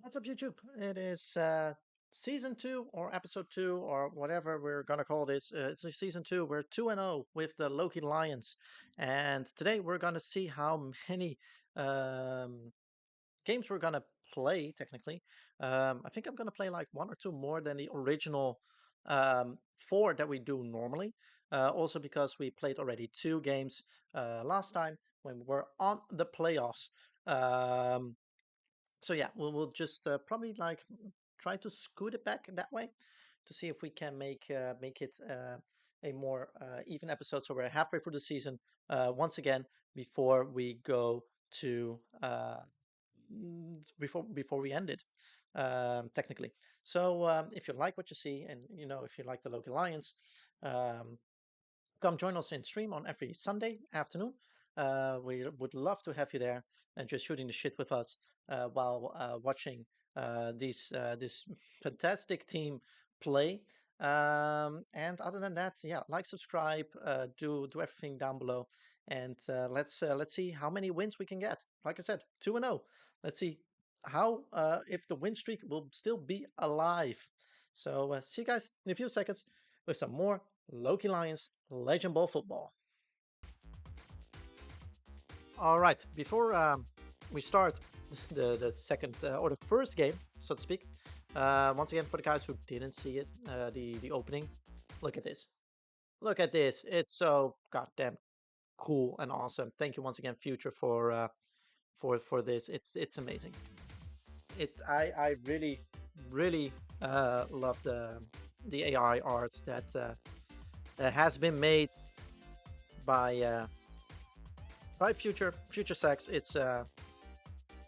What's up, YouTube? It is season 2 or episode 2 or whatever we're gonna call this. It's a season 2. We're 2-0 with the Loki Lions, and today we're gonna see how many um, games we're gonna play. Technically, I think I'm gonna play like one or two more than the original four that we do normally. Also because we played already two games last time when we were on the playoffs. Um, so yeah, we'll just probably like try to scoot it back that way to see if we can make it a more even episode. So we're halfway through the season once again before we go to before we end it technically. So if you like what you see, and if you like the Local Lions, um, come join us in stream on every Sunday afternoon. We would love to have you there and just shooting the shit with us while watching this fantastic team play. And other than that, yeah, like, subscribe, do everything down below, and let's see how many wins we can get. Like I said, 2-0. Let's see how if the win streak will still be alive. So see you guys in a few seconds with some more Loki Lions Legend Bowl football. All right, before we start the second or the first game, so to speak, once again for the guys who didn't see it, the opening, look at this. Look at this. It's so goddamn cool and awesome. Thank you once again, Future, for this. It's amazing. I really love the AI art that has been made by Future Sex.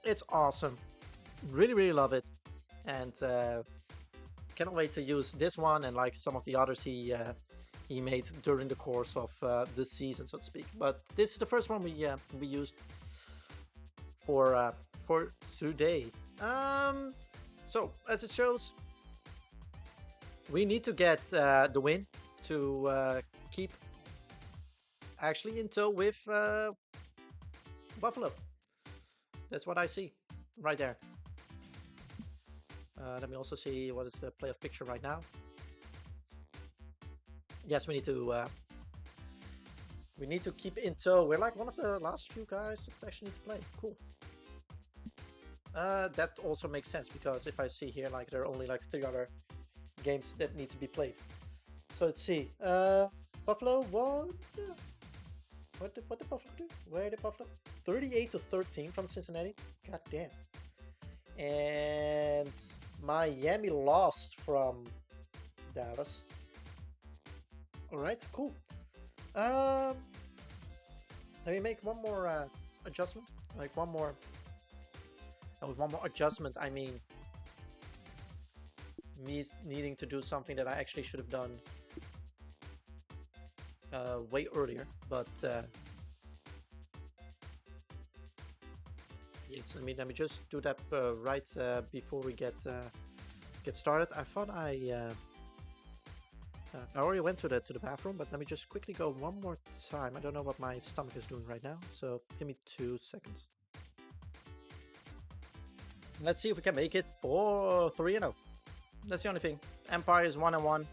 It's awesome. Really love it, and cannot wait to use this one and like some of the others he made during the course of the season, so to speak. But this is the first one we used for today. So as it shows, we need to get the win to keep actually in tow with Buffalo. That's what I see right there. Let me also see what is the playoff picture right now. Yes, we need to keep in tow. We're like one of the last few guys that actually need to play. Cool. That also makes sense because if I see here, like there are only like 3 other games that need to be played. So let's see. Buffalo won. What did Buffalo do? Where did Buffalo? 38-13 from Cincinnati. God damn. And Miami lost from Dallas. All right, cool. Let me make one more adjustment. Like one more. With one more adjustment, I mean me needing to do something that I actually should have done way earlier. But yes, let me just do that right before we get started. I thought I already went to the bathroom, but let me just quickly go one more time. I don't know what my stomach is doing right now, so give me 2 seconds. Let's see if we can make it for 3-0. That's the only thing. Empire is 1-1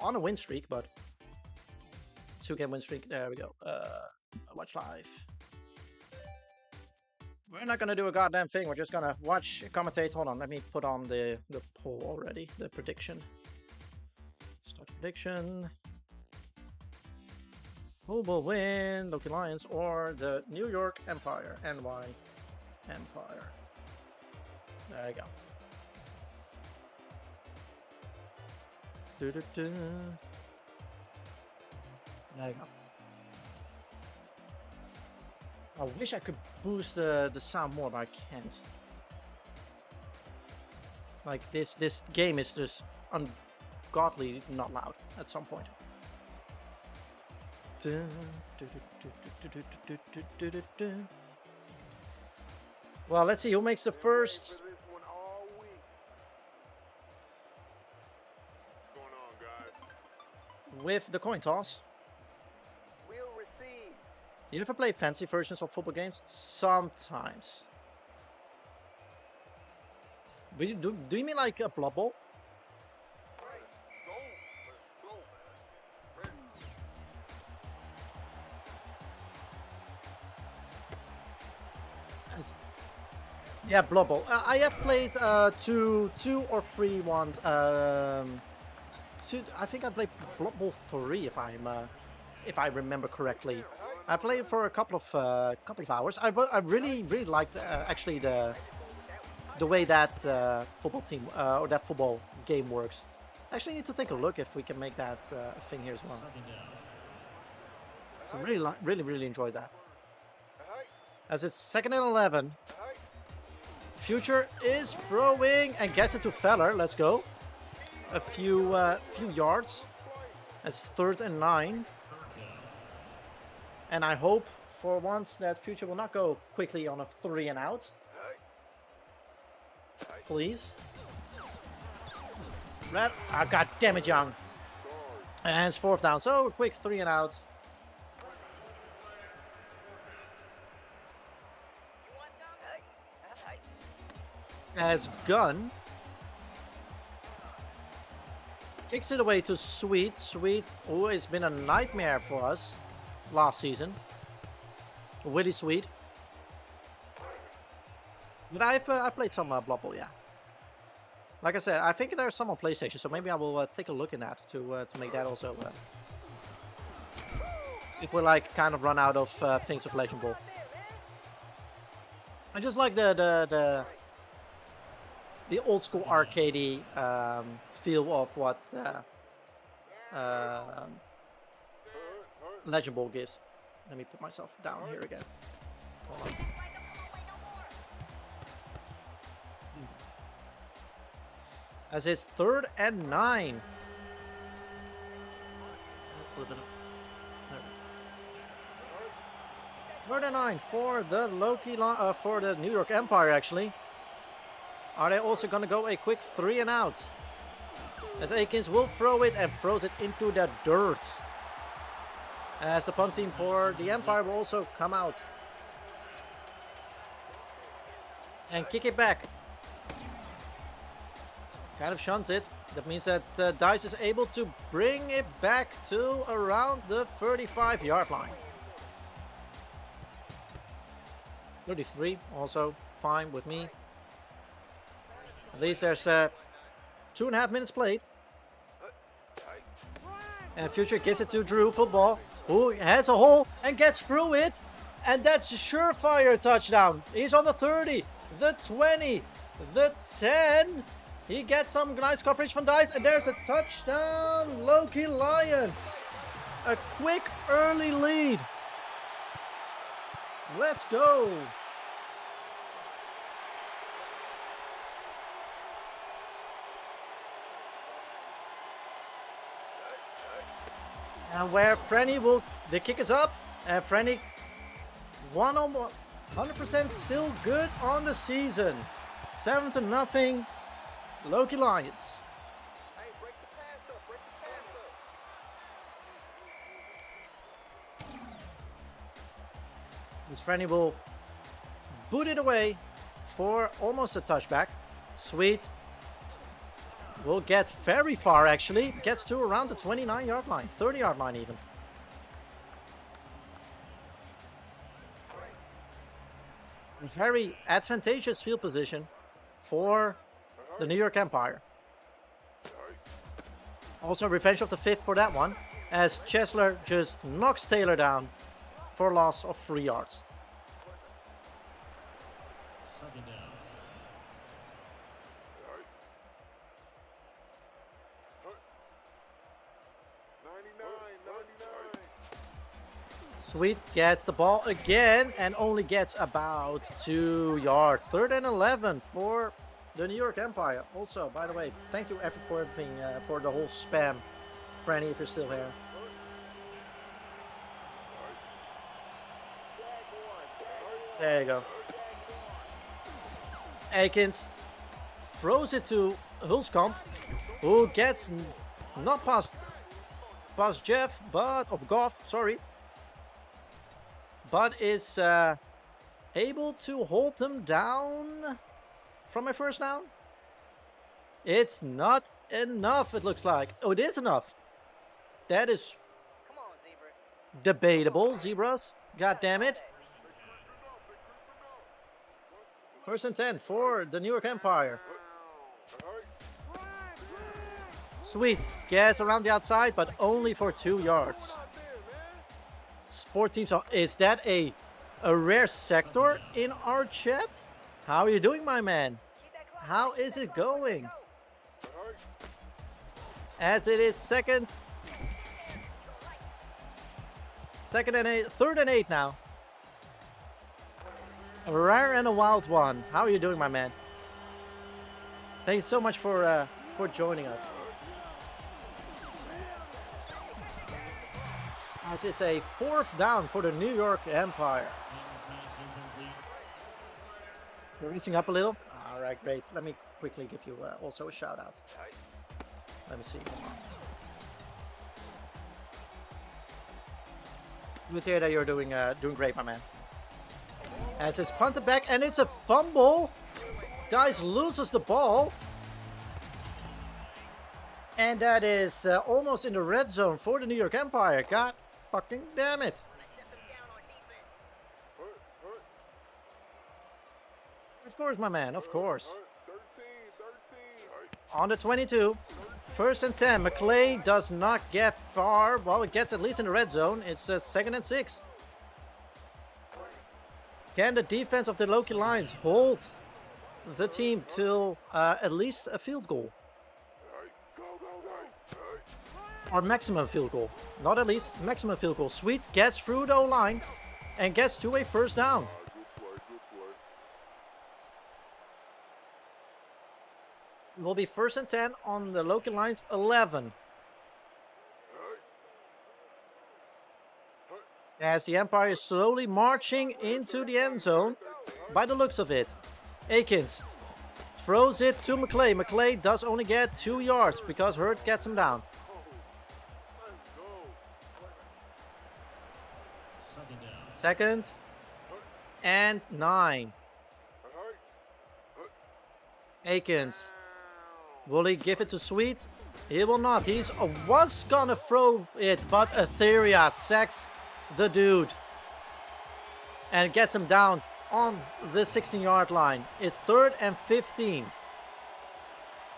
on a win streak, but 2-game win streak. There we go. Watch live. We're not gonna do a goddamn thing. We're just gonna watch, commentate. Hold on, let me put on the poll already. The prediction. Start prediction. Who will win, Loki Lions or the New York Empire? NY Empire. There you go. There you go. I wish I could boost the sound more, but I can't. Like this game is just ungodly not loud at some point. Well, let's see who makes the first. With the coin toss. You ever play fancy versions of football games? Sometimes. Do you mean like a blood bowl? As- Yeah, blood bowl. I have played two or three ones. I think I played Blood Bowl 3 if I remember correctly. I played it for a couple of hours. I really liked actually the way that football team or that football game works. Actually, need to take a look if we can make that thing here as well. So really enjoyed that. As it's 2nd and 11. Future is throwing and gets it to Feller. Let's go. A few yards. It's 3rd and 9. And I hope for once that Future will not go quickly on a 3 and out. Please. Red. Ah, God damn it, Young. And it's 4th down. So a quick 3 and out. As Gunn takes it away to Sweet. Sweet always been a nightmare for us last season. Really Sweet. But I played some Blood Bowl, yeah. Like I said, I think there's some on PlayStation, so maybe I will take a look in that to make that also. If we're like kind of run out of things with Legend Bowl. I just like the old school arcadey feel of what Legend Bowl gives. Let me put myself down here again. Hold on. As it's 3rd and 9. Third and 9 for the for the New York Empire actually. Are they also going to go a quick 3 and out? As Akins will throw it and throws it into the dirt. As the punt team for the Empire will also come out. And kick it back. Kind of shunts it. That means that Dice is able to bring it back to around the 35-yard line. 33 also fine with me. At least there's 2.5 minutes played. And Future gives it to Drew Football, who has a hole and gets through it. And that's a surefire touchdown. He's on the 30, the 20, the 10. He gets some nice coverage from Dice, and there's a touchdown, Loki Lions. A quick early lead. Let's go. And where Frenny the kick is up, and Frenny 100% still good on the season. 7-0, Loki Lions. This Frenny will boot it away for almost a touchback. Sweet. Will get very far actually. Gets to around the 29-yard line, 30-yard line even. Very advantageous field position for the New York Empire. Also revenge of the 5th for that one, as Chesler just knocks Taylor down for a loss of 3 yards. Sweet gets the ball again and only gets about 2 yards. 3rd and 11 for the New York Empire. Also, by the way, thank you for everything, for the whole spam. Franny, if you're still here. There you go. Akins throws it to Hulskamp, who gets not past Jeff, but of Goff, sorry. But is able to hold them down from a 1st down. It's not enough, it looks like. Oh, it is enough. That is debatable, Zebras. God damn it. First and 10 for the New York Empire. Sweet. Gets around the outside, but only for 2 yards. Sport teams. Is that a rare sector in our chat? How are you doing, my man? How is it going? As it is second and 8, third and 8 now. A rare and a wild one. How are you doing, my man? Thanks so much for joining us. As it's a 4th down for the New York Empire. You're racing up a little? All right, great. Let me quickly give you also a shout out. Let me see. Good to hear that you're doing great, my man. As it's punted back, and it's a fumble. Dice loses the ball. And that is almost in the red zone for the New York Empire. God fucking damn it. Of course, my man, of course. On the 22. First and 10. McClay does not get far. Well, it gets at least in the red zone. It's 2nd and 6. Can the defense of the Loki Lions hold the team till at least a field goal? Or maximum field goal. Not at least, maximum field goal. Sweet gets through the O-line and gets to a first down. It will be 1st and 10 on the Loki Lions 11. As the Empire is slowly marching into the end zone, by the looks of it. Akins throws it to McClay. McClay does only get 2 yards because Hurt gets him down. Seconds and 9. Akins. Will he give it to Sweet? He will not. He was gonna throw it, but Etheria sacks the dude and gets him down on the 16-yard line. It's 3rd and 15.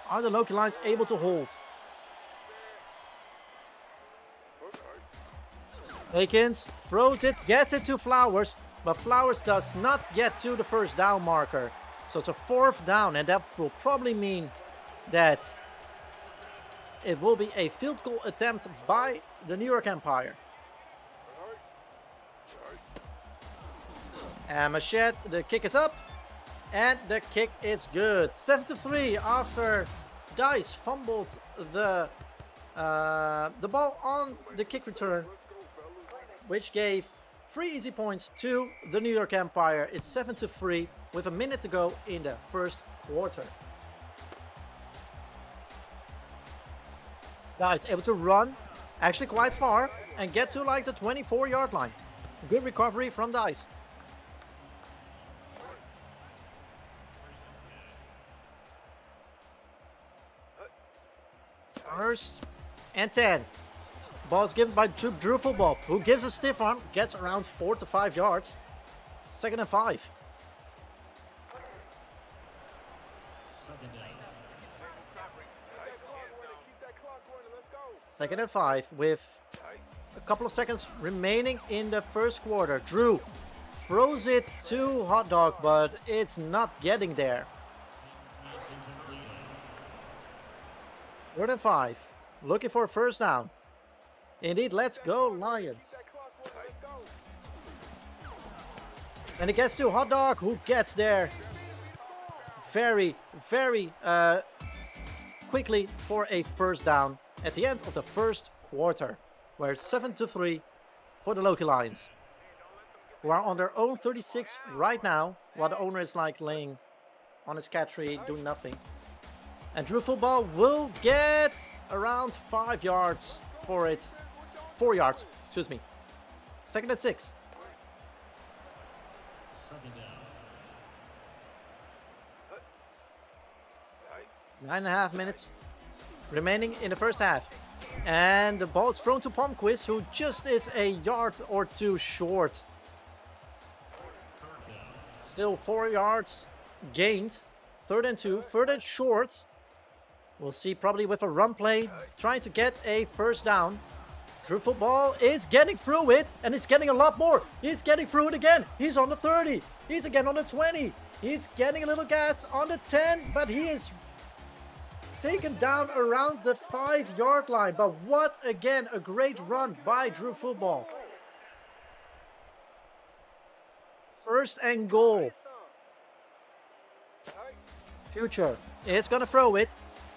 Are the Loki Lions able to hold? Akins throws it, gets it to Flowers, but Flowers does not get to the first down marker. So it's a 4th down, and that will probably mean that it will be a field goal attempt by the New York Empire. And Machette, the kick is up, and the kick is good. 7-3 after Dice fumbled the ball on the kick return, which gave 3 easy points to the New York Empire. It's 7-3 with a minute to go in the first quarter. Dice able to run actually quite far and get to like the 24-yard line. Good recovery from Dice. First and 10. Ball is given by Drew Football, who gives a stiff arm, gets around 4 to 5 yards. 2nd and 5. Second and 5 with a couple of seconds remaining in the first quarter. Drew throws it to Hot Dog, but it's not getting there. 3rd and 5. Looking for a first down. Indeed, let's go Lions. And it gets to Hot Dog, who gets there very quickly for a first down at the end of the first quarter. We're 7-3 for the Loki Lions, who are on their own 36 right now, while the owner is like laying on his cat tree doing nothing. And Drew Football will get around 5 yards for it. 4 yards, excuse me. 2nd and 6. 9.5 minutes remaining in the first half. And the ball is thrown to Palmquist, who just is a yard or two short. Still 4 yards gained. 3rd and 2, 3rd and short. We'll see probably with a run play, trying to get a first down. Drew Football is getting through it, and it's getting a lot more. He's getting through it again. He's on the 30. He's again on the 20. He's getting a little gas on the 10, but he is taken down around the 5-yard line. But what, again, a great run by Drew Football. 1st and goal. Future is going to throw it.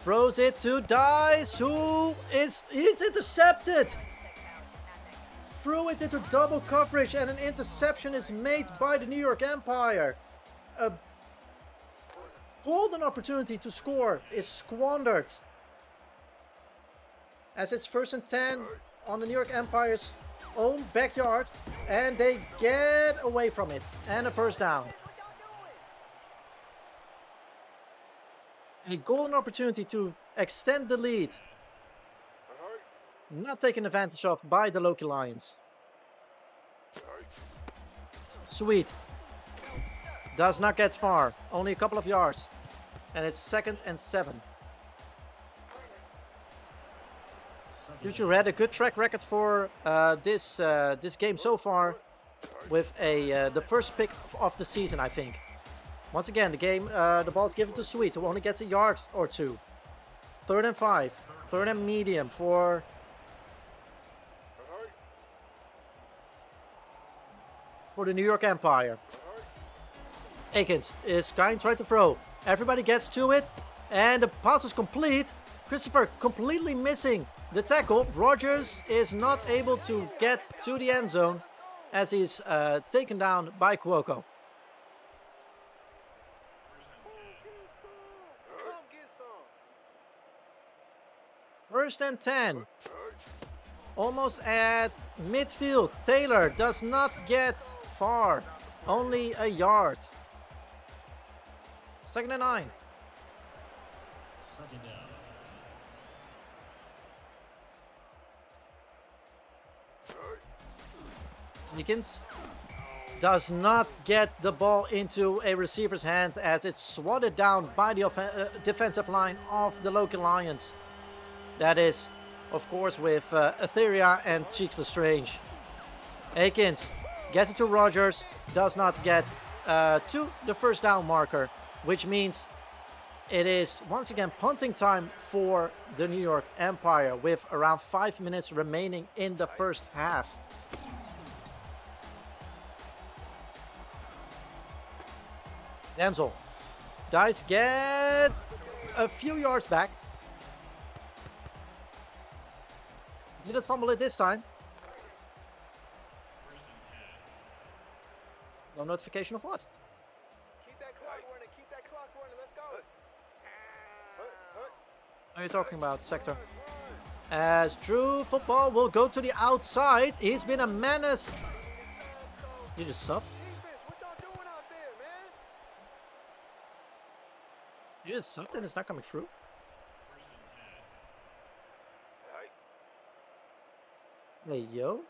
Throws it to Dice, who is intercepted. Threw it into double coverage, and an interception is made by the New York Empire. A golden opportunity to score is squandered, as it's 1st and 10 on the New York Empire's own backyard, and they get away from it, and a first down. A golden opportunity to extend the lead, not taken advantage of by the Loki Lions. Sweet. Does not get far, only a couple of yards, and it's 2nd and 7. Future had a good track record for this game so far, with the first pick of the season, I think. Once again, the ball's given to Sweet, who only gets a yard or two. 3rd and 5, 3rd and medium for the New York Empire. Akins is trying to throw. Everybody gets to it, and the pass is complete. Christopher completely missing the tackle. Rogers is not able to get to the end zone, as he's taken down by Cuoco. 1st and 10. Almost at midfield. Taylor does not get far. Only a yard. 2nd and 9. Akins does not get the ball into a receiver's hand, as it's swatted down by the defensive line of the Loki Lions. That is, of course, with Etheria and Cheeks Lestrange. Akins gets it to Rogers, does not get to the first down marker, which means it is once again punting time for the New York Empire, with around 5 minutes remaining in the first half. Damsel. Dice gets a few yards back. Didn't fumble it this time. No notification of what? Keep that clock running, keep that clock running, let's go. What are you talking about, Sector? As Drew Football will go to the outside. He's been a menace. You just subbed? What y'all doing out there, man? You just subbed and it's not coming through? Hey, yo.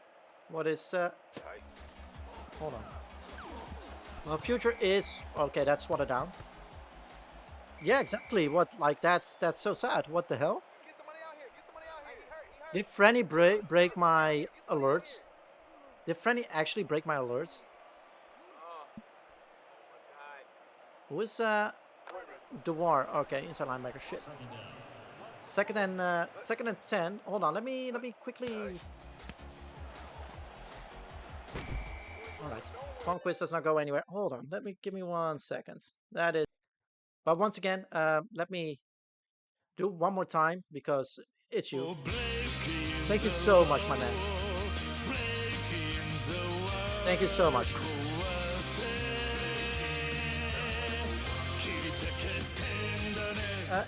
What is, hold on. Well, Future is... Okay, that's swatted down. Yeah, exactly. What, like, that's so sad. What the hell? Get somebody out here, get somebody out here. He hurt. Did Franny break my alerts? Did Franny actually break my alerts? Oh, my God. Who is, Dewar? Okay, inside linebacker. Shit. Second and 10. Hold on, let me quickly... Alright. Conquest does not go anywhere. Hold on, give me 1 second. That is... But once again, let me do one more time, because it's you. Thank you so much, my man. Thank you so much.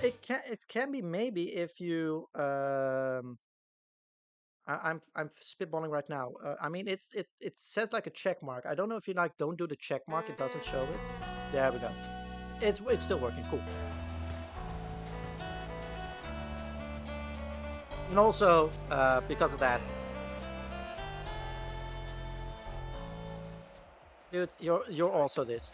It can be maybe if you I'm spitballing right now. I mean, it says like a check mark. I don't know if you like don't do the check mark, it doesn't show it. There we go. It's still working. Cool. And also, because of that, dude, you're also this.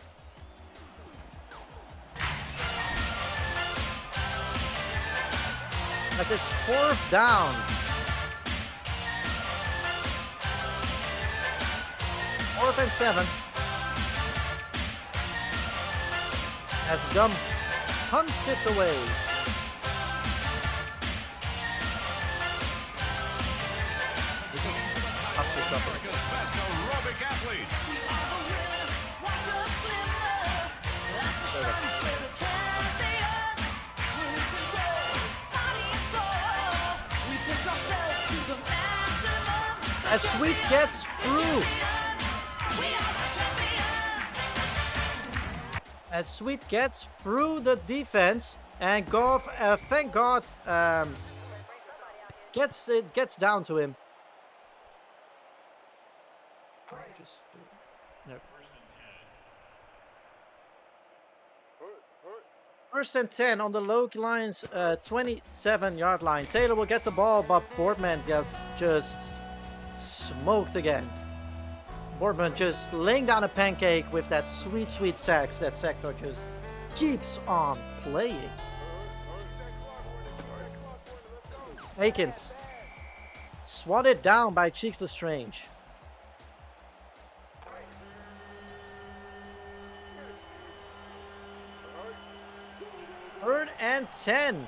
As it's 4th down. Fourth and 7. As Gum punts it away. America's best aerobic athlete. As Sweet gets through. As Sweet gets through the defense, and Goff, thank God, gets down to him. First and 10 on the Loki Lions 27-yard line. Taylor will get the ball, but Boardman gets just smoked again. Boardman just laying down a pancake with that sweet, sweet sax that Sector just keeps on playing. Akins swatted down by Cheeks Lestrange. Third and 10.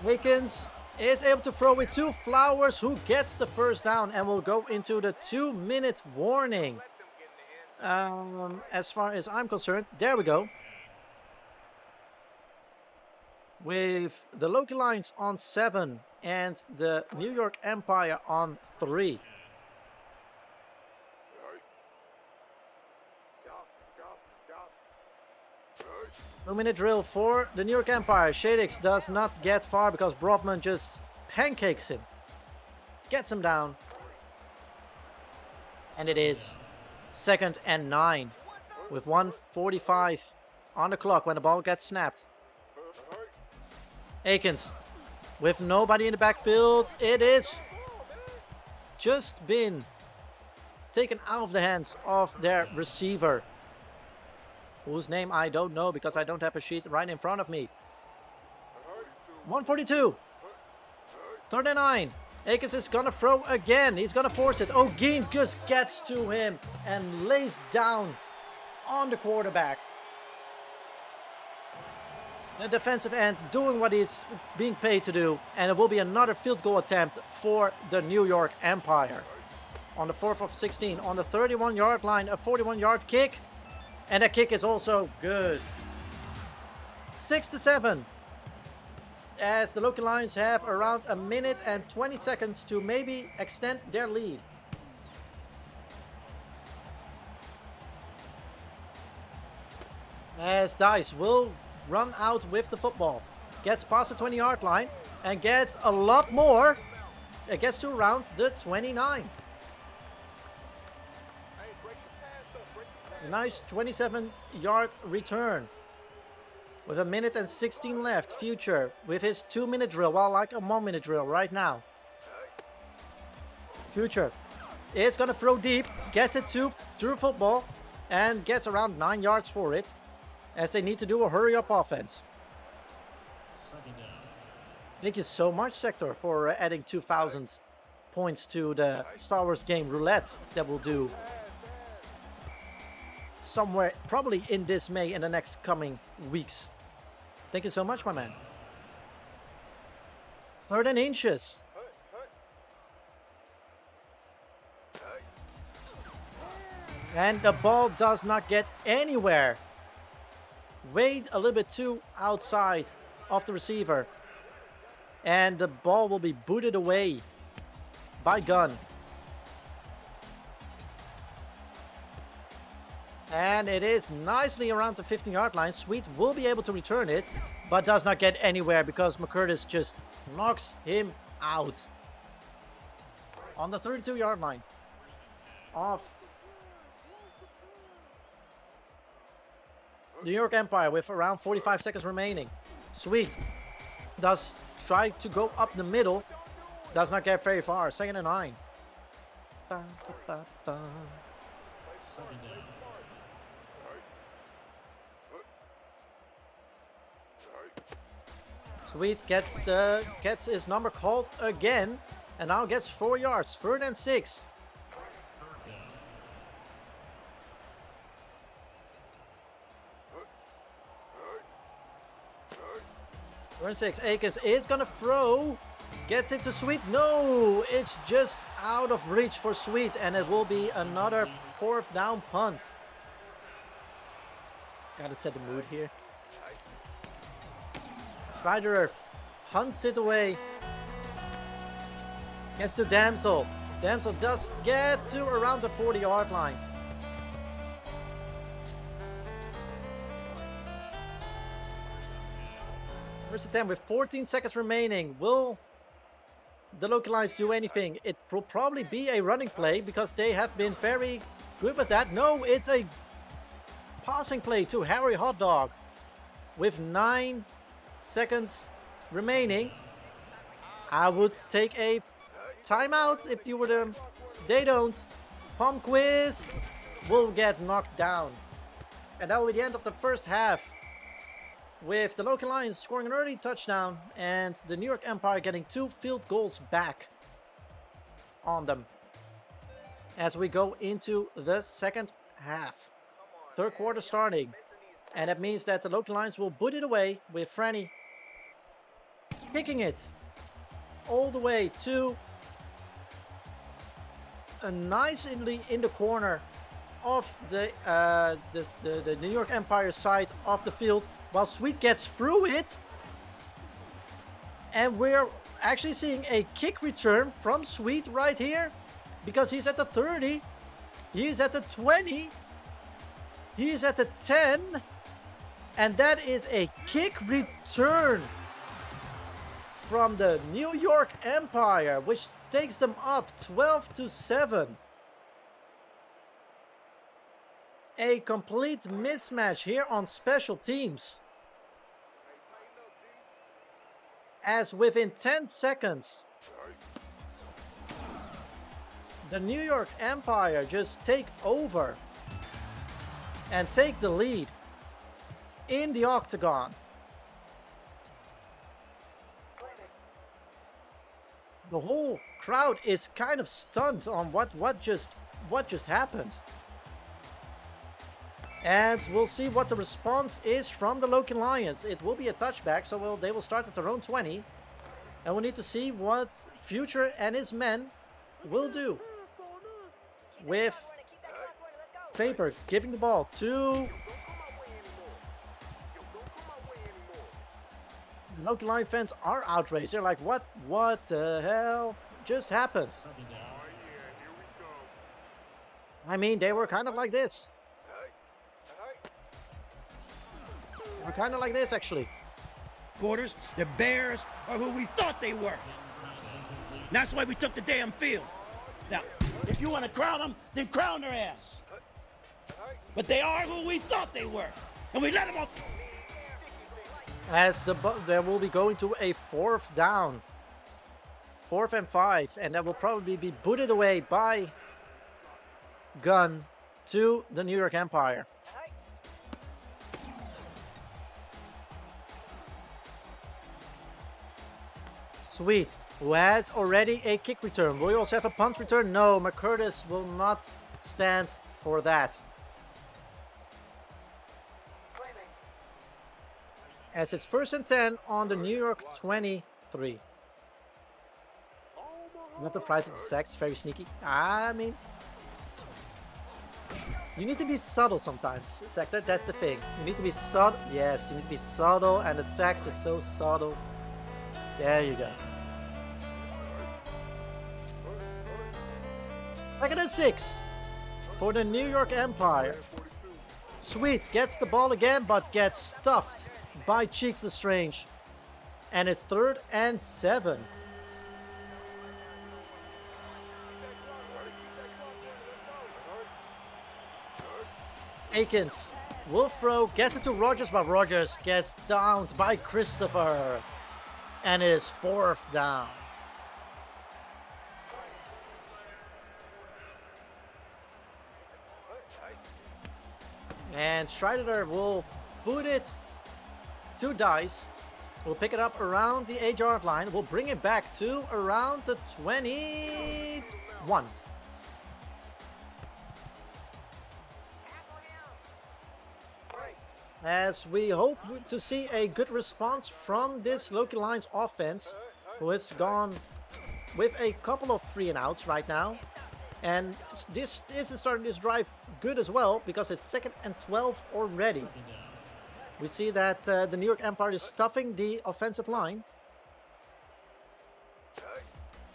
Akins is able to throw with 2 Flowers, who gets the first down and will go into the 2-minute warning. As far as I'm concerned, there we go. With the Loki Lions on 7 and the New York Empire on 3. Two-minute drill for the New York Empire. Shadix does not get far because Brodman just pancakes him. Gets him down. And it is 2nd and 9 with 1:45 on the clock when the ball gets snapped. Akins with nobody in the backfield. It is just been taken out of the hands of their receiver, whose name I don't know because I don't have a sheet right in front of me. 1:42. 3rd and 9. Akins is gonna throw again. He's gonna force it. O'Geen just gets to him and lays down on the quarterback. The defensive end doing what he's being paid to do, and it will be another field goal attempt for the New York Empire. On the 4th of 16, on the 31-yard line, a 41-yard kick. And that kick is also good. 6-7. As the Loki Lions have around a minute and 20 seconds to maybe extend their lead. As Dice will run out with the football. Gets past the 20-yard line and gets a lot more. It gets to around the 29. A nice 27-yard return. With a minute and 16 left, Future with his 2-minute drill, well, like a 1-minute drill right now. Future is going to throw deep, gets it to through football, and gets around 9 yards for it, as they need to do a hurry-up offense. Thank you so much, Sector, for adding 2,000 points to the Star Wars game roulette that we'll do somewhere probably in this May in the next coming weeks. Thank you so much, my man. 3rd and inches. And the ball does not get anywhere. Wade a little bit too outside of the receiver. And the ball will be booted away by Gunn. And it is nicely around the 15-yard line. Sweet will be able to return it, but does not get anywhere because McCurtis just knocks him out. On the 32-yard line of New York Empire with around 45 seconds remaining. Sweet does try to go up the middle. Does not get very far. 2nd and 9. Ba, ba, ba, ba. Sweet gets his number called again, and now gets 4 yards. 3rd and 6. Third and 6. Akins is gonna throw. Gets it to Sweet. No, it's just out of reach for Sweet, and it will be another 4th down punt. Gotta set the mood here. Strider hunts it away. Gets to Damsel. Damsel does get to around the 40-yard line. First and 10 with 14 seconds remaining. Will the Loki Lions do anything? It will probably be a running play because they have been very good with that. No, it's a passing play to Harry Hotdog with 9 seconds remaining. I would take a timeout if you were them. They don't. Palmquist will get knocked down. And that will be the end of the first half, with the Loki Lions scoring an early touchdown and the New York Empire getting 2 field goals back on them as we go into the second half. 3rd quarter starting, and that means that the Loki Lions will put it away with Franny kicking it all the way to a nicely in the corner of the New York Empire side of the field, while Sweet gets through it, and we're actually seeing a kick return from Sweet right here, because he's at the 30, he's at the 20, he's at the 10, and that is a kick return from the New York Empire, which takes them up 12-7. A complete mismatch here on special teams, as within 10 seconds the New York Empire just take over and take the lead in the octagon. The whole crowd is kind of stunned on what just happened. And we'll see what the response is from the Loki Lions. It will be a touchback, so they will start at their own 20. And we need to see what Future and his men will do, with Faber giving the ball to Loki Lion fans are outraged. They're like, what the hell just happened? I mean, they were kind of like this. They were kind of like this, actually. Quarters, the Bears are who we thought they were. That's why we took the damn field. Now, if you want to crown them, then crown their ass. But they are who we thought they were. And we let them off. As there will be going to a 4th down. 4th and 5. And that will probably be booted away by Gunn to the New York Empire. Sweet, who has already a kick return. Will you also have a punt return? No, McCurtis will not stand for that. As it's 1st and 10 on the New York 23. Not the price of the sacks, very sneaky. I mean, you need to be subtle sometimes, Sector. That's the thing. You need to be subtle. Yes, you need to be subtle, and the sacks is so subtle. There you go. 2nd and 6 for the New York Empire. Sweet gets the ball again, but gets stuffed by Cheeks the Strange. And it's 3rd and 7. Akins will throw, gets it to Rogers, but Rogers gets downed by Christopher. And is 4th down. And Strider will boot it to Dice. We'll pick it up around the 8-yard line. We'll bring it back to around the 21. As we hope to see a good response from this Loki Lions offense, who has gone with a couple of 3-and-outs right now. And this isn't starting this drive good as well, because it's 2nd and 12 already. We see that the New York Empire is stuffing the offensive line.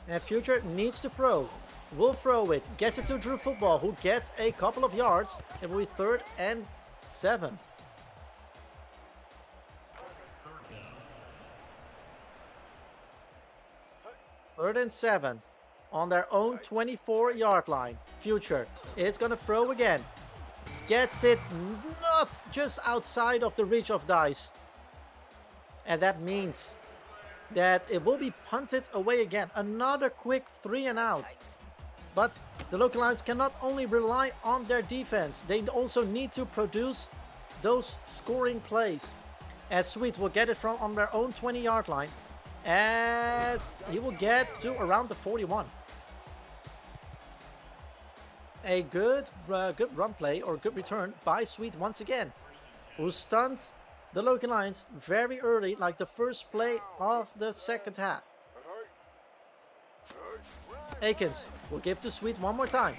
And Future needs to throw. Will throw it. Gets it to Drew Football, who gets a couple of yards. It will be 3rd and 7. Third and 7 on their own 24-yard line. Future is going to throw again. Gets it not just outside of the reach of Dice. And that means that it will be punted away again. Another quick 3-and-out. But the Loki Lions cannot only rely on their defense. They also need to produce those scoring plays. As Sweet will get it from on their own 20-yard line. As he will get to around the 41. A good run play or good return by Sweet once again, who stuns the Loki Lions very early, like the first play of the second half. Akins will give to Sweet one more time.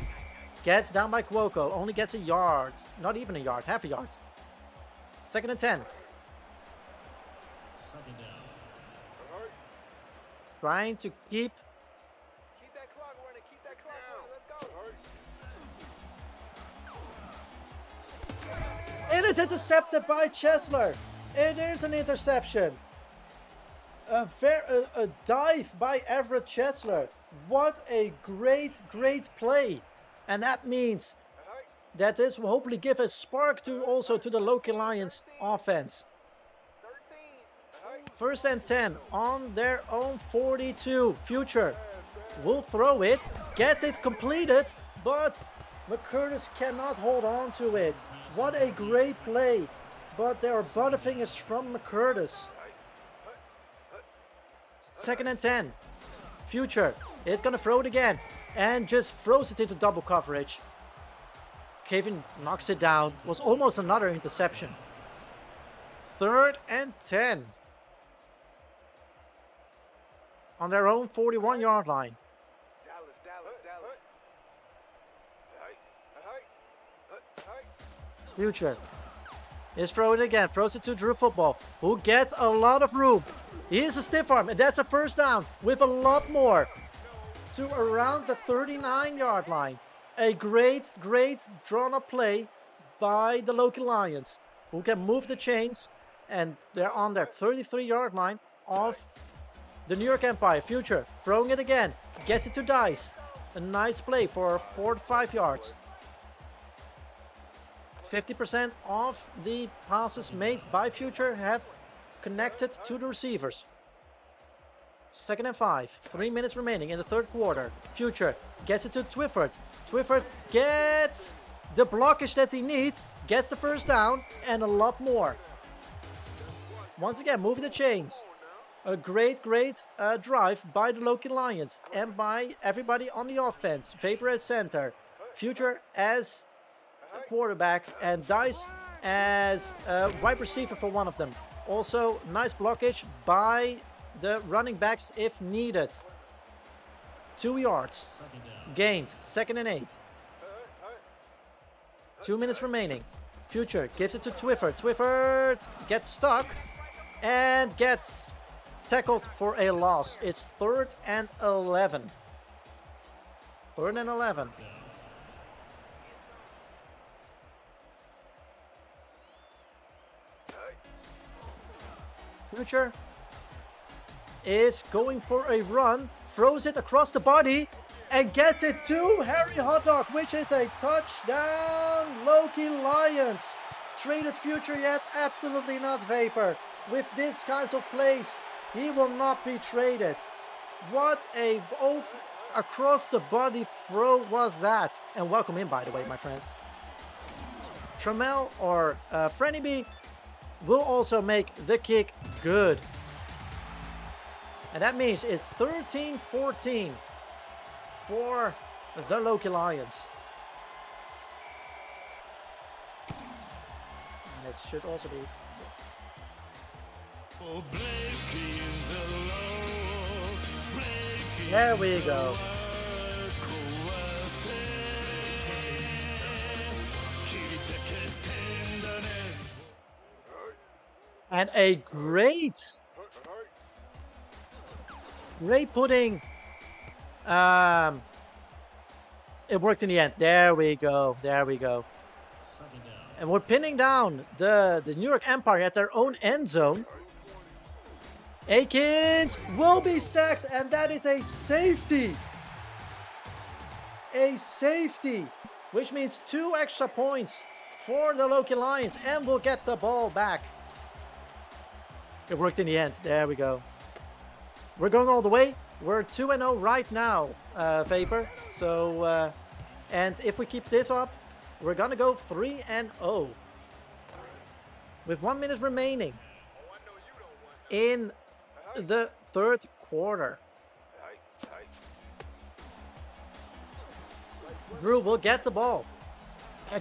Gets down by Cuoco, only gets a yard, not even a yard, half a yard. 2nd and 10. Trying to keep that clock running. Keep that clock running. Let's go. It is intercepted by Chesler. It is an interception. A dive by Everett Chesler. What a great play. And that means that this will hopefully give a spark to the Loki Lions offense. 1st and 10 on their own 42. Future will throw it, gets it completed, but McCurtis cannot hold on to it. What a great play, but there are butterfingers from McCurtis. 2nd and 10. Future is going to throw it again and just throws it into double coverage. Kevin knocks it down. Was almost another interception. 3rd and 10. On their own 41-yard line. Future is throwing it again. Throws it to Drew Football, who gets a lot of room. He is a stiff arm, and that's a 1st down with a lot more to around the 39-yard line. A great drawn-up play by the Loki Lions, who can move the chains, and they're on their 33-yard line of the New York Empire. Future throwing it again, gets it to Dice. A nice play for 4 to 5 yards. 50% of the passes made by Future have connected to the receivers. 2nd and 5. 3 minutes remaining in the 3rd quarter. Future gets it to Twifford. Twifford gets the blockage that he needs, gets the 1st down, and a lot more. Once again, moving the chains. A great drive by the Loki Lions and by everybody on the offense. Vapor at center. Future as a quarterback and Dice as a wide receiver for one of them. Also, nice blockage by the running backs if needed. 2 yards. Gained. 2nd and 8. 2 minutes remaining. Future gives it to Twifford. Twifford gets stuck and gets tackled for a loss. It's 3rd and 11. 3rd and 11. Future is going for a run, throws it across the body, and gets it to Harry Hotdog, which is a touchdown, Loki Lions. traded future yet? Absolutely not, Vapor. With this kinds of plays, he will not be traded. What a across the body throw was that? And welcome in, by the way, my friend. Trammell or Franny B will also make the kick good. And that means it's 13-14 for the Loki Lions. And it should also be this. There we go. And a great pudding. It worked in the end. There we go. There we go. And we're pinning down the New York Empire at their own end zone. Akins will be sacked, and that is a safety. A safety, which means 2 extra points for the Loki Lions, and we'll get the ball back. It worked in the end. There we go. We're going all the way. We're 2-0 right now, Vapor. So, and if we keep this up, we're gonna go 3-0 with 1 minute remaining in the third quarter. Drew will get the ball.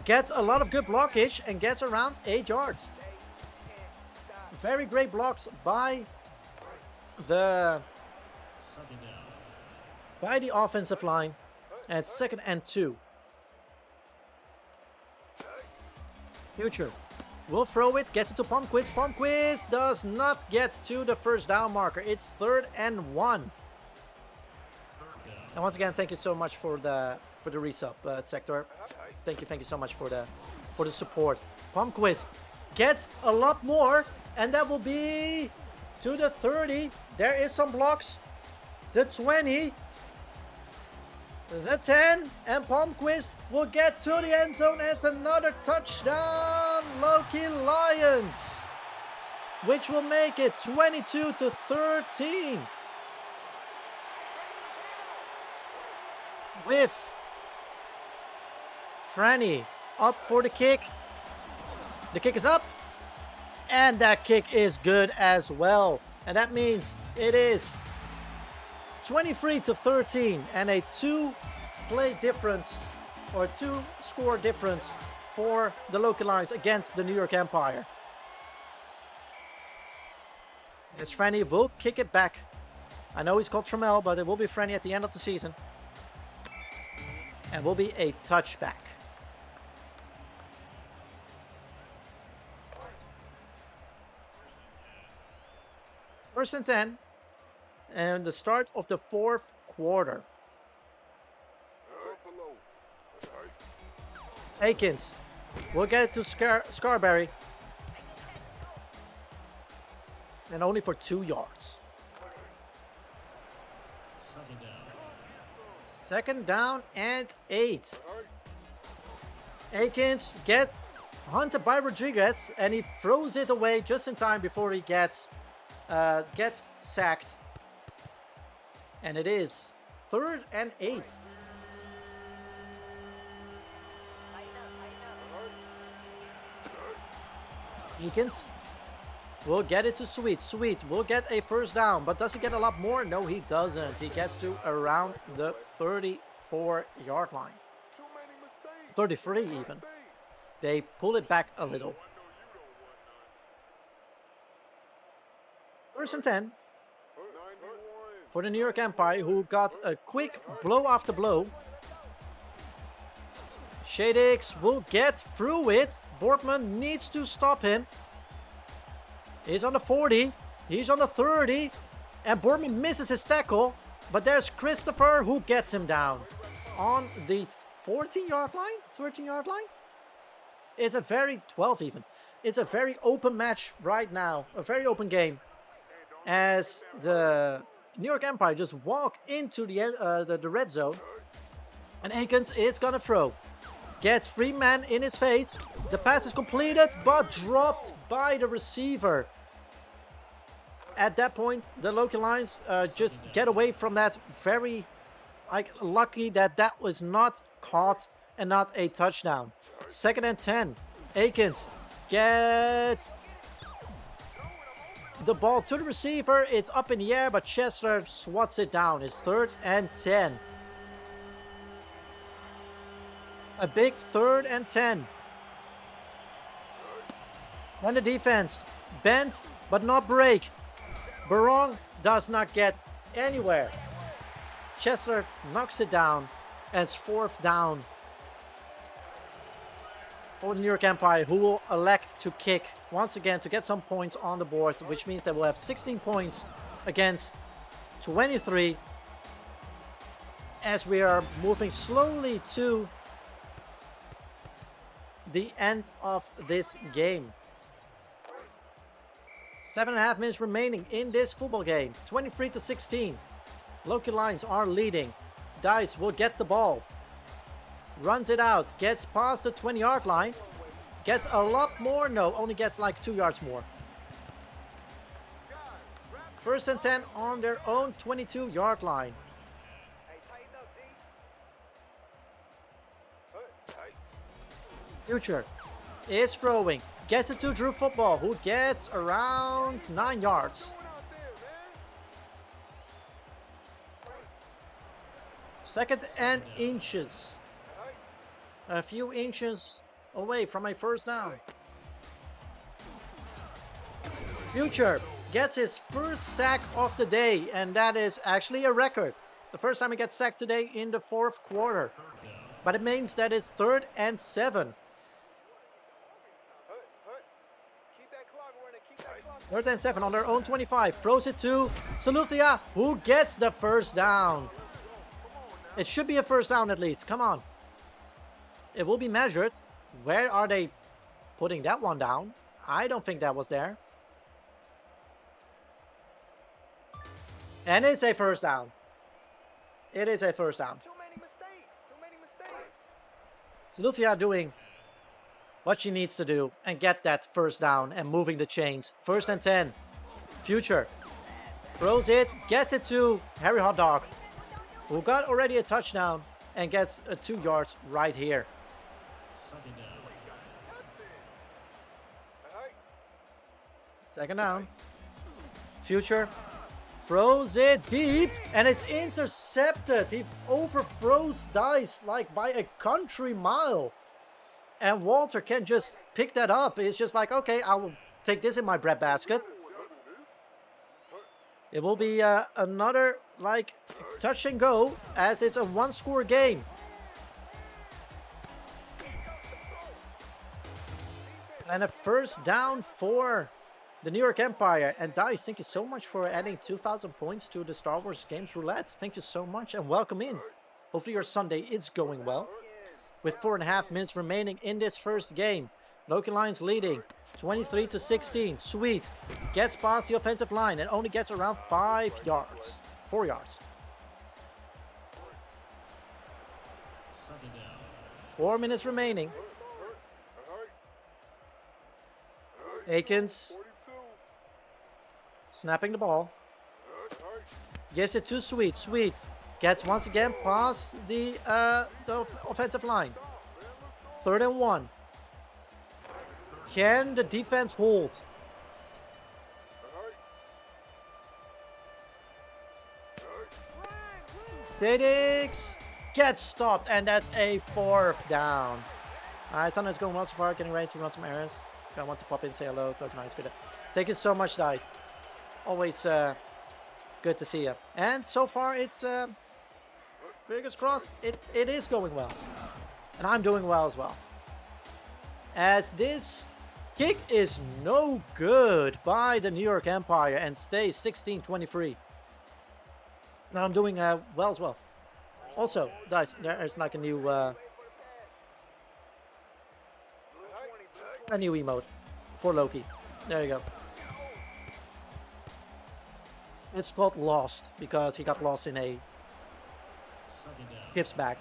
Gets a lot of good blockage and gets around 8 yards. Very great blocks by the offensive line. And 2nd and 2. Future will throw it, gets it to Palmquist. Palmquist does not get to the first down marker. It's 3rd and 1. And once again, thank you so much for the resub, Sector. Thank you so much for the support. Palmquist gets a lot more, and that will be to the 30. There is some blocks. The 20. The 10, and Palmquist will get to the end zone. It's another touchdown, Loki Lions, which will make it 22-13. With Franny up for the kick. The kick is up, and that kick is good as well. And that means it is 23-13 and a 2-play difference or 2-score difference for the Loki Lions against the New York Empire. As Franny will kick it back. I know he's called Trammell, but it will be Franny at the end of the season. And will be a touchback. First and 10. And the start of the fourth quarter. Akins will get it to Scarberry. And only for 2 yards. 2nd down and 8. Akins gets hunted by Rodriguez, and he throws it away just in time before he gets sacked. And it is 3rd and 8. Akins will get it to Sweet. Sweet will get a first down, but does he get a lot more? No, he doesn't. He gets to around the 34-yard line. 33 even. They pull it back a little. 1st and 10 for the New York Empire, who got a quick blow after blow. Shadix will get through it. Boardman needs to stop him. He's on the 40. He's on the 30. And Boardman misses his tackle. But there's Christopher who gets him down on the 14-yard line, 13-yard line. It's a very 12 even. It's a very open match right now, a very open game, as the New York Empire just walk into the red zone, and Akins is gonna throw. gets free man in his face. The pass is completed, but dropped by the receiver. At that point, the Loki Lions just get away from that. Very lucky that that was not caught and not a touchdown. 2nd and 10. Akins gets the ball to the receiver. It's up in the air, but Chesler swats it down. It's 3rd and 10. A big 3rd and 10. Then the defense bends but not break. Barong does not get anywhere. Chesler knocks it down, and it's 4th down for the New York Empire, who will elect to kick once again to get some points on the board, which means they will have 16 points against 23 as we are moving slowly to the end of this game. 7.5 minutes remaining in this football game. 23-16. Loki Lions are leading. Dice will get the ball. Runs it out. Gets past the 20-yard line. Gets a lot more. No, only gets like 2 yards more. 1st and 10 on their own 22-yard line. Future is throwing. Gets it to Drew Football, who gets around 9 yards. 2nd and inches. A few inches away from a 1st down. Future gets his 1st sack of the day, and that is actually a record. The 1st time he gets sacked today in the 4th quarter. But it means that it's 3rd and 7. 3rd and 7 on their own 25. Throws it to Saluthia, who gets the 1st down. It should be a 1st down at least. Come on. It will be measured. Where are they putting that one down? I don't think that was there. And it's a 1st down. It is a 1st down. Too many mistakes. Saluthia doing what she needs to do and get that 1st down and moving the chains. 1st and 10. Future throws it, gets it to Harry Hot Dog, who got already a touchdown and gets 2 yards right here. 2nd down. Future throws it deep and it's intercepted. He overthrows Dice like by a country mile. And Walter can just pick that up. It's just like, okay, I will take this in my breadbasket. It will be another like touch and go as it's a 1-score game. And a 1st down for the New York Empire. And Dice, thank you so much for adding 2,000 points to the Star Wars Games Roulette. Thank you so much and welcome in. Hopefully your Sunday is going well. With 4.5 minutes remaining in this 1st game. Loki Lions leading 23-16. Sweet gets past the offensive line and only gets around 5 yards. 4 yards. 4 minutes remaining. Akins snapping the ball. Gives it to Sweet. Sweet gets once again past the offensive line. 3rd and 1. Can the defense hold? Felix gets stopped, and that's a 4th down. Alright, sometimes going well so far, getting ready to run some errands. I want to pop in, say hello, talk nice, good. Thank you so much, Dice. Always good to see you. And so far, it's fingers crossed, it is going well. And I'm doing well as well. As this kick is no good by the New York Empire and stays 16-23. Now I'm doing well as well. Also, Dice, there's like a new emote for Loki. There you go. It's called Lost because he got lost in a Kip's back.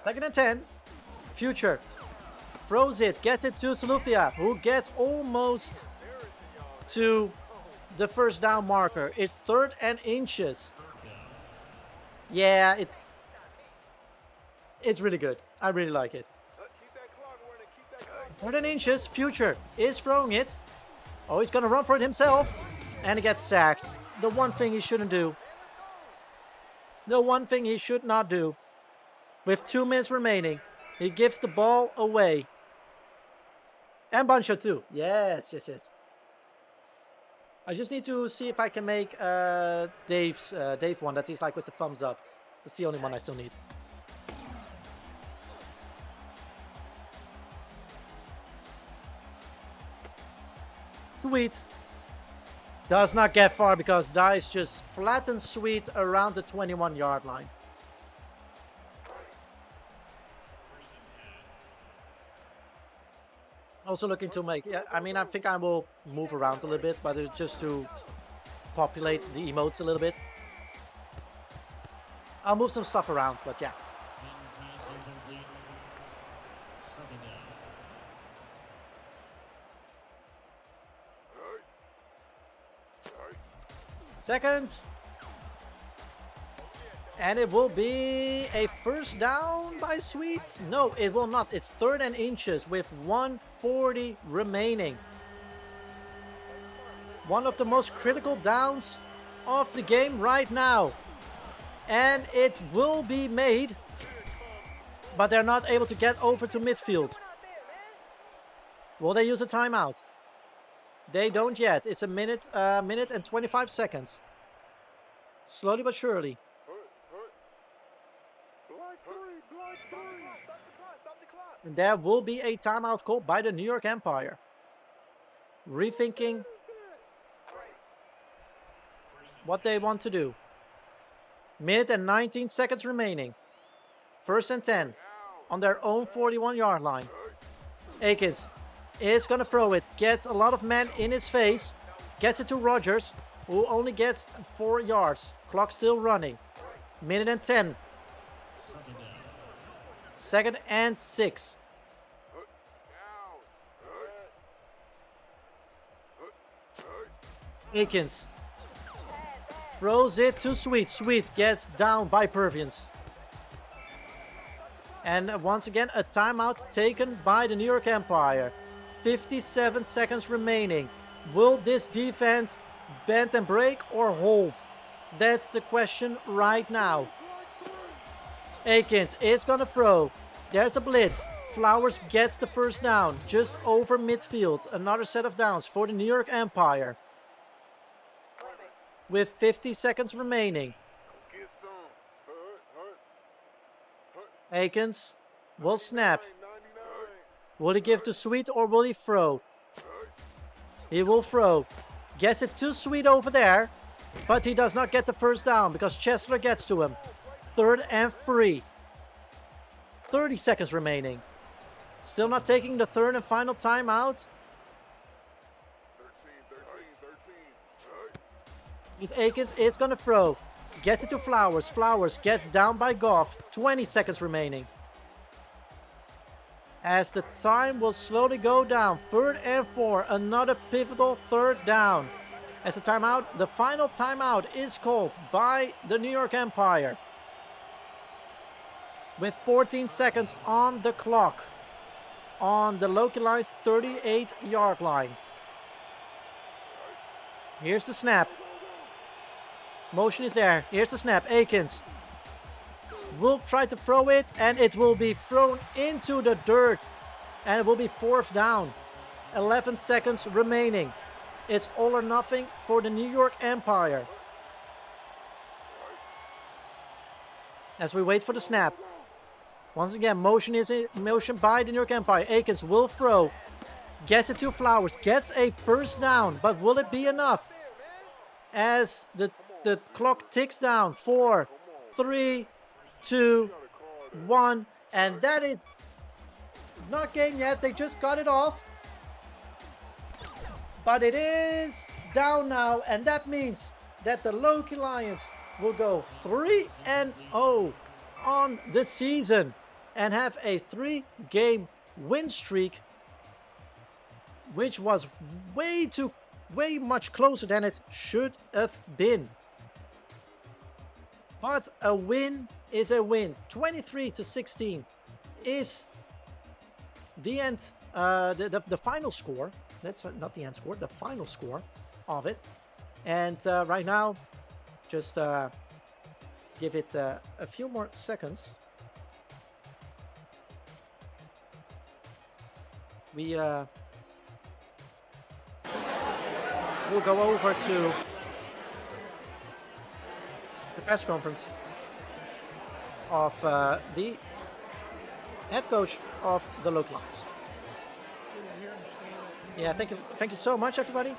Second and 10. Future. Throws it. Gets it to Saluthia, who gets almost to the first down marker. It's third and inches. Yeah, it's really good. I really like it. Keep that clock running. Keep that clock. Third and inches. Future is throwing it. Oh, he's going to run for it himself. And he gets sacked. The one thing he shouldn't do. The one thing he should not do. With 2 minutes remaining, he gives the ball away. And Bancho too. Yes, yes, yes. I just need to see if I can make Dave one that he's like with the thumbs up. That's the only one I still need. Sweet. Does not get far because Dice just flat and sweet around the 21-yard line. Also looking to make, yeah, I mean, I think I will move around a little bit, but it's just to populate the emotes a little bit. I'll move some stuff around, but yeah. Second. And it will be a first down by Sweet. No, it will not. It's third and inches with 1:40 remaining. One of the most critical downs of the game right now. And it will be made. But they're not able to get over to midfield. Will they use a timeout? They don't yet. It's a minute and 25 seconds. Slowly but surely. And there will be a timeout called by the New York Empire. Rethinking what they want to do. Minute and 19 seconds remaining. First and 10 on their own 41-yard line. Akins is going to throw it. Gets a lot of men in his face. Gets it to Rodgers, who only gets 4 yards. Clock still running. Minute and 10. Second and 6. Akins throws it to Sweet. Sweet gets down by Pervians. And once again, a timeout taken by the New York Empire. 57 seconds remaining. Will this defense bend and break or hold? That's the question right now. Akins is going to throw. There's a blitz. Flowers gets the first down. Just over midfield. Another set of downs for the New York Empire. With 50 seconds remaining. Akins will snap. Will he give to Sweet or will he throw? He will throw. Gets it to Sweet over there. But he does not get the first down because Chesler gets to him. Third and 3. 30 seconds remaining. Still not taking the third and final timeout. It's Akins. It's going to throw. Gets it to Flowers. Flowers gets down by Goff. 20 seconds remaining. As the time will slowly go down. Third and 4. Another pivotal third down. As a timeout, the final timeout is called by the New York Empire. With 14 seconds on the clock. On the Loki Lions 38-yard line. Here's the snap. Motion is there. Here's the snap. Akins will try to throw it, and it will be thrown into the dirt. And it will be fourth down. 11 seconds remaining. It's all or nothing for the New York Empire. As we wait for the snap. Once again, motion by the New York Empire. Akins will throw. Gets it to Flowers. Gets a first down. But will it be enough? As the clock ticks down. 4, 3, 2, 1. And that is not game yet. They just got it off. But it is down now. And that means that the Loki Lions will go 3-0 on the season. and have a 3-game win streak, which was way much closer than it should have been. But a win is a win. 23-16 is the end, the final score. That's not the end score, the final score of it. And right now, just give it a few more seconds. We'll go over to the press conference of the head coach of the Loki Lions. Yeah, thank you so much, everybody.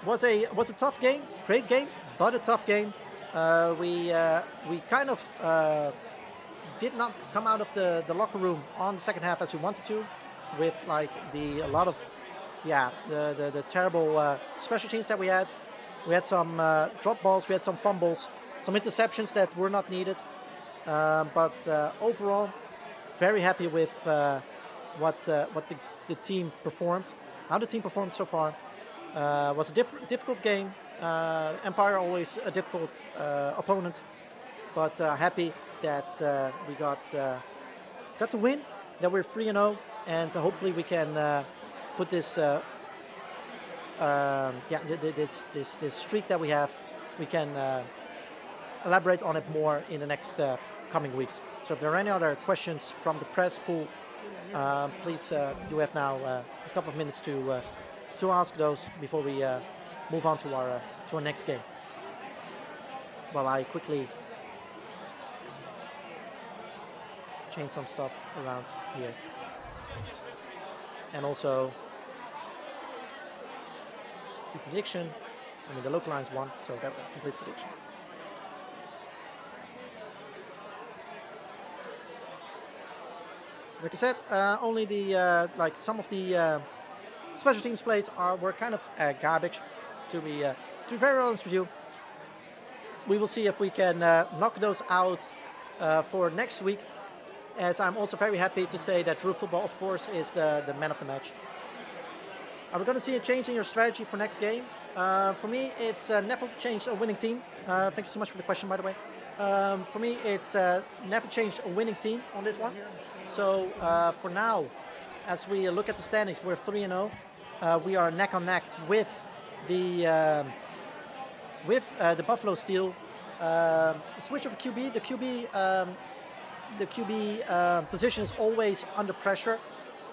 Was a tough game, great game, but a tough game. We kind of did not come out of the locker room on the second half as we wanted to, with like the terrible special teams that we had. We had some drop balls, we had some fumbles, some interceptions that were not needed. But overall, very happy with what the team performed, how the team performed so far. Was a difficult game. Empire always a difficult opponent, but happy that we got the win, that we're 3-0, and hopefully we can put this this streak that we have, we can elaborate on it more in the next coming weeks. So if there are any other questions from the press pool, please, you have now a couple of minutes to ask those before we move on to our next game. While I quickly change some stuff around here, and also the prediction. I mean, the Loki Lions won, so that was a complete prediction. Like I said, only the some of the special teams plays were kind of garbage. To be very honest with you, we will see if we can knock those out for next week. As I'm also very happy to say that Drew Football, of course, is the man of the match. Are we going to see a change in your strategy for next game? For me, it's never change a winning team. Thank you so much for the question, by the way. For me, it's never change a winning team on this one. So for now, as we look at the standings, we're 3-0. We are neck on neck with the Buffalo Steel. The switch of QB, the QB position is always under pressure,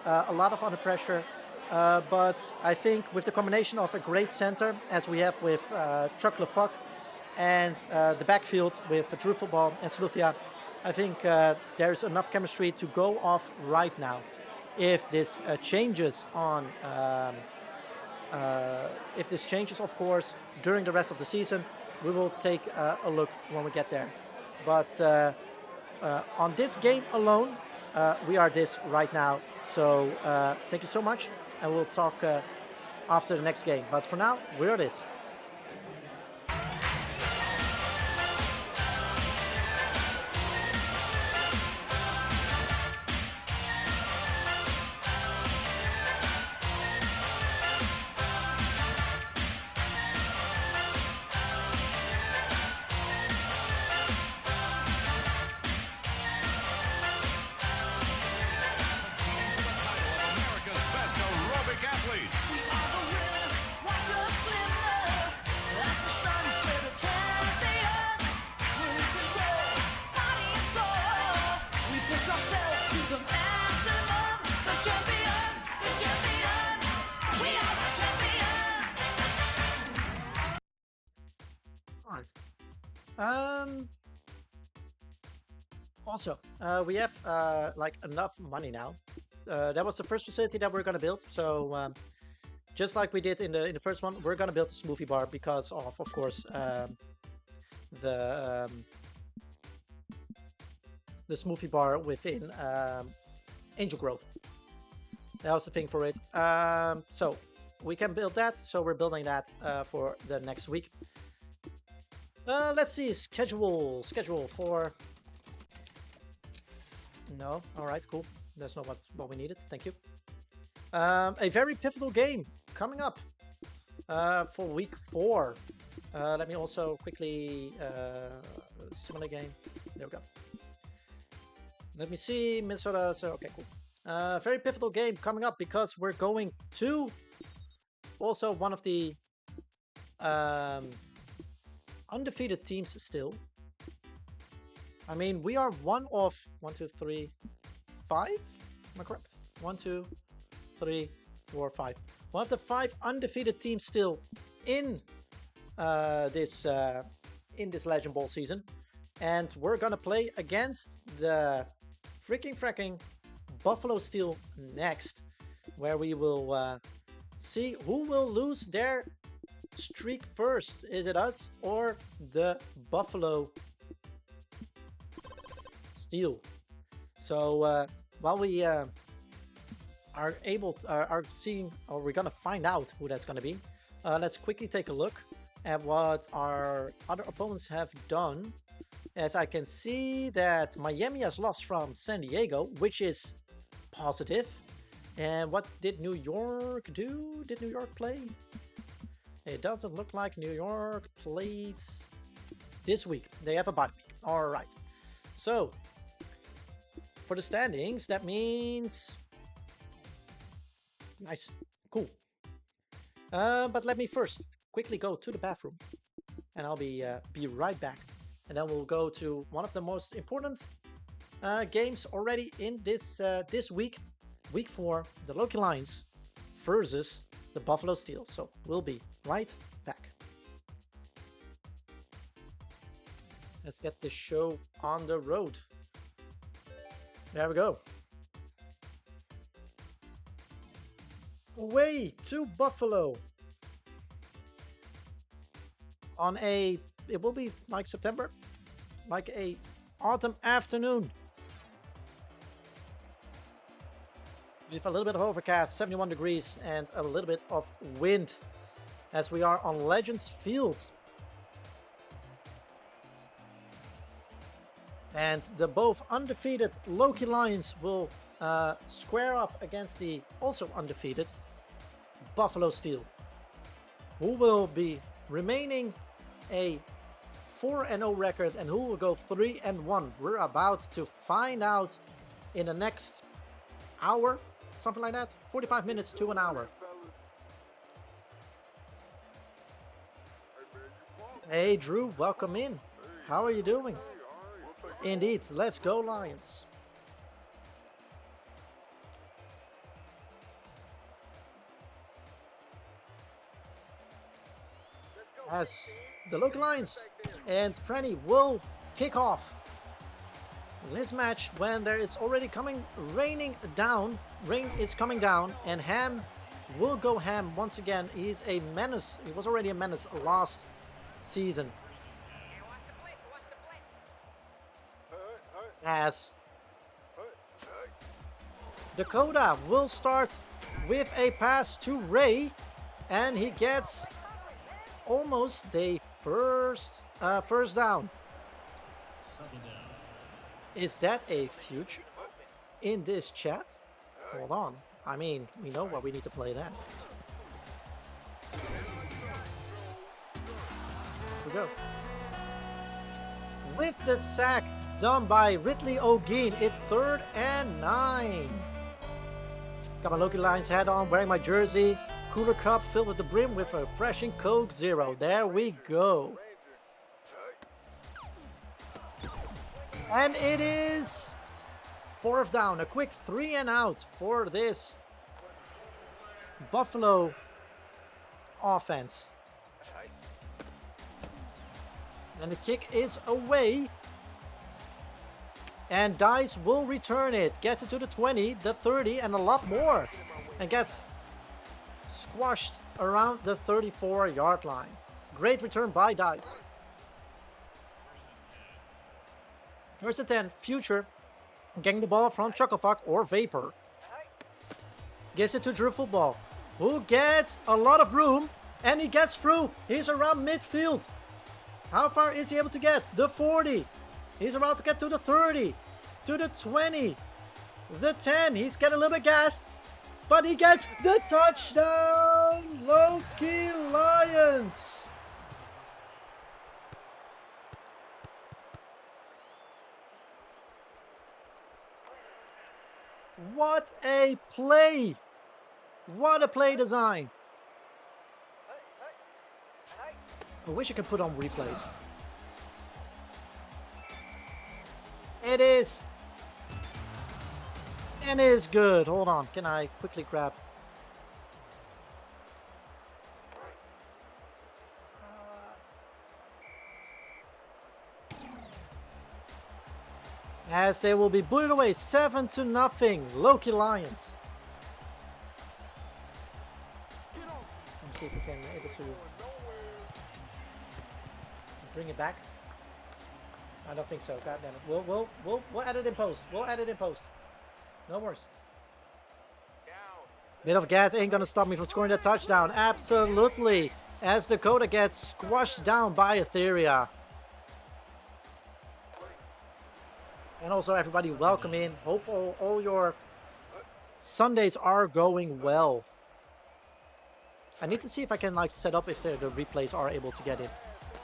a lot of under pressure. But I think with the combination of a great center, as we have with Chuck LaFuck, and the backfield with Drew Football and Slufia, I think there's enough chemistry to go off right now. If this changes of course, during the rest of the season, we will take a look when we get there. But on this game alone, we are this right now. So thank you so much, and we'll talk after the next game. But for now, we're this. Also, we have like enough money now. That was the first facility that we're gonna build. So just like we did in the first one, we're gonna build a smoothie bar because of course, the smoothie bar within Angel Grove. That was the thing for it. So we can build that. So we're building that for the next week. Let's see, schedule for No. All right, cool. That's not what we needed. Thank you. A very pivotal game coming up for week 4. Let me also quickly simulate game. There we go. Let me see Minnesota. So okay, cool. Very pivotal game coming up because we're going to also one of the undefeated teams still. I mean, we are one of 1, 2, 3, 5. Am I correct? 1, 2, 3, 4, 5. One of the 5 undefeated teams still in this Legend Bowl season, and we're gonna play against the fracking Buffalo Steel next, where we will see who will lose their streak first. Is it us or the Buffalo Steel? So while we are seeing, or we're gonna find out who that's gonna be, let's quickly take a look at what our other opponents have done. As I can see that Miami has lost from San Diego, which is positive. And what did New York do? Did New York play? It doesn't look like New York played this week. They have a bye week. All right. So for the standings, that means nice, cool. But let me first quickly go to the bathroom, and I'll be right back. And then we'll go to one of the most important games already in this week, week 4, the Loki Lions versus the Buffalo Steel. So we'll be right back. Let's get this show on the road. There we go. Away to Buffalo on a, it will be like September, like a autumn afternoon with a little bit of overcast, 71 degrees, and a little bit of wind as we are on Legends Field. And the both undefeated Loki Lions will square up against the also undefeated Buffalo Steel, who will be remaining a 4-0 record and who will go 3-1. We're about to find out in the next hour, something like that, 45 minutes to an hour. Hey Drew, welcome in. How are you doing? Indeed, let's go Lions. As the Loki Lions and Franny will kick off this match when there is already raining down. Rain is coming down, and Ham will go ham once again. He's a menace. He was already a menace last season. As Dakota will start with a pass to Ray, and he gets almost the first down. Is that a future in this chat? Hold on. I mean, we know what we need to play then. Here we go. With the sack done by Ridley O'Gean, it's 3rd and 9. Got my Loki Lions hat on, wearing my jersey. Cooler cup filled with the brim with a refreshing Coke Zero. There we go. And it is 4th down. A quick 3 and out for this Buffalo offense. And the kick is away. And Dice will return it. Gets it to the 20, the 30, and a lot more. And gets squashed around the 34-yard line. Great return by Dice. 1st and 10, Future getting the ball from Chucklefuck or Vapor. Gives it to Drew Football, who gets a lot of room, and he gets through. He's around midfield. How far is he able to get? The 40. He's about to get to the 30. to the 20, the 10. He's getting a little bit gassed, but he gets the touchdown. Loki Lions. What a play! What a play design! I wish I could put on replays. It is. It is good. Hold on. Can I quickly grab? As they will be booted away 7-0. Loki Lions. Let's see if we can able to bring it back. I don't think so. God damn it. We'll add it in post. We'll add it in post. No worries. Bit of gas ain't gonna stop me from scoring that touchdown. Absolutely. As Dakota gets squashed down by Etheria. And also everybody welcome in. Hope all your Sundays are going well. I need to see if I can like set up if the replays are able to get in.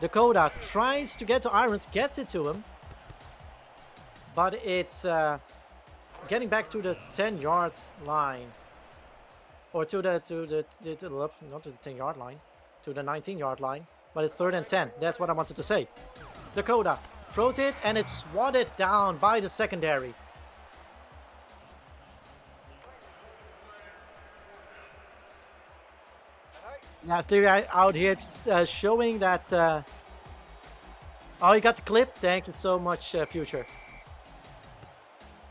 Dakota tries to get to Irons, gets it to him. But it's getting back to the 10-yard line. Or to the not to the 10-yard line, to the 19-yard line. But it's 3rd and 10. That's what I wanted to say. Dakota throws it and it's swatted down by the secondary. Now Theory out here showing that. Oh, you got the clip. Thank you so much, Future.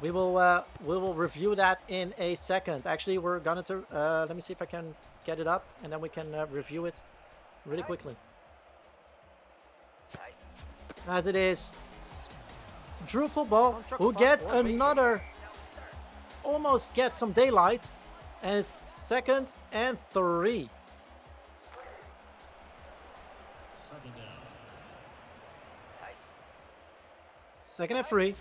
We will review that in a second. Actually, we're gonna let me see if I can get it up, and then we can review it really quickly. As it is, Drew Football, who gets another, almost gets some daylight, and it's 2nd and 3. Second and 3.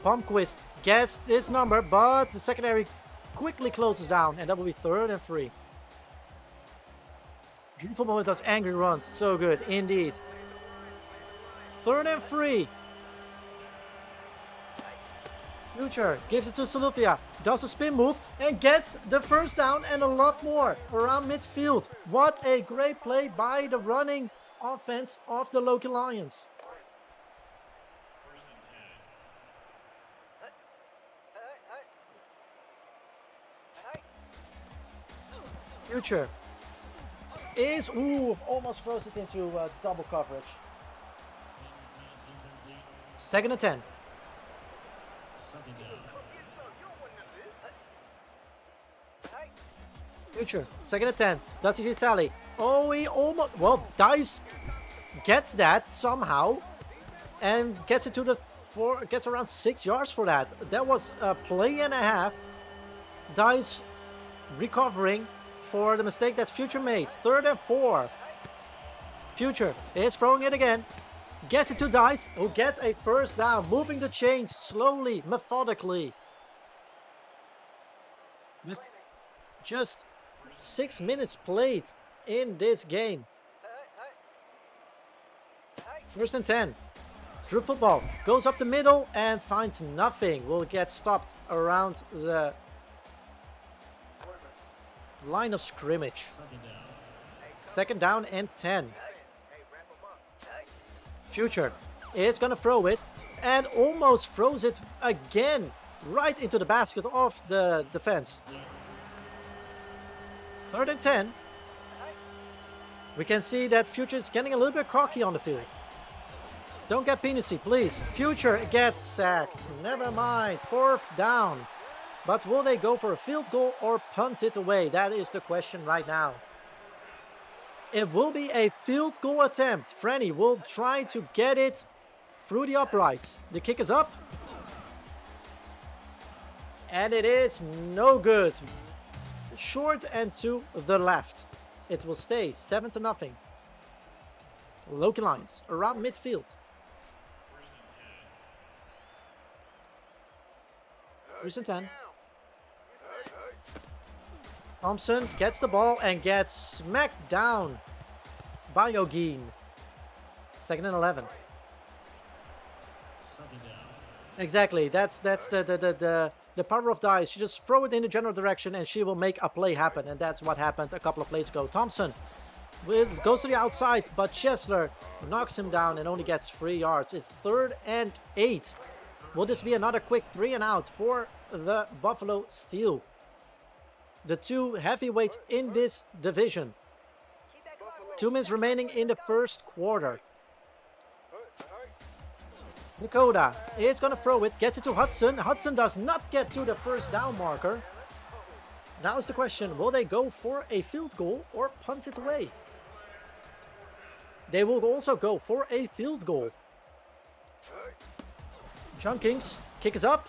Palmquist gets this number, but the secondary quickly closes down, and that will be 3rd and 3. Drew Football does angry runs, so good indeed. 3rd and 3. Future gives it to Salufia, does a spin move and gets the first down and a lot more around midfield. What a great play by the running offense of the Loki Lions. Future is, almost throws it into double coverage. 2nd and 10. Future, 2nd and 10. Does he see Sally? Oh, he almost, well, Dice gets that somehow and gets it to the 4, gets around 6 yards for that. That was a play and a half. Dice recovering for the mistake that Future made. 3rd and 4. Future is throwing it again. Gets it to Dice, who gets a first down, moving the chains slowly, methodically. With just 6 minutes played in this game. 1st and 10. Drew Football goes up the middle and finds nothing. Will get stopped around the line of scrimmage. 2nd down and 10. Future is gonna throw it and almost throws it again right into the basket of the defense. 3rd and 10. We can see that Future is getting a little bit cocky on the field. Don't get penisy, please. Future gets sacked. Never mind. 4th down. But will they go for a field goal or punt it away? That is the question right now. It will be a field goal attempt. Franny will try to get it through the uprights. The kick is up. And it is no good. Short and to the left. It will stay 7-0. Loki Lions around midfield. First and 10. Thompson gets the ball and gets smacked down by Yogin. Second and 11. Exactly. That's the power of dice. You just throw it in the general direction and she will make a play happen. And that's what happened a couple of plays ago. Thompson goes to the outside, but Chesler knocks him down and only gets 3 yards. It's 3rd and 8. Will this be another quick 3 and out for the Buffalo Steel? The two heavyweights in this division. 2 minutes remaining in the first quarter. Dakota is going to throw it, gets it to Hudson. Hudson does not get to the first down marker. Now is the question, will they go for a field goal or punt it away? They will also go for a field goal. John Kings, kick is up.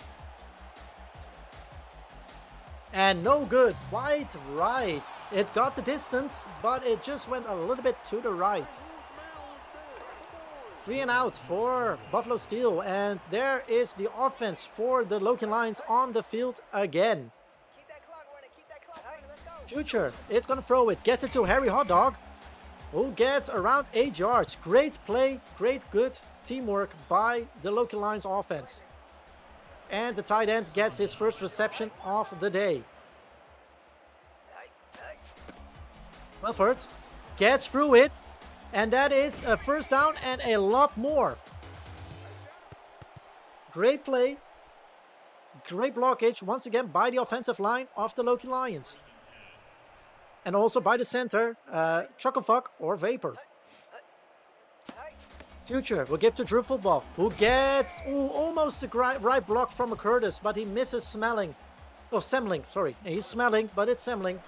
And no good, quite right. It got the distance, but it just went a little bit to the right. 3 and out for Buffalo Steel, and there is the offense for the Loki Lions on the field again. Future, it's gonna throw it, gets it to Harry Hotdog, who gets around 8 yards. Great play, great good teamwork by the Loki Lions offense. And the tight end gets his first reception of the day. Wilford gets through it, and that is a first down and a lot more. Great play, great blockage once again by the offensive line of the Loki Lions. And also by the center, Chocofuck or Vapor. Future will give to Drew Football, who gets almost the right block from Curtis, but he misses Smelling. Oh, Semling, sorry. He's smelling, but it's Semling.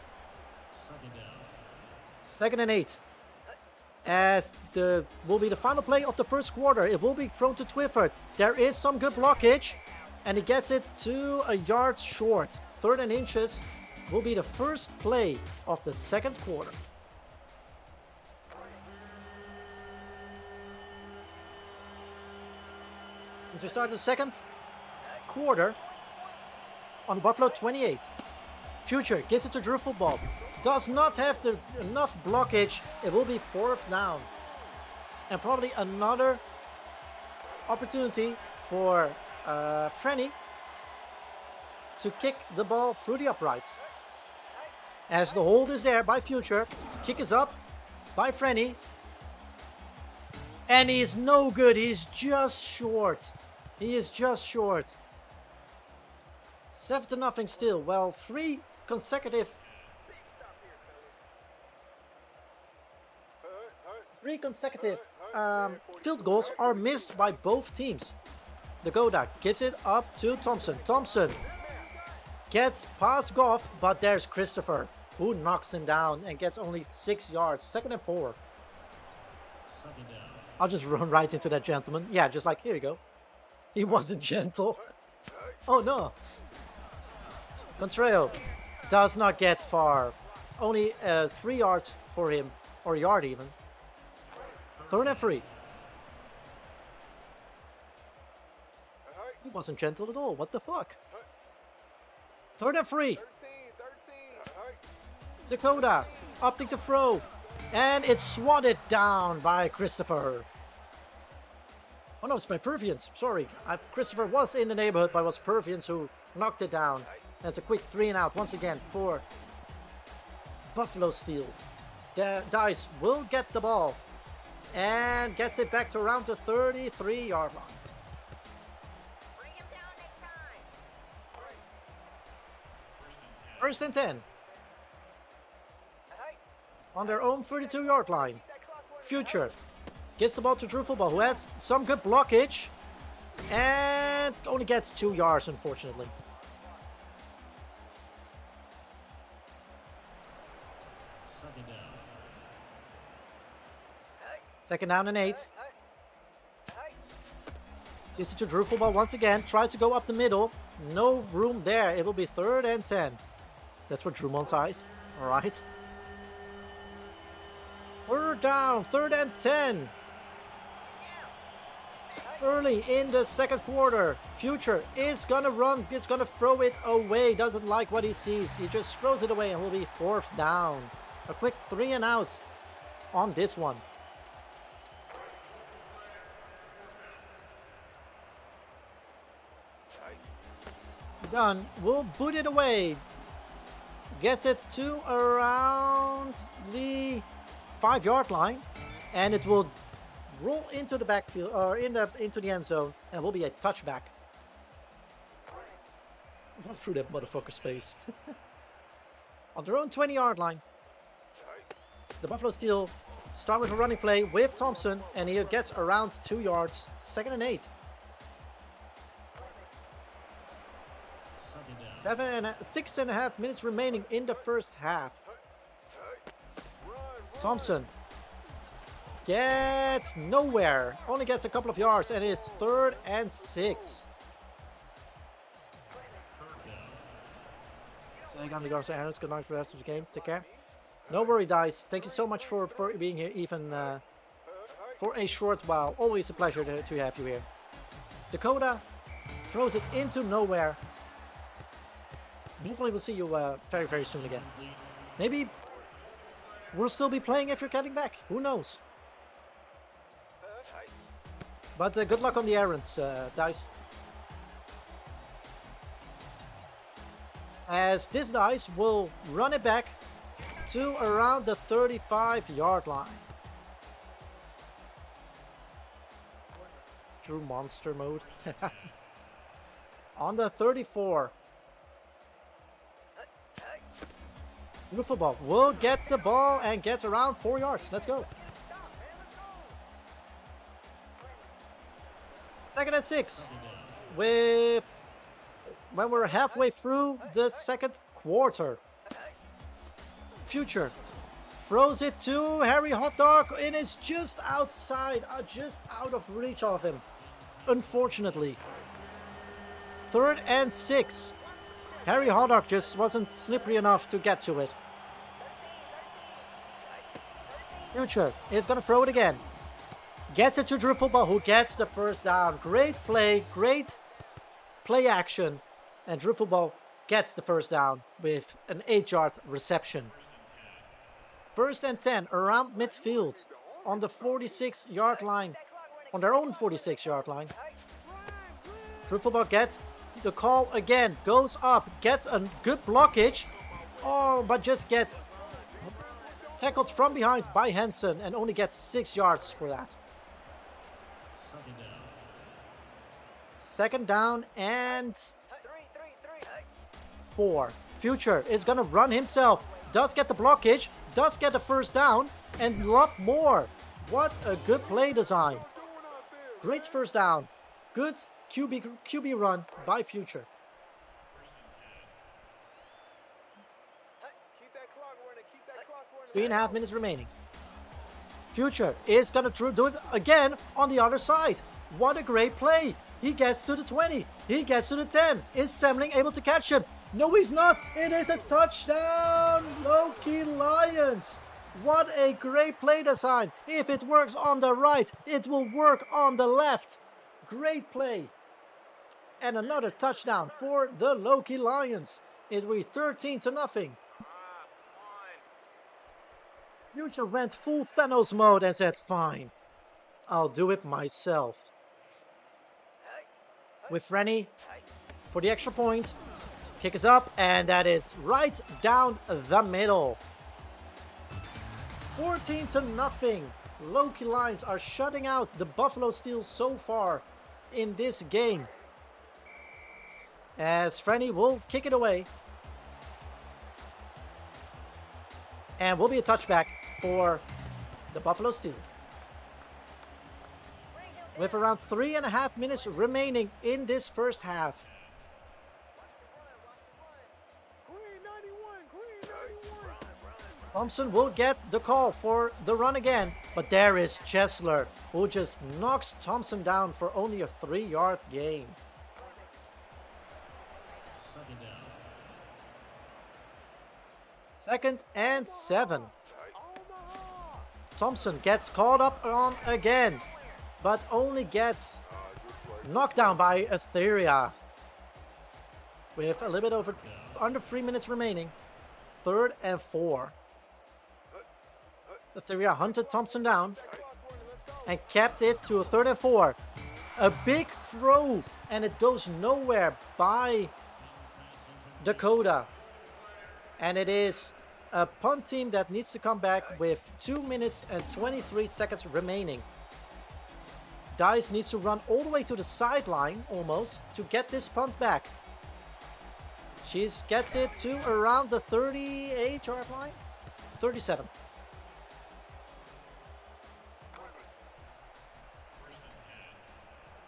2nd and 8. As will be the final play of the first quarter. It will be thrown to Twifford. There is some good blockage, and he gets it to a yard short. 3rd and inches will be the first play of the second quarter. As we start the second quarter on Buffalo 28. Future gives it to Drew Football. Does not have enough blockage. It will be 4th down. And probably another opportunity for Frenny to kick the ball through the uprights. As the hold is there by Future. Kick is up by Frenny. And he is no good. He's just short. He is just short. 7-0 still. Well, 3 consecutive field goals are missed by both teams. Dakota gives it up to Thompson. Thompson gets past Goff, but there's Christopher, who knocks him down and gets only 6 yards. 2nd and 4. I'll just run right into that gentleman. Yeah, just like, here you go. He wasn't gentle. Oh no. Contreo does not get far. Only 3 yards for him, or a yard even. 3rd and 3. He wasn't gentle at all. What the fuck? 3rd and 3. Dakota opting to throw. And it's swatted down by Christopher. Oh no, it's by Pervians. Sorry. Christopher was in the neighborhood, but it was Pervians who knocked it down. That's a quick 3 and out once again for Buffalo Steel. The Dice will get the ball and gets it back to around the 33-yard line. First and 10. On their own 32-yard line. Future gives the ball to Drew Football, who has some good blockage and only gets 2 yards, unfortunately. Second down and 8. Gives it to Drew Football once again. Tries to go up the middle. No room there. It will be 3rd and 10. That's for Drummond's eyes. All right. 3rd down. 3rd and 10. Early in the second quarter, Future is gonna run, it's gonna throw it away, doesn't like what he sees, he just throws it away and will be 4th down. A quick 3 and out on this one. Done, will boot it away. Gets it to around the 5-yard line, and it will roll into the backfield or into the end zone, and will be a touchback. Run through that motherfucker space. On their own 20-yard line, the Buffalo Steel start with a running play with Thompson, and he gets around 2 yards. 2nd and 8. 6.5 minutes remaining in the first half. Thompson gets nowhere, only gets a couple of yards, and it's 3rd and 6. So I'm going to Aaron's. Good night for the rest of the game. Take care. No worry, Dice. Thank you so much for being here, even for a short while. Always a pleasure to have you here. Dakota throws it into nowhere. Hopefully we'll see you very, very soon again. Maybe we'll still be playing if you're getting back. Who knows? But good luck on the errands, Dice. As this Dice will run it back to around the 35-yard line. True monster mode. On the 34. New football will get the ball and gets around 4 yards. Let's go. 2nd and 6. When we're halfway through the second quarter. Future throws it to Harry Hotdog, and it's just outside, just out of reach of him. Unfortunately. 3rd and 6. Harry Hotdog just wasn't slippery enough to get to it. Future is going to throw it again. Gets it to Drew Football, who gets the first down. Great play action. And Drew Football gets the first down with an 8-yard reception. 1st and 10 around midfield on the 46-yard line. On their own 46-yard line. Drew Football gets the call again. Goes up. Gets a good blockage. Oh, but just gets tackled from behind by Henson and only gets 6 yards for that. 2nd down and 4. Future is going to run himself. Does get the blockage. Does get the first down. And a lot more. What a good play design. Great first down. Good QB run by Future. 3.5 minutes remaining. Future is going to do it again on the other side. What a great play. He gets to the 20. He gets to the 10. Is Semling able to catch him? No, he's not. It is a touchdown. Loki Lions. What a great play design. If it works on the right, it will work on the left. Great play. And another touchdown for the Loki Lions. It will be 13-0. Future went full Thanos mode and said, fine, I'll do it myself. With Rennie for the extra point. Kick is up, and that is right down the middle. 14-0. Loki Lions are shutting out the Buffalo Steel so far in this game. As Frenny will kick it away. And will be a touchback for the Buffalo Steel. With around 3.5 minutes remaining in this first half. Thompson will get the call for the run again, but there is Chesler, who just knocks Thompson down for only a 3-yard gain. Second and 7. Thompson gets caught up on again, but only gets Knocked down by Etheria. With a little bit over under 3 minutes remaining. 3rd and 4. Etheria hunted Thompson down and kept it to a 3rd and 4. A big throw, and it goes nowhere by Dakota. And it is a punt team that needs to come back with 2 minutes and 23 seconds remaining. Dice needs to run all the way to the sideline almost to get this punt back. She gets it to around the 38-yard line. 37.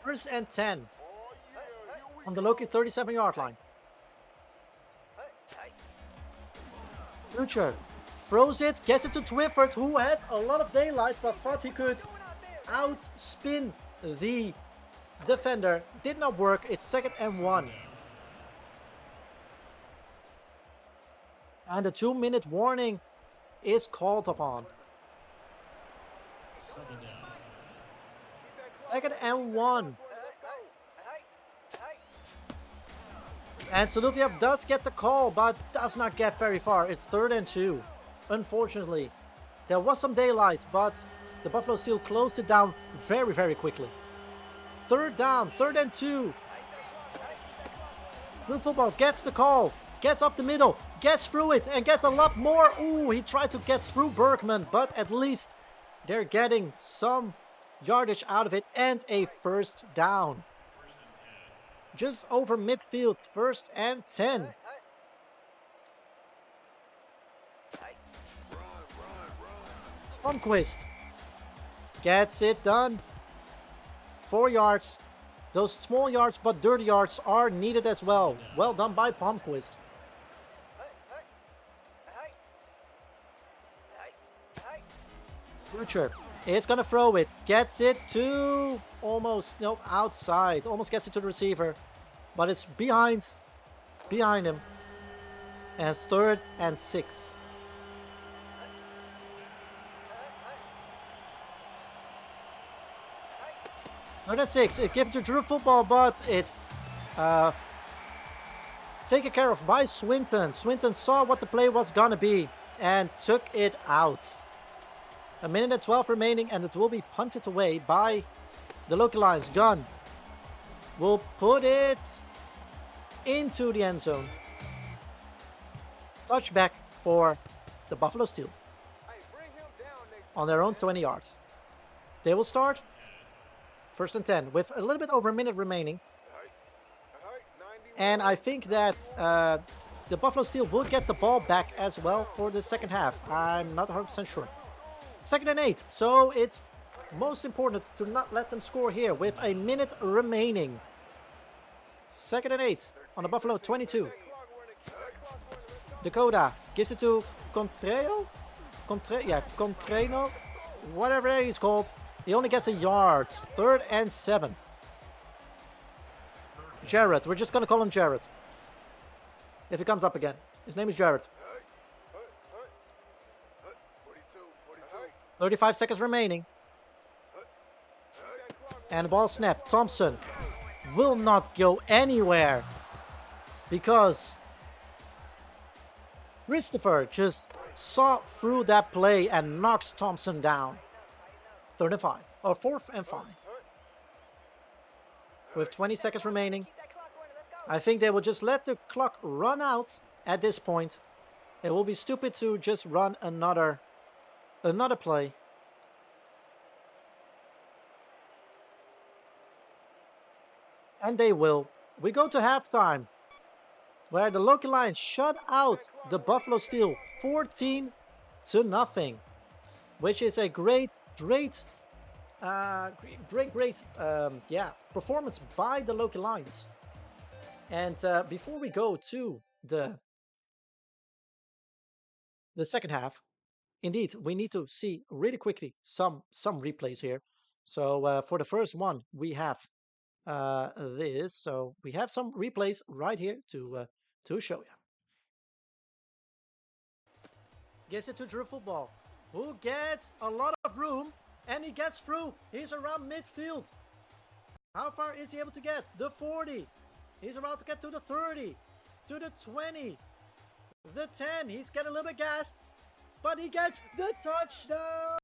First and 10 on the Loki 37-yard line. Future throws it, gets it to Twifford, who had a lot of daylight but thought he could outspin the defender. Did not work. It's 2nd and 1. And the 2-minute warning is called upon. 2nd and 1. And Solufiev does get the call, but does not get very far. It's 3rd and 2. Unfortunately, there was some daylight, but the Buffalo Steel closed it down very, very quickly. 3rd down, 3rd and 2. Blue football gets the call, gets up the middle, gets through it, and gets a lot more. Ooh, he tried to get through Bergman, but at least they're getting some yardage out of it and a 1st down. Just over midfield, 1st and 10. Palmquist gets it done. 4 yards. Those small yards but dirty yards are needed as well. Well done by Palmquist. Future. It's gonna throw it. Gets it to almost outside. Almost gets it to the receiver. But it's behind him. And 3rd and 6. Third and 6. It gives to Drew football, but it's taken care of by Swinton. Swinton saw what the play was gonna be and took it out. 1 minute and 12 remaining, and it will be punted away by the Loki Lions. Gunn will put it into the end zone. Touchback for the Buffalo Steel on their own 20 yards. They will start 1st and 10 with a little bit over a minute remaining. And I think that the Buffalo Steel will get the ball back as well for the second half. I'm not 100% sure. 2nd and 8. So it's most important to not let them score here with a minute remaining. 2nd and 8 on the Buffalo 22. Dakota gives it to Contreno, whatever he's called. He only gets a yard. 3rd and 7. Jarrett. We're just going to call him Jarrett. If he comes up again. His name is Jarrett. 35 seconds remaining. And the ball snap. Thompson will not go anywhere because Christopher just saw through that play and knocks Thompson down. 3rd and 5. Or 4th and 5. With 20 seconds remaining. I think they will just let the clock run out at this point. It will be stupid to just run another play. And they will. We go to halftime, where the Loki Lions shut out the Buffalo Steel 14-0, which is a great performance by the Loki Lions. And before we go to the second half, indeed, we need to see really quickly some replays here. So for the first one, we have this. So we have some replays right here to show you. Gives it to Drew Football, who gets a lot of room, and he gets through. He's around midfield. How far is he able to get? The 40. He's about to get to the 30, to the 20, the 10. He's getting a little bit gassed, but he gets the touchdown.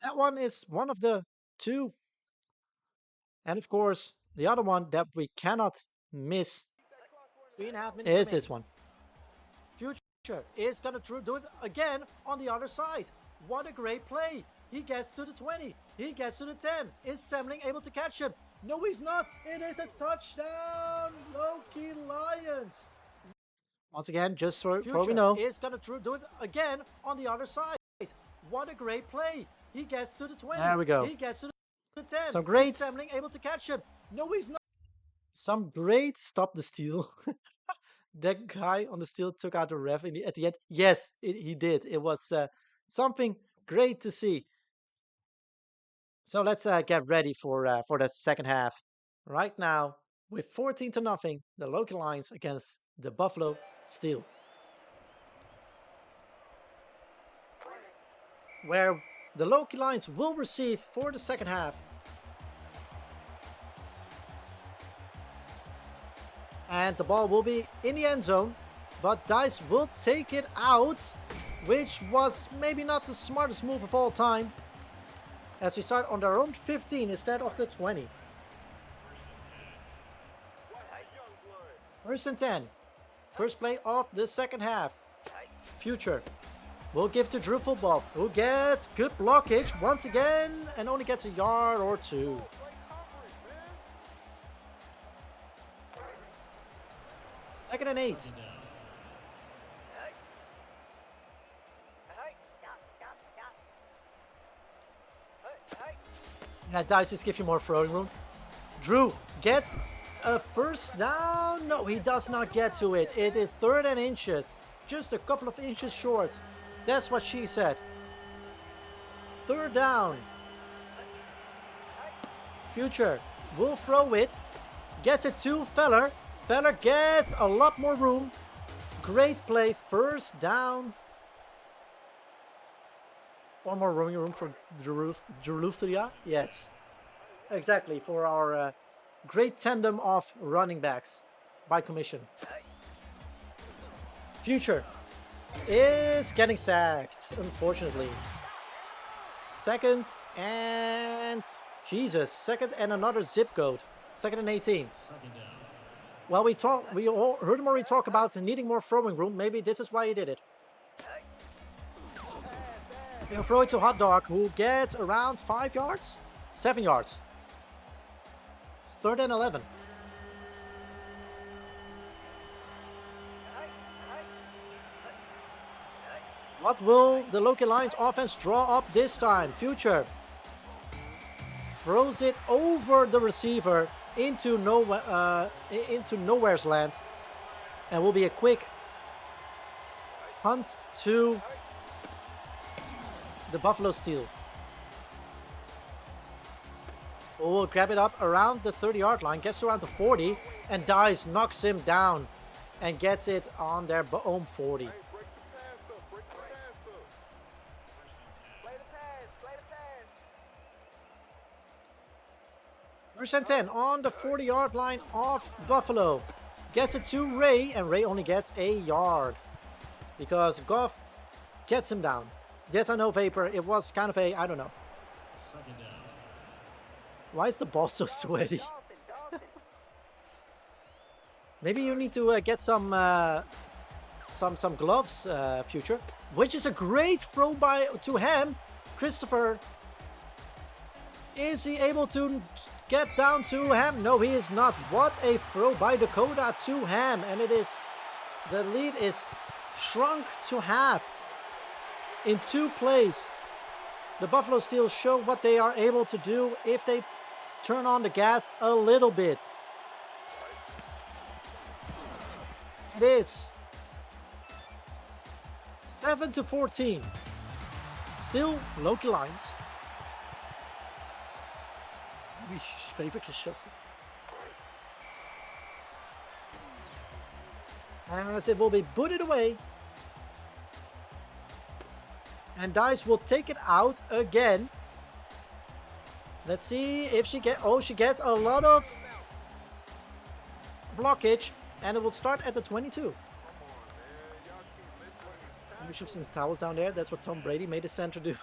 That one is one of the two. And of course, the other one that we cannot miss 3.5 minutes is this one. Future is going to do it again on the other side. What a great play. He gets to the 20. He gets to the 10. Is Semling able to catch him? No, he's not. It is a touchdown. Loki Lions. Once again, just so we know, is going to do it again on the other side. What a great play. He gets to the 20. There we go. He gets to the 10. Some great. Is Semling able to catch him? No, he's not. Some great stop the steal. That guy on the steal took out the ref at the end. Yes, he did. It was something great to see. So let's get ready for the second half. Right now, with 14-0, the Loki Lions against the Buffalo Steel. Where the Loki Lions will receive for the second half. And the ball will be in the end zone, but Dice will take it out, which was maybe not the smartest move of all time, as we start on their own 15 instead of the 20. First and 10. First play of the second half. Future will give to Drew football, who gets good blockage once again and only gets a yard or two. Second and 8. Yeah, Dice just give you more throwing room. Drew gets a first down. No, he does not get to it. It is 3rd and inches. Just a couple of inches short. That's what she said. 3rd down. Future will throw it. Gets it to Feller. Feller gets a lot more room. Great play. First down. One more room for Jeruthia. Yes, exactly, for our great tandem of running backs by commission. Future is getting sacked, unfortunately. Second and another zip code. 2nd and 18. Well, we all heard him already talk about needing more throwing room. Maybe this is why he did it. He'll throw it to Hot Dog, who gets around 5 yards? 7 yards. It's 3rd and 11. What will the Loki Lions offense draw up this time? Future throws it over the receiver into nowhere's land, and will be a quick punt to the Buffalo Steel. Will grab it up around the 30-yard line, gets around the 40, and Dice knocks him down and gets it on their own 40. First and 10 on the 40-yard line of Buffalo. Gets it to Ray, and Ray only gets a yard because Goff gets him down. Yes, I know, Vapor. It was kind of I don't know. Why is the ball so sweaty? Maybe you need to get some gloves, Future. Which is a great throw to Ham. Christopher. Is he able to get down to Ham? No, he is not. What a throw by Dakota to Ham. And the lead is shrunk to half. In 2 plays, the Buffalo Steel show what they are able to do if they turn on the gas a little bit. It is 7-14. Still Loki Lions. As it will be booted away. And Dice will take it out again. Let's see if she get. Oh, she gets a lot of blockage, and it will start at the 22. Maybe shift some towels down there. That's what Tom Brady made the center do.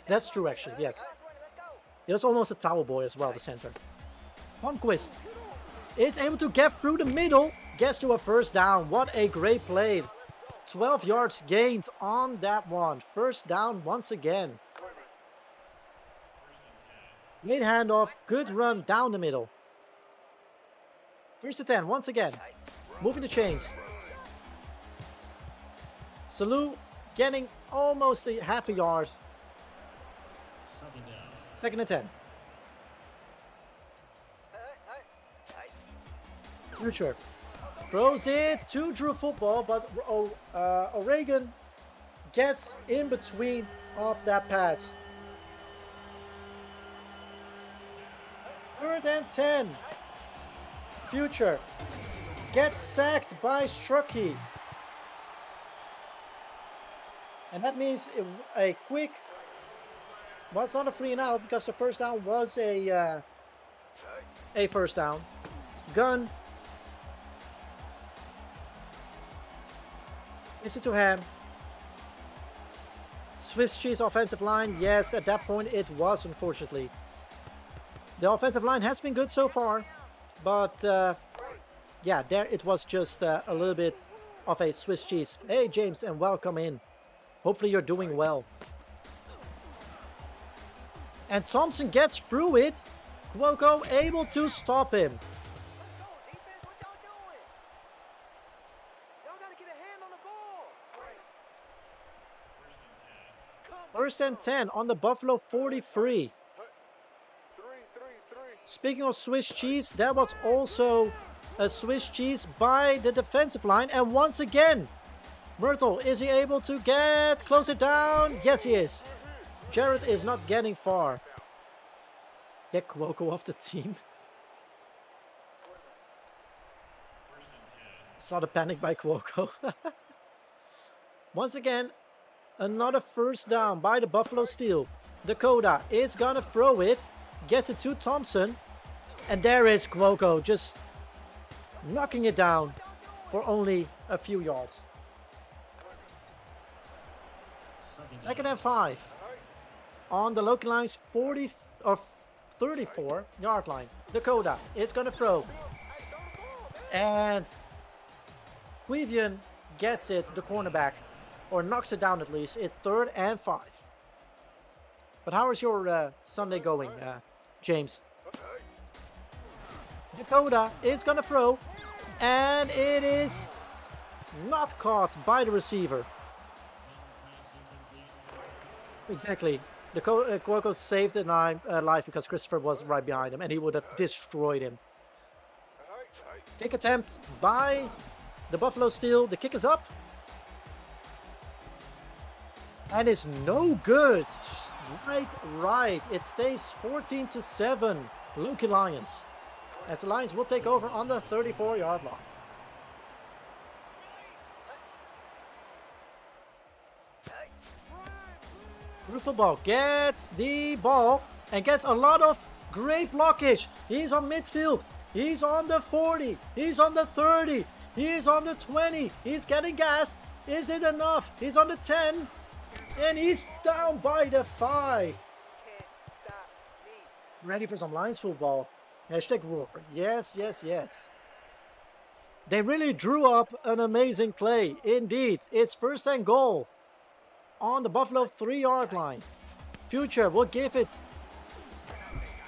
That's true, actually. Yes. He was almost a towel boy as well, the center. Conquest is able to get through the middle. Gets to a first down. What a great play. 12 yards gained on that one. First down once again. Great handoff. Good run down the middle. First and 10 once again. Moving the chains. Salou getting almost a half a yard. Second and 10. Future. Throws it to Drew Football, but Oregon gets in between of that pass. Third and 10. Future gets sacked by Strucky. And that means a quick... Well, it's not a 3 and out because the first down was a first down. Gun. Is it to ham? Swiss cheese offensive line. Yes, at that point it was, unfortunately. The offensive line has been good so far. But, yeah, there it was just a little bit of a Swiss cheese. Hey, James, and welcome in. Hopefully you're doing well. And Thompson gets through it. Cuoco able to stop him. First and 10 on the Buffalo 43. Speaking of Swiss cheese, that was also a Swiss cheese by the defensive line. And once again, Myrtle, is he able to close it down? Yes, he is. Jared is not getting far. Get Cuoco off the team. Saw the panic by Cuoco. Once again, another first down by the Buffalo Steel. Dakota is gonna throw it. Gets it to Thompson. And there is Cuoco just knocking it down for only a few yards. Second and 5 on the Loki Lions 40 or 34 yard line. Dakota is gonna throw, and Quevian gets it, the cornerback, or knocks it down at least. It's 3rd and 5. But how is your Sunday going, James? Dakota is gonna throw, and it is not caught by the receiver. Exactly. The Cuoco saved the life because Christopher was right behind him and he would have destroyed him. Kick attempt by the Buffalo Steel. The kick is up. And it's no good. Right. It stays 14-7. Loki Lions. As the Lions will take over on the 34-yard line. Football gets the ball and gets a lot of great blockage. He's on midfield. He's on the 40. He's on the 30. He's on the 20. He's getting gassed. Is it enough? He's on the 10. And he's down by the 5. Ready for some Lions football. Hashtag roar. Yes, yes, yes. They really drew up an amazing play. Indeed. It's 1st and goal on the Buffalo 3-yard line. Future will give it.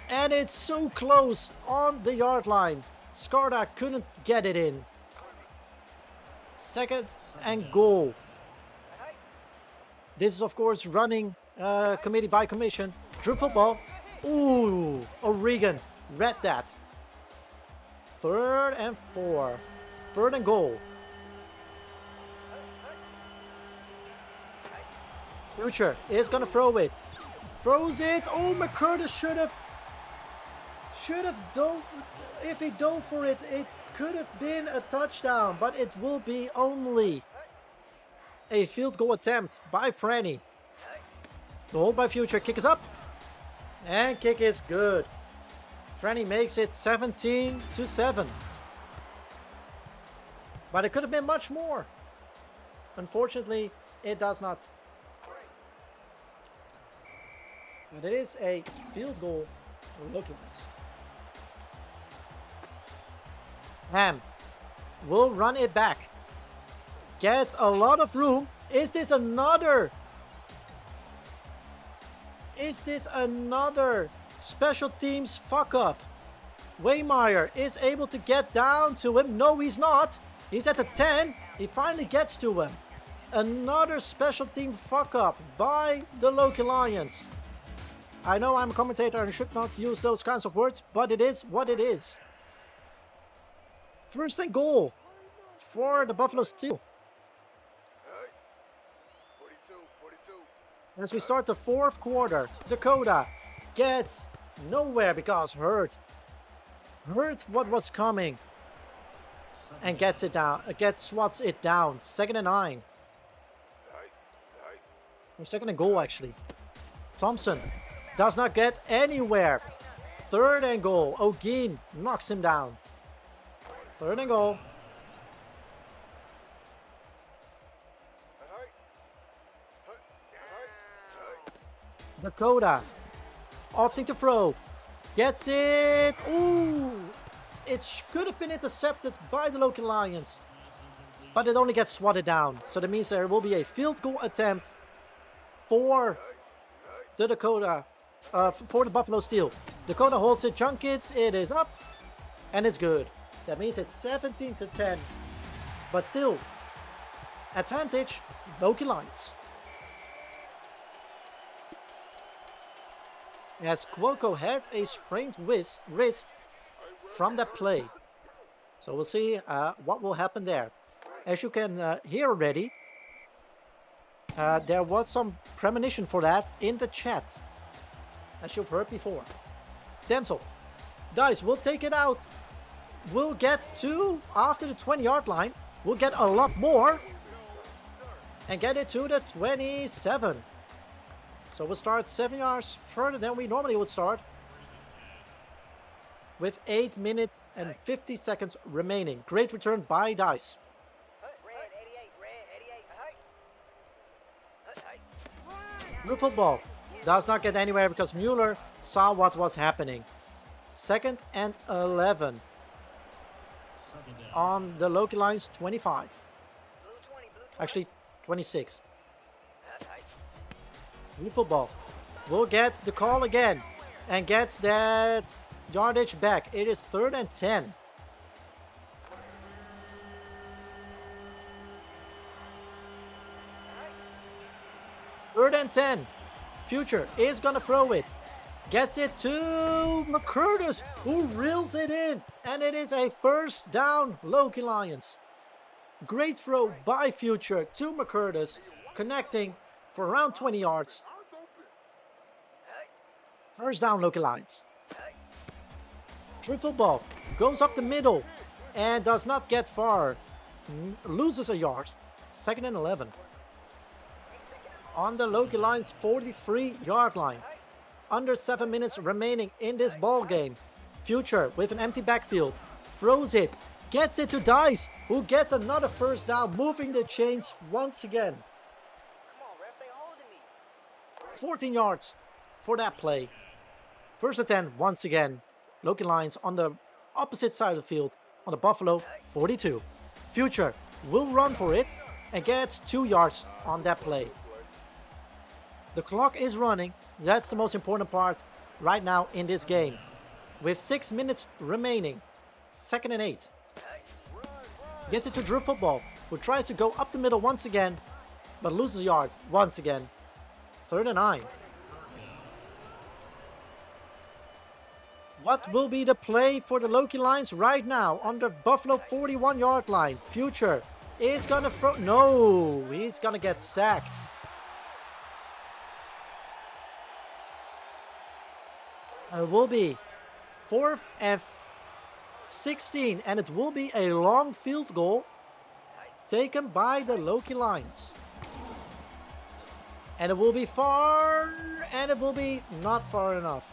And it's so close on the yard line. Skarda couldn't get it in. 2nd and goal. This is, of course, running committee by commission. Drew football. Ooh, Oregon read that. 3rd and 4. 3rd and goal. Future is gonna throw it. Throws it. Oh, McCurtis should have dove. If he dove for it, it could have been a touchdown, but it will be only a field goal attempt by Franny. The hold by Future. Kick is up. And kick is good. Franny makes it 17-7. But it could have been much more. Unfortunately, it does not. But it is a field goal for Loki Lions. Ham will run it back. Gets a lot of room. Is this another special teams fuck up? Waymeyer is able to get down to him. No, he's not. He's at the 10. He finally gets to him. Another special team fuck up by the Loki Lions. I know I'm a commentator and should not use those kinds of words, but it is what it is. First and goal for the Buffalo Steel. As we start the fourth quarter, Dakota gets nowhere because heard what was coming and gets it down. Swats it down. 2nd and 9. Or 2nd and goal actually. Thompson does not get anywhere. 3rd and goal. O'Geen knocks him down. 3rd and goal. Dakota opting to throw. Gets it. Ooh! It could have been intercepted by the Loki Lions. But it only gets swatted down. So that means there will be a field goal attempt for the Dakota. For the Buffalo Steel. Dakota holds it. Junkets. It is up. And it's good. That means it's 17-10. But still, advantage Loki Lions. As Cuoco has a sprained wrist from that play. So we'll see what will happen there. As you can hear already, there was some premonition for that in the chat, as you've heard before. Damsel, Dice will take it out. We'll get to, after the 20-yard line, we'll get a lot more and get it to the 27. So we'll start 7 yards further than we normally would start, with 8 minutes and 50 seconds remaining. Great return by Dice. Blue football does not get anywhere because Mueller saw what was happening. 2nd and 11 on the Loki Lions 25. Actually, 26. Blue football will get the call again and gets that yardage back. It is 3rd and 10. Third and 10. Future is gonna throw it. Gets it to McCurtis, who reels it in. And it is a first down, Loki Lions. Great throw by Future to McCurtis, connecting for around 20 yards. First down, Loki Lions. Triple ball goes up the middle and does not get far. Loses a yard. 2nd and 11. On the Loki Lions 43-yard line. Under 7 minutes remaining in this ball game. Future with an empty backfield. Throws it. Gets it to Dice, who gets another first down, moving the chains once again. 14 yards for that play. First and 10 once again. Loki Lions on the opposite side of the field, on the Buffalo 42. Future will run for it and gets 2 yards on that play. The clock is running. That's the most important part right now in this game. With 6 minutes remaining. 2nd and 8. Gets it to Drew Football, who tries to go up the middle once again, but loses yards once again. 3rd and 9. What will be the play for the Loki Lions right now on the Buffalo 41-yard line? Future is gonna throw. No, he's gonna get sacked. And it will be 4th and 16, and it will be a long field goal taken by the Loki Lions. And it will be far, and it will be not far enough.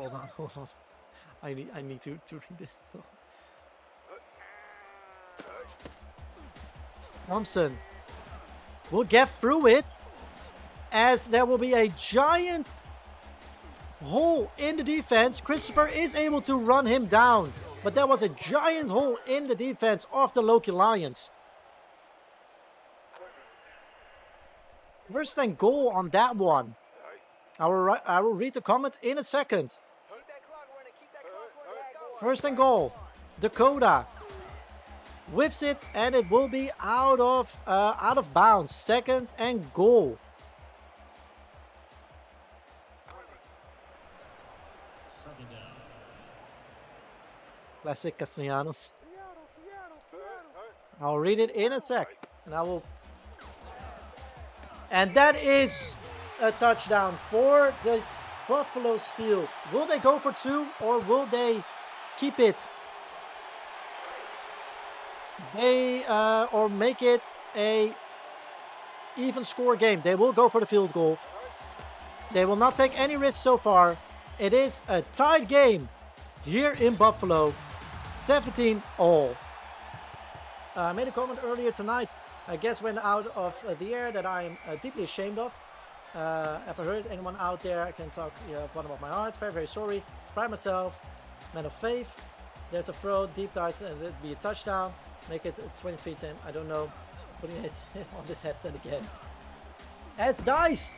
Hold on, hold on. I need to read it. Thompson will get through it as there will be a giant hole in the defense. Christopher is able to run him down, but there was a giant hole in the defense of the Loki Lions. First and goal on that one. I will read the comment in a second. First and goal. Dakota whips it, and it will be out of bounds. Second and goal. Classic Castellanos. I'll read it in a sec, and I will. And that is a touchdown for the Buffalo Steel. Will they go for two, or will they keep it? Or make it a even score game. They will go for the field goal. They will not take any risks so far. It is a tied game here in Buffalo. 17-all. I made a comment earlier tonight. I guess went out of the air that I'm deeply ashamed of. If I hurt anyone out there, I can talk bottom of my heart. Very, very sorry. Pride myself. Man of faith. There's a throw, deep darts, and it'll be a touchdown. Make it 20 feet 10. I don't know. Putting it on this headset again. As Dice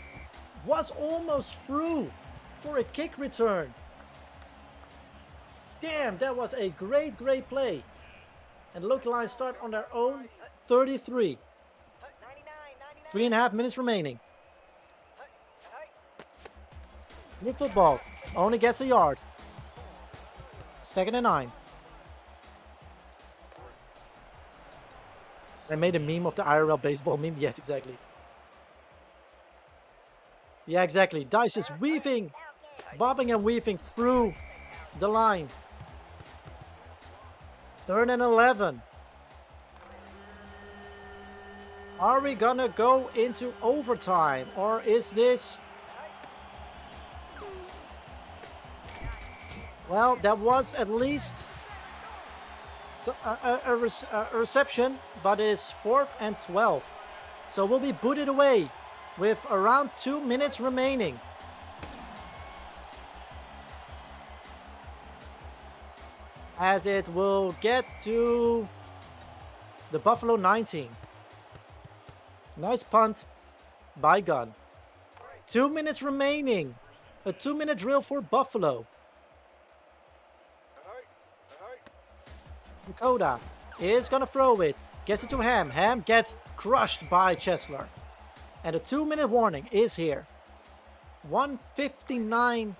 was almost through for a kick return. Damn, that was a great, great play. And the Loki Lions start on their own 33. 3.5 minutes remaining. New football. Only gets a yard. 2nd and 9. I made a meme of the IRL baseball meme. Yes, exactly. Yeah, exactly. Dice just weaving, bobbing and weaving through the line. 3rd and 11. Are we gonna go into overtime, or is this... Well, that was at least a reception, but it's 4th and 12. So we'll be booted away with around 2 minutes remaining. As it will get to the Buffalo 19. Nice punt by Gunn. 2 minutes remaining. A 2-minute drill for Buffalo. Dakota is going to throw it. Gets it to Ham. Ham gets crushed by Chesler. And a 2-minute warning is here. 1:59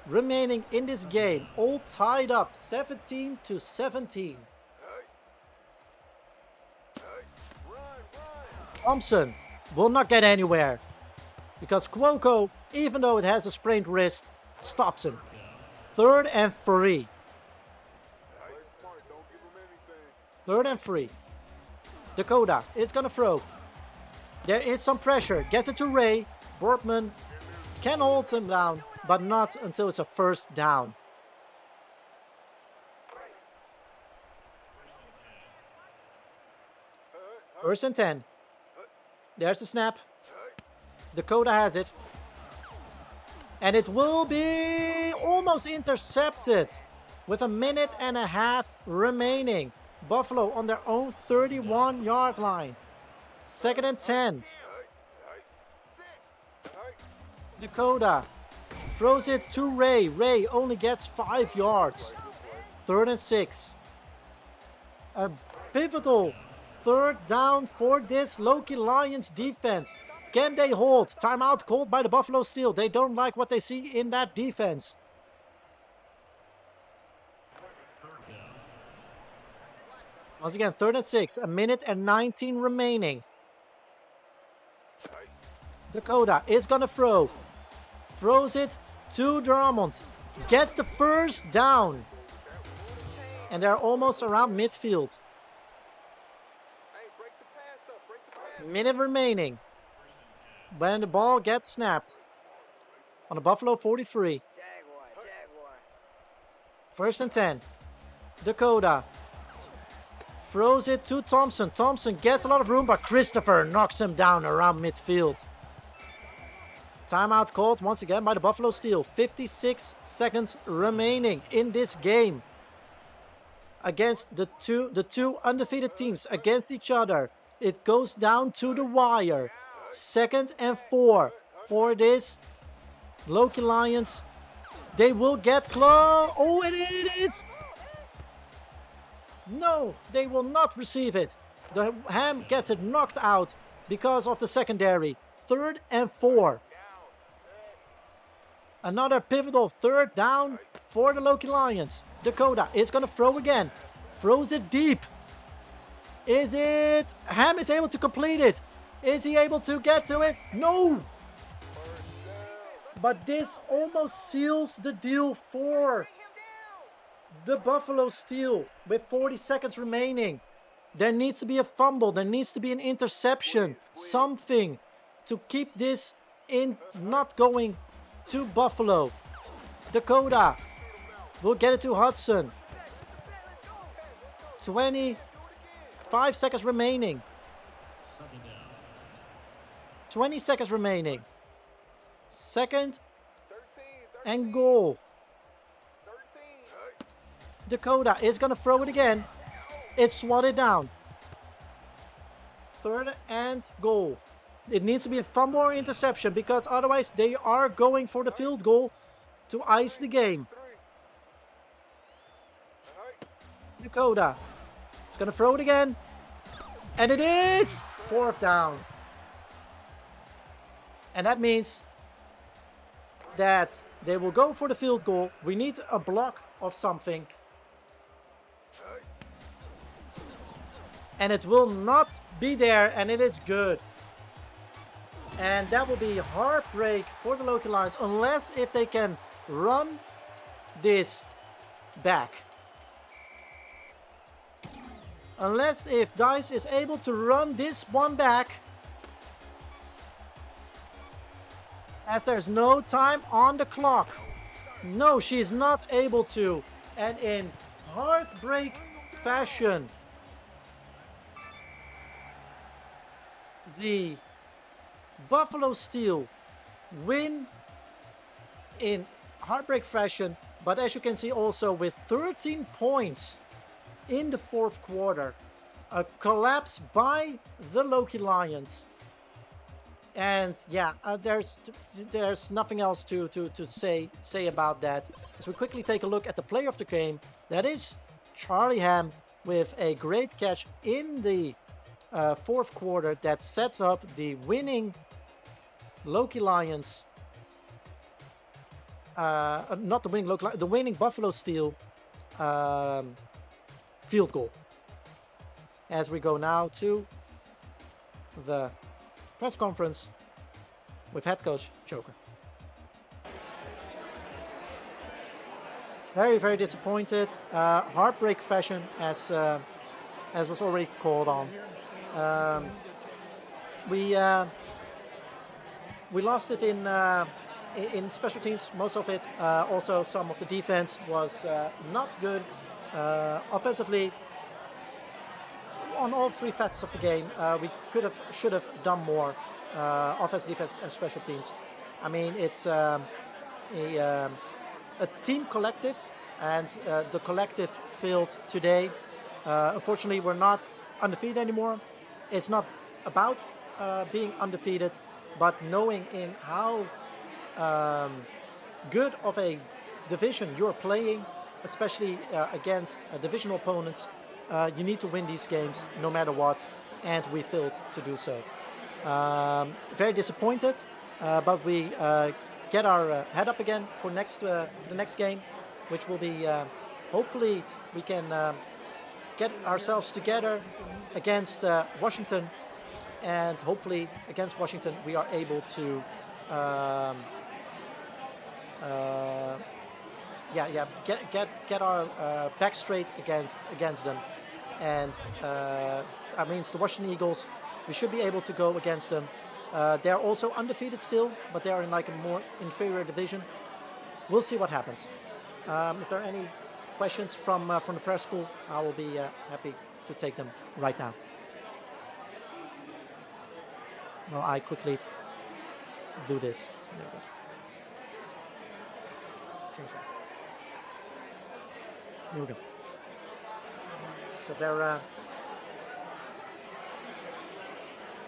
remaining in this game. All tied up. 17-17. Thompson will not get anywhere. Because Cuoco, even though it has a sprained wrist, stops him. 3rd and 3. 3rd and 3. Dakota is going to throw. There is some pressure. Gets it to Ray. Bortman can hold him down, but not until it's a 1st down. First and 10. There's the snap. Dakota has it. And it will be almost intercepted with 1.5 minutes remaining. Buffalo on their own 31-yard line. 2nd and 10. Dakota throws it to Ray. Ray only gets 5 yards. 3rd and 6. A pivotal 3rd down for this Loki Lions defense. Can they hold? Timeout called by the Buffalo Steel. They don't like what they see in that defense. Once again, 3rd and 6. 1 minute and 19 remaining. Dakota is going to throw. Throws it to Drummond. Gets the 1st down. And they're almost around midfield. Minute remaining. When the ball gets snapped. On the Buffalo 43. First and 10. Dakota throws it to Thompson. Thompson gets a lot of room, but Christopher knocks him down around midfield. Timeout called once again by the Buffalo Steel. 56 seconds remaining in this game. Against the two undefeated teams against each other. It goes down to the wire. 2nd and 4 for this Loki Lions. They will get close. Oh, and it is. No, they will not receive it. The Ham gets it knocked out because of the secondary. 3rd and 4. Another pivotal 3rd down for the Loki Lions. Dakota is going to throw again. Throws it deep. Is it? Ham is able to complete it. Is he able to get to it? No. But this almost seals the deal for the Buffalo Steel with 40 seconds remaining. There needs to be a fumble. There needs to be an interception. Something to keep this in not going to Buffalo. Dakota will get it to Hudson. 25 seconds remaining. 20 seconds remaining. 2nd and goal. Dakota is going to throw it again. It's swatted down. 3rd and goal. It needs to be a fumble or interception because otherwise they are going for the field goal to ice the game. Dakota is going to throw it again. And it is 4th down. And that means that they will go for the field goal. We need a block of something. And it will not be there, and it is good. And that will be heartbreak for the Loki Lions, unless if they can run this back. Unless if DICE is able to run this one back. As there's no time on the clock. No, she's not able to. And in heartbreak fashion, the Buffalo Steel win in heartbreak fashion, but as you can see also with 13 points in the 4th quarter, a collapse by the Loki Lions. And yeah, there's nothing else to say about that. As we quickly take a look at the player of the game, that is Charlie Ham with a great catch in the 4th quarter that sets up the winning Loki Lions. Not the winning Loki Lions, the winning Buffalo Steel field goal. As we go now to the press conference with head coach Joker. Very, very disappointed. Heartbreak fashion, as was already called on. We lost it in special teams, most of it. Also, some of the defense was not good. Offensively, on all 3 facets of the game, we should have done more. Offense, defense, and special teams. I mean, it's a team collective, and the collective failed today. Unfortunately, we're not undefeated anymore. It's not about being undefeated, but knowing in how good of a division you're playing, especially against divisional opponents. You need to win these games no matter what, and we failed to do so. Very disappointed, but we get our head up again for the next game, which will be hopefully we can get ourselves together against Washington, and hopefully against Washington we are able to get our back straight against them. And I mean, it's the Washington Eagles. We should be able to go against them. They're also undefeated still, but they are in like a more inferior division. We'll see what happens. If there are any questions from the press pool, I will be happy to take them right now. Well, I quickly do this. There we go. Change that. Here we go. So there.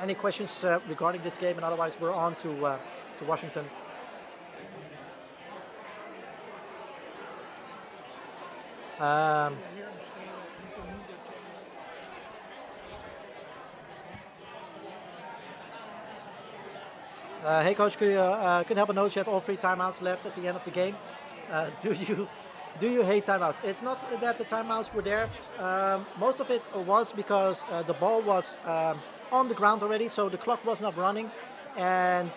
Any questions regarding this game, and otherwise we're on to Washington. Hey coach, couldn't help but notice you had all 3 timeouts left at the end of the game. Do you hate timeouts? It's not that the timeouts were there. Most of it was because the ball was on the ground already, so the clock was not running, and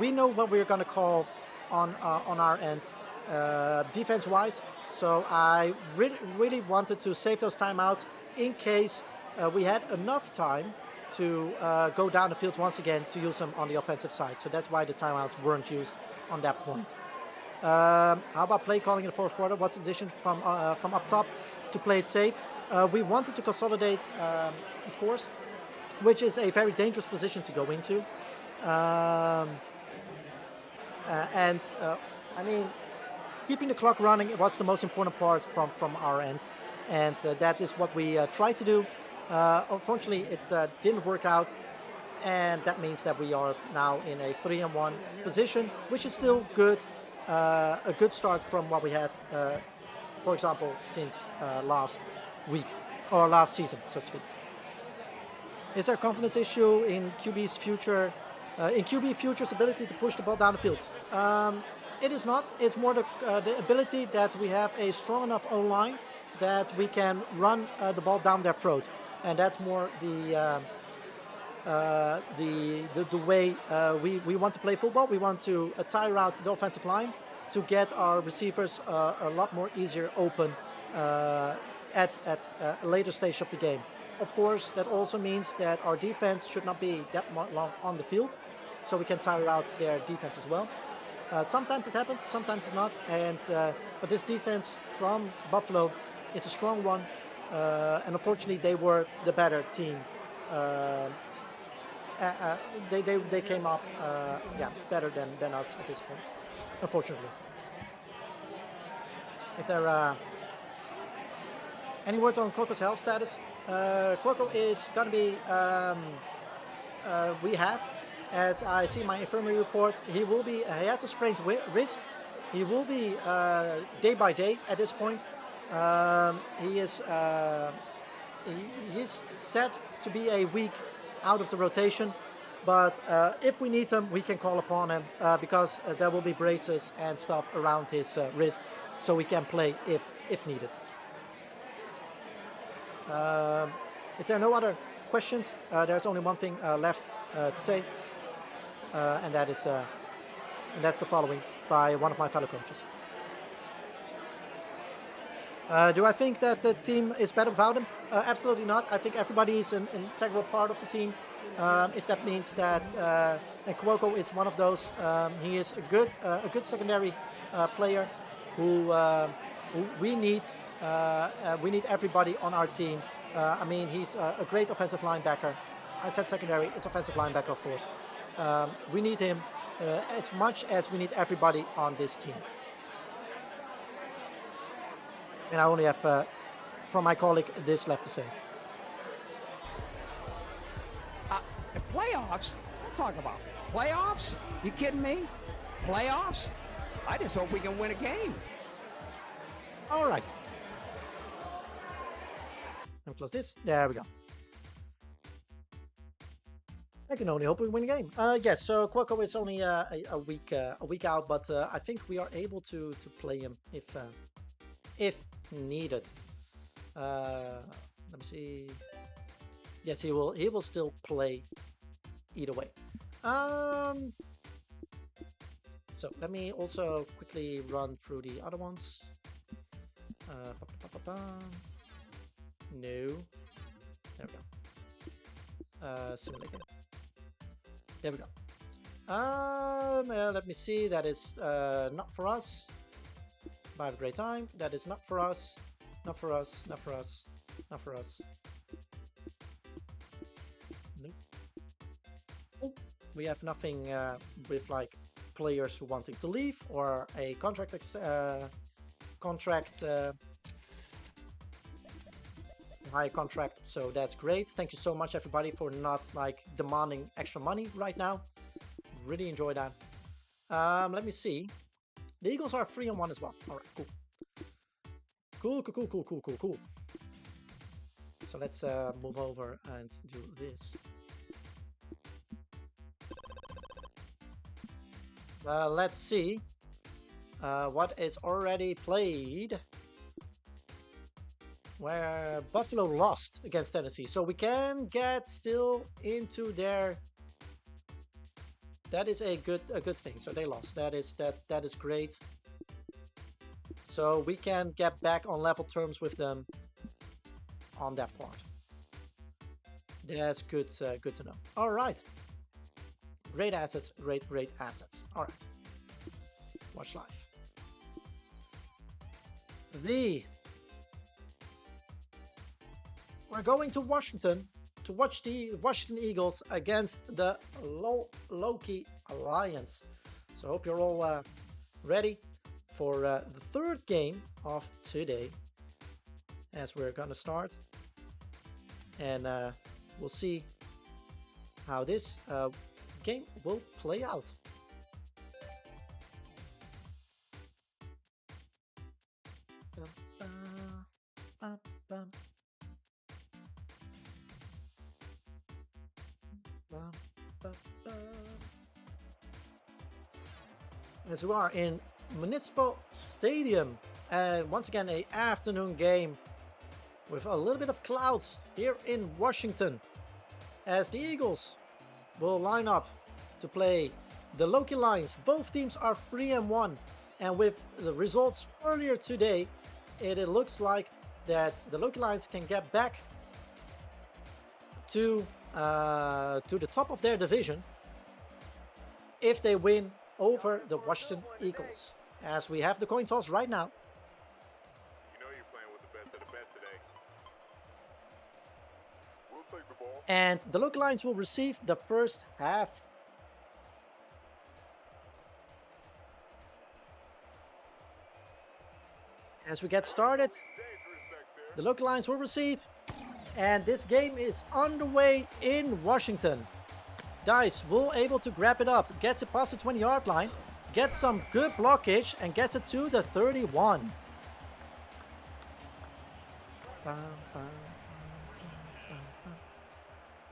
we know what we're going to call on our end defense-wise. So I really wanted to save those timeouts in case we had enough time to go down the field once again to use them on the offensive side. So that's why the timeouts weren't used on that point. How about play calling in the fourth quarter? What's the decision from up top to play it safe? We wanted to consolidate, of course, which is a very dangerous position to go into. I mean, keeping the clock running was the most important part from our end, and that is what we tried to do. Unfortunately, it didn't work out, and that means that we are now in a 3-1 position, which is still good. A good start from what we had, for example, since last week or last season, so to speak. Is there a confidence issue in QB's future, in QB future's ability to push the ball down the field? It is not. It's more the ability that we have a strong enough O-line that we can run the ball down their throat, and that's more the way we want to play football. We want to tire out the offensive line to get our receivers a lot more easier open at a later stage of the game. Of course, that also means that our defense should not be that long on the field, so we can tire out their defense as well. Sometimes it happens, sometimes it's not, and but this defense from Buffalo is a strong one, and unfortunately they were the better team. They came up better than us at this point, unfortunately. If there any word on Quoco's health status? Quoco is going to be rehab. As I see my infirmary report, he will be. He has a sprained wrist. He will be day by day at this point. He's set to be a week out of the rotation, but if we need him, we can call upon him because there will be braces and stuff around his wrist, so we can play if needed. If there are no other questions, there's only one thing left to say, and that's the following by one of my fellow coaches. Do I think that the team is better without him? Absolutely not. I think everybody is an integral part of the team. If that means that, and Quoco is one of those. He is a good secondary player who we need. We need everybody on our team. I mean, he's a great offensive linebacker. I said secondary, it's offensive linebacker, of course. We need him as much as we need everybody on this team. And I only have, from my colleague, this left to say. The playoffs? What talk about? Playoffs? You kidding me? Playoffs? I just hope we can win a game. All right. Let me close this. There we go. I can only hope we win a game. Yes, so Quoco is only a week out, but I think we are able to play him if needed. Let me see. Yes, he will still play either way. So let me also quickly run through the other ones. No. There we go. Simulate game. There we go. Let me see. That is not for us. have a great time. That is not for us. Not for us. Not for us. Not for us. Nope. Oh, we have nothing with like players wanting to leave or a contract high contract, so that's great. Thank you so much everybody for not like demanding extra money right now. Really enjoy that. Let me see. The Eagles are 3-1 as well. All right, cool. Cool. So let's move over and do this. Let's see what is already played. Where Buffalo lost against Tennessee, so we can get still into their. That is a good thing. So they lost. That is great. So we can get back on level terms with them on that part. That's good. Good to know. All right. Great assets. Great assets. All right. Watch live. We're going to Washington to watch the Washington Eagles against the Loki Lions. So I hope you're all ready for the third game of today, as we're gonna start, and we'll see how this game will play out. As we are in Municipal Stadium, and once again a afternoon game with a little bit of clouds here in Washington, as the Eagles will line up to play the Loki Lions. Both teams are 3-1, and with the results earlier today, it looks like that the Loki Lions can get back to the top of their division if they win over the Washington Eagles, as we have the coin toss right now. You know you're playing with the best of the best today. We'll take the ball. And the Loki Lions will receive the first half. As we get started, the Loki Lions will receive, and this game is underway in Washington. Dice will able to grab it up, gets it past the 20-yard line, gets some good blockage, and gets it to the 31.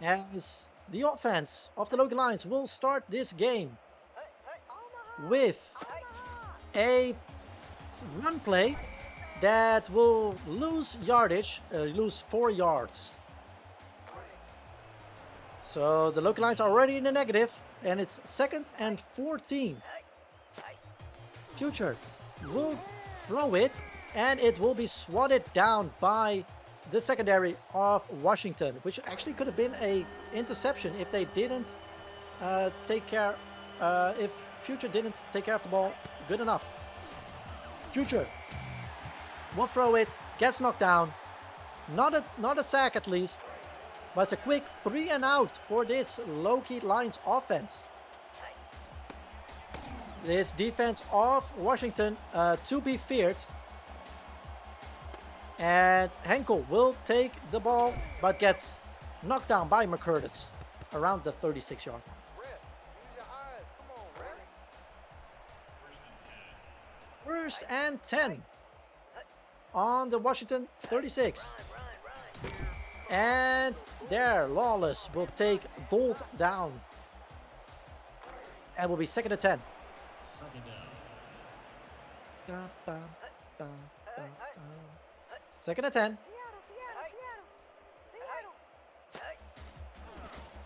As the offense of the Loki Lions will start this game with a run play that will lose yardage, lose 4 yards. So the Loki Lions are already in the negative, and it's 2nd and 14. Future will throw it, and it will be swatted down by the secondary of Washington, which actually could have been a interception if they didn't take care, if Future didn't take care of the ball good enough. Future will throw it, gets knocked down, not a sack at least, but it's a quick 3 and out for this Loki Lions offense. This defense of Washington to be feared. And Henkel will take the ball, but gets knocked down by McCurtis around the 36-yard line. Brett, use your eyes. Come on, Brett. First and 10 on the Washington 36. And there, Lawless will take Bolt down. And will be 2nd and 10. Second and 10.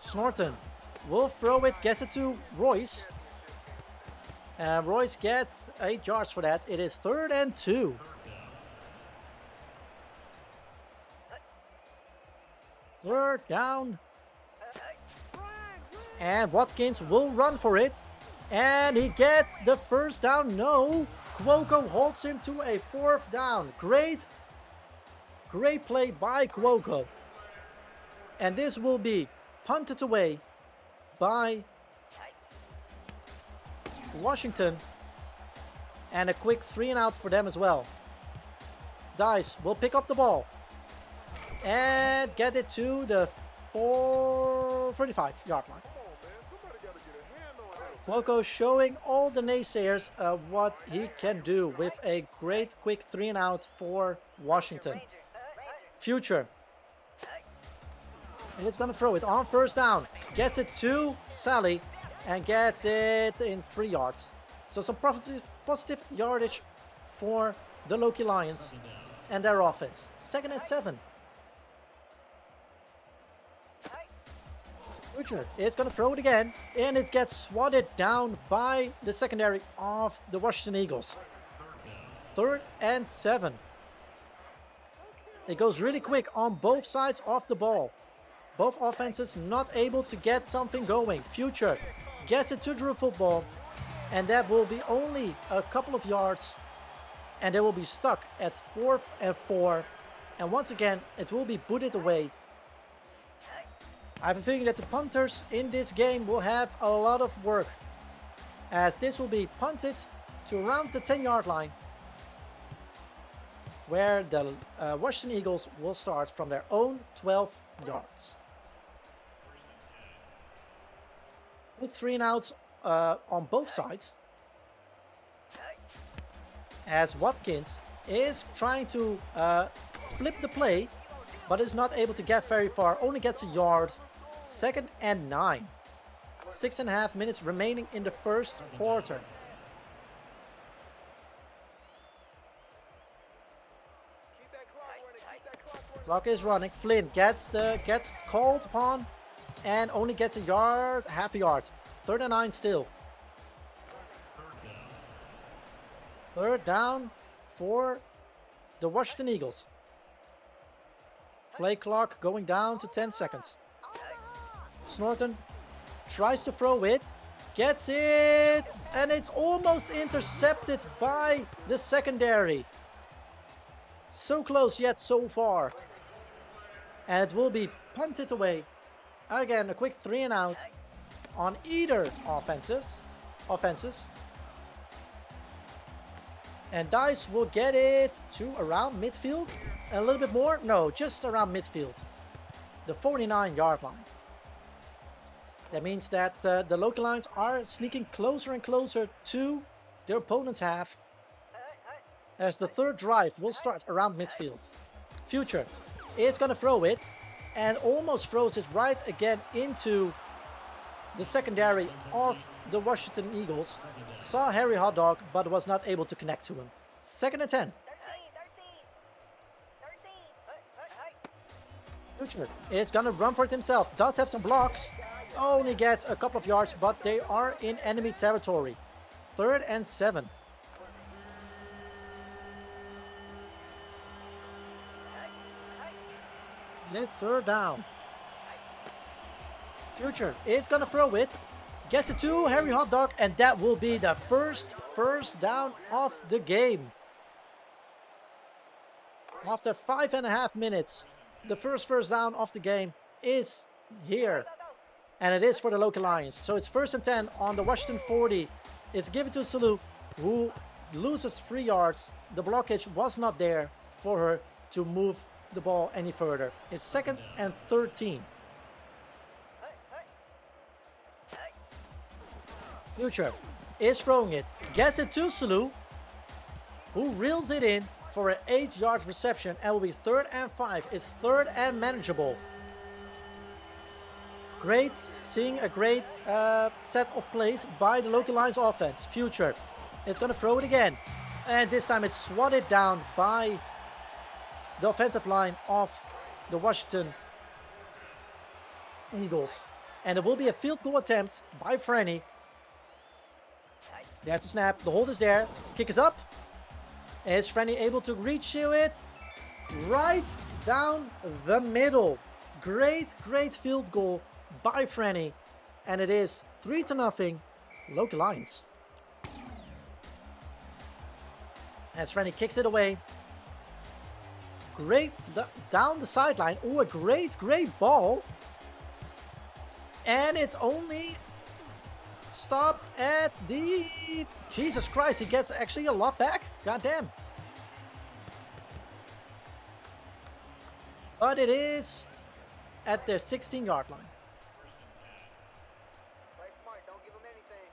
Snorton will throw it, gets it to Royce. And Royce gets 8 yards for that. It is 3rd and 2. Third down. And Watkins will run for it. And he gets the first down. No. Cuoco holds him to a 4th down. Great play by Cuoco. And this will be punted away by Washington. And a quick 3-and-out for them as well. Dice will pick up the ball and get it to the 35-yard line. Cuoco showing all the naysayers what he can do with a great quick 3-and-out for Washington. Future. And it's going to throw it on 1st down. Gets it to Sally and gets it in 3 yards. So some positive yardage for the Loki Lions and their offense. 2nd and 7. Future is going to throw it again, and it gets swatted down by the secondary of the Washington Eagles. 3rd and 7. It goes really quick on both sides of the ball. Both offenses not able to get something going. Future gets it to Drew Football, and that will be only a couple of yards, and they will be stuck at 4th and 4. And once again, it will be booted away. I have a feeling that the punters in this game will have a lot of work, as this will be punted to around the 10-yard line, where the Washington Eagles will start from their own 12 yards. With 3-and-outs on both sides, as Watkins is trying to flip the play, but is not able to get very far, only gets a yard. 2nd and 9. 6.5 minutes remaining in the 1st quarter. Clock is running. Flynn gets called upon and only gets a yard, half a yard. 3rd and 9 still. 3rd down for the Washington Eagles. Play clock going down to 10 seconds. Snorton tries to throw it, gets it, and it's almost intercepted by the secondary. So close yet so far. And it will be punted away. Again, a quick 3-and-out on either offenses. And Dice will get it to around midfield. A little bit more? No, just around midfield. The 49-yard line. That means that the Loki Lions are sneaking closer and closer to their opponent's half, as the 3rd drive will start around midfield. Future is going to throw it and almost throws it right again into the secondary of the Washington Eagles. Saw Harry Hotdog but was not able to connect to him. 2nd and 10. Future is going to run for it himself. Does have some blocks. Only gets a couple of yards, but they are in enemy territory. 3rd and 7. This 3rd down. Future is going to throw it. Gets it to Harry Hotdog, and that will be the first down of the game. After 5.5 minutes, the first down of the game is here. And it is for the Loki Lions. So it's 1st and 10 on the Washington 40. It's given to Salu, who loses 3 yards. The blockage was not there for her to move the ball any further. It's 2nd and 13. Future is throwing it. Gets it to Salu, who reels it in for an 8-yard reception, and will be 3rd and 5. It's 3rd and manageable. Great, seeing a great set of plays by the Loki Lions offense. Future, it's going to throw it again. And this time it's swatted down by the offensive line of the Washington Eagles. And it will be a field goal attempt by Franny. There's the snap, the hold is there. Kick is up. Is Franny able to reach to it? Right down the middle. Great field goal by Franny, and it is 3-0 Loki Lions. As Frenny kicks it away. Great down the sideline. Oh, a great ball. And it's only stopped at the... Jesus Christ, he gets actually a lot back. Goddamn. But it is at their 16-yard line. Play smart, don't give them anything.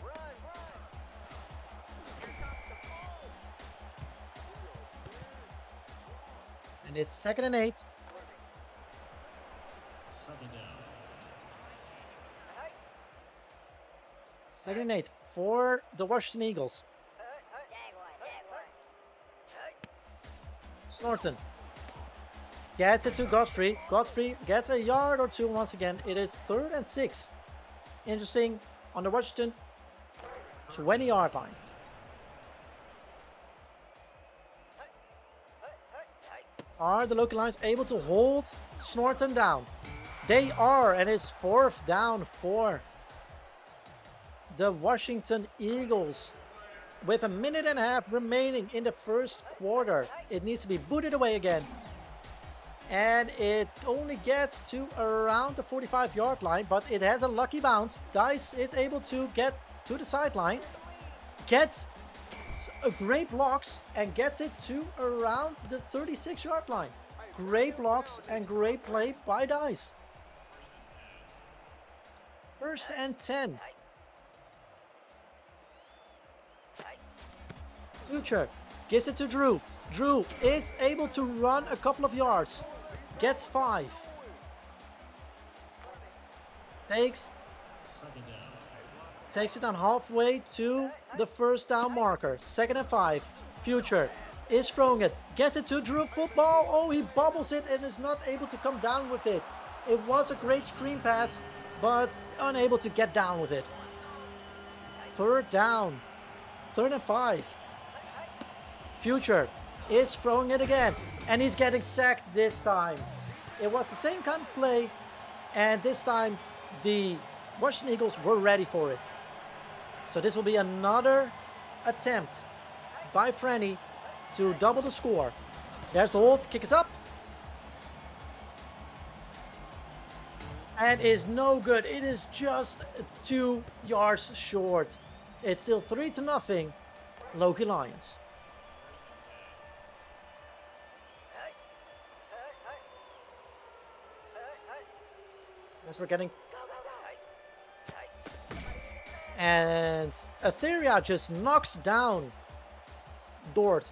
Run, run. Here comes the ball. And it's 2nd and 8. Second and 8 for the Washington Eagles. Snorton gets it to Godfrey. Godfrey gets a yard or two once again. It is 3rd and 6. Interesting on the Washington 20-yard line. Are the Loki Lions able to hold Snorton down? They are, and it's 4th down for the Washington Eagles. With a minute and a half remaining in the first quarter, it needs to be booted away again. And it only gets to around the 45-yard line, but it has a lucky bounce. Dice is able to get to the sideline, gets a great blocks, and gets it to around the 36-yard line. Great blocks and great play by Dice. 1st and 10. Future gives it to Drew. Drew is able to run a couple of yards. Gets 5. Takes it on halfway to the 1st down marker. 2nd and 5. Future is throwing it. Gets it to Drew. Football. Oh, he bobbles it and is not able to come down with it. It was a great screen pass, but unable to get down with it. 3rd down. 3rd and 5. Future is throwing it again, and he's getting sacked this time. It was the same kind of play, and this time the Washington Eagles were ready for it. So this will be another attempt by Frenny to double the score. There's the hold, kick is up. And is no good. It is just 2 yards short. It's still 3-0, Loki Lions. As we're getting... And Etheria just knocks down Dort.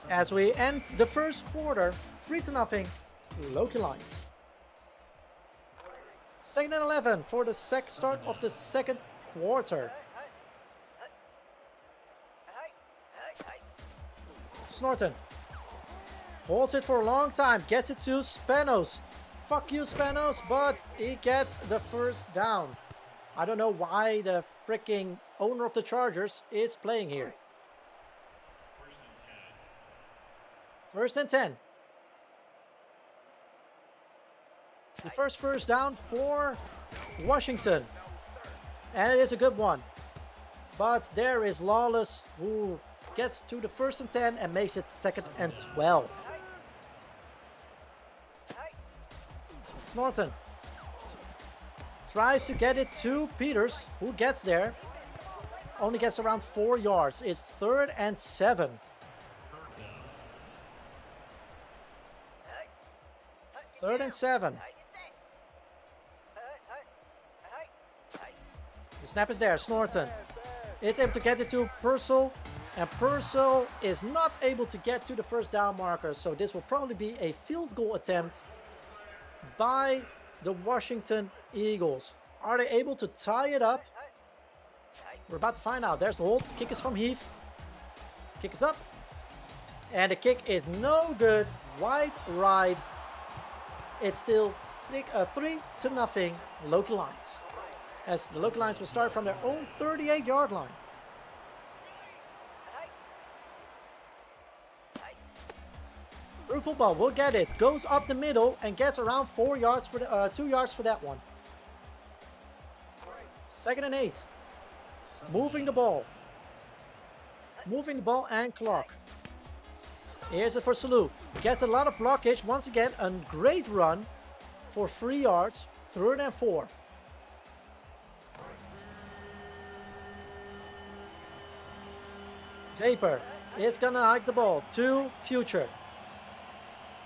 As we end the first quarter, 3-0, Loki Lions. 2nd and 11 for the start of the second quarter. Snorton holds it for a long time, gets it to Spanos. Fuck you, Spanos, but he gets the 1st down. I don't know why the freaking owner of the Chargers is playing here. 1st and 10. The first down for Washington. And it is a good one. But there is Lawless, who gets to the 1st and 10 and makes it 2nd and 12. Norton tries to get it to Peters, who gets there. Only gets around 4 yards. It's 3rd and 7. Third and 7. The snap is there. Snorton is able to get it to Purcell. And Purcell is not able to get to the 1st down marker. So this will probably be a field goal attempt by the Washington Eagles. Are they able to tie it up? We're about to find out. There's the hold. Kick is from Heath. Kick is up. And the kick is no good. Wide right. It's still 3-0 Loki Lions. As the Loki Lions will start from their own 38-yard line. Through football, will get it. Goes up the middle and gets around 4 yards for the 2 yards for that one. 2nd and 8. Moving the ball. Moving the ball and clock. Here's it for Salou. Gets a lot of blockage. Once again, a great run for 3 yards. 3rd and 4. Vapor is gonna hike the ball to Future,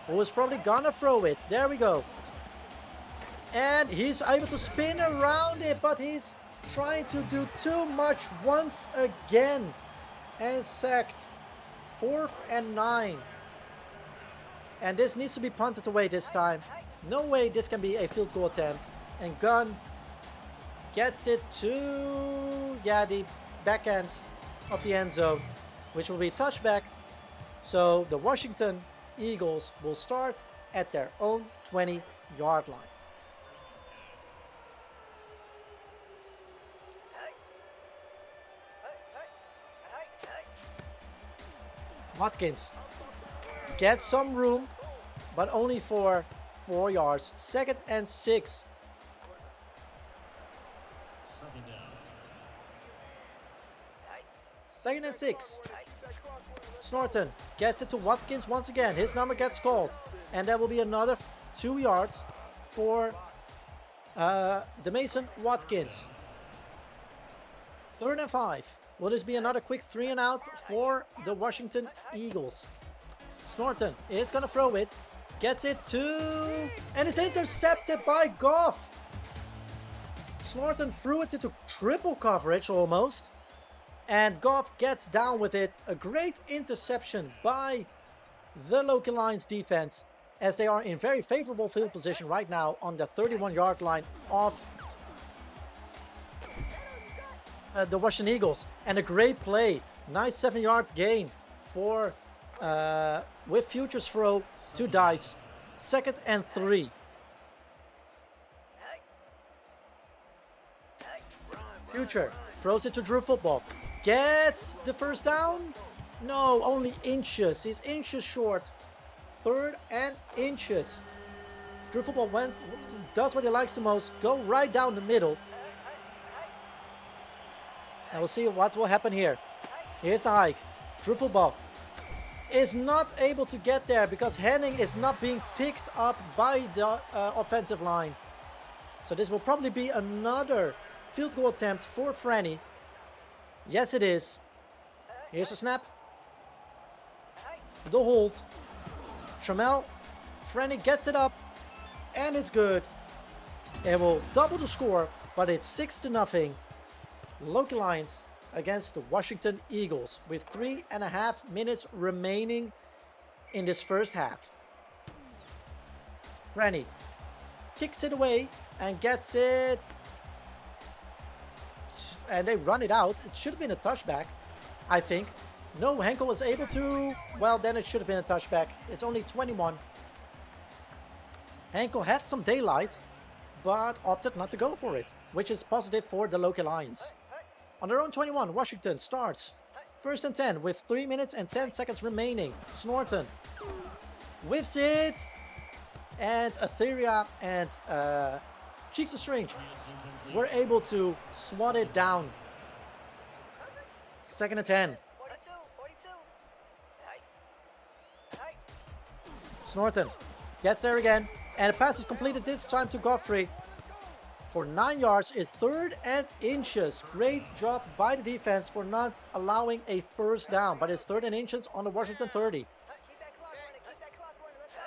who is probably gonna throw it. There we go. And he's able to spin around it, but he's trying to do too much once again. And sacked. 4th and 9. And this needs to be punted away this time. No way this can be a field goal attempt. And Gunn gets it to, the back end of the end zone, which will be a touchback. So the Washington Eagles will start at their own 20-yard line. Watkins gets some room, but only for 4 yards. 2nd and 6. Second and 6. Snorton gets it to Watkins once again. His number gets called. And that will be another 2 yards for the Mason Watkins. 3rd and 5. Will this be another quick 3 and out for the Washington Eagles? Snorton is going to throw it. Gets it to... And it's intercepted by Goff. Snorton threw it into triple coverage almost. And Goff gets down with it. A great interception by the Loki Lions defense, as they are in very favorable field position right now on the 31-yard line of the Washington Eagles. And a great play. Nice 7-yard gain for with Future's throw to Dice. 2nd and 3. Future throws it to Drew Football. Gets the first down? No, only inches. He's inches short. 3rd and inches. Drew Football does what he likes the most. Go right down the middle. And we'll see what will happen here. Here's the hike. Drew Football is not able to get there because Henning is not being picked up by the offensive line. So this will probably be another field goal attempt for Franny. Yes, it is. Here's the snap. The hold. Trammell. Franny gets it up. And it's good. It will double the score, but it's 6-0. Loki Lions against the Washington Eagles with 3.5 minutes remaining in this first half. Franny kicks it away and gets it. And they run it out. It should have been a touchback, I think. No, Henkel was able to... Well, then it should have been a touchback. It's only 21. Henkel had some daylight, but opted not to go for it, which is positive for the Loki Lions. On their own 21, Washington starts. 1st and 10 with 3 minutes and 10 seconds remaining. Snorton whiffs it. And Etheria and Cheeks of Strange were able to swat it down. 2nd and 10. Snorton gets there again. And the pass is completed this time to Godfrey for 9 yards. Is 3rd and inches. Great job by the defense for not allowing a first down. But it's 3rd and inches on the Washington 30.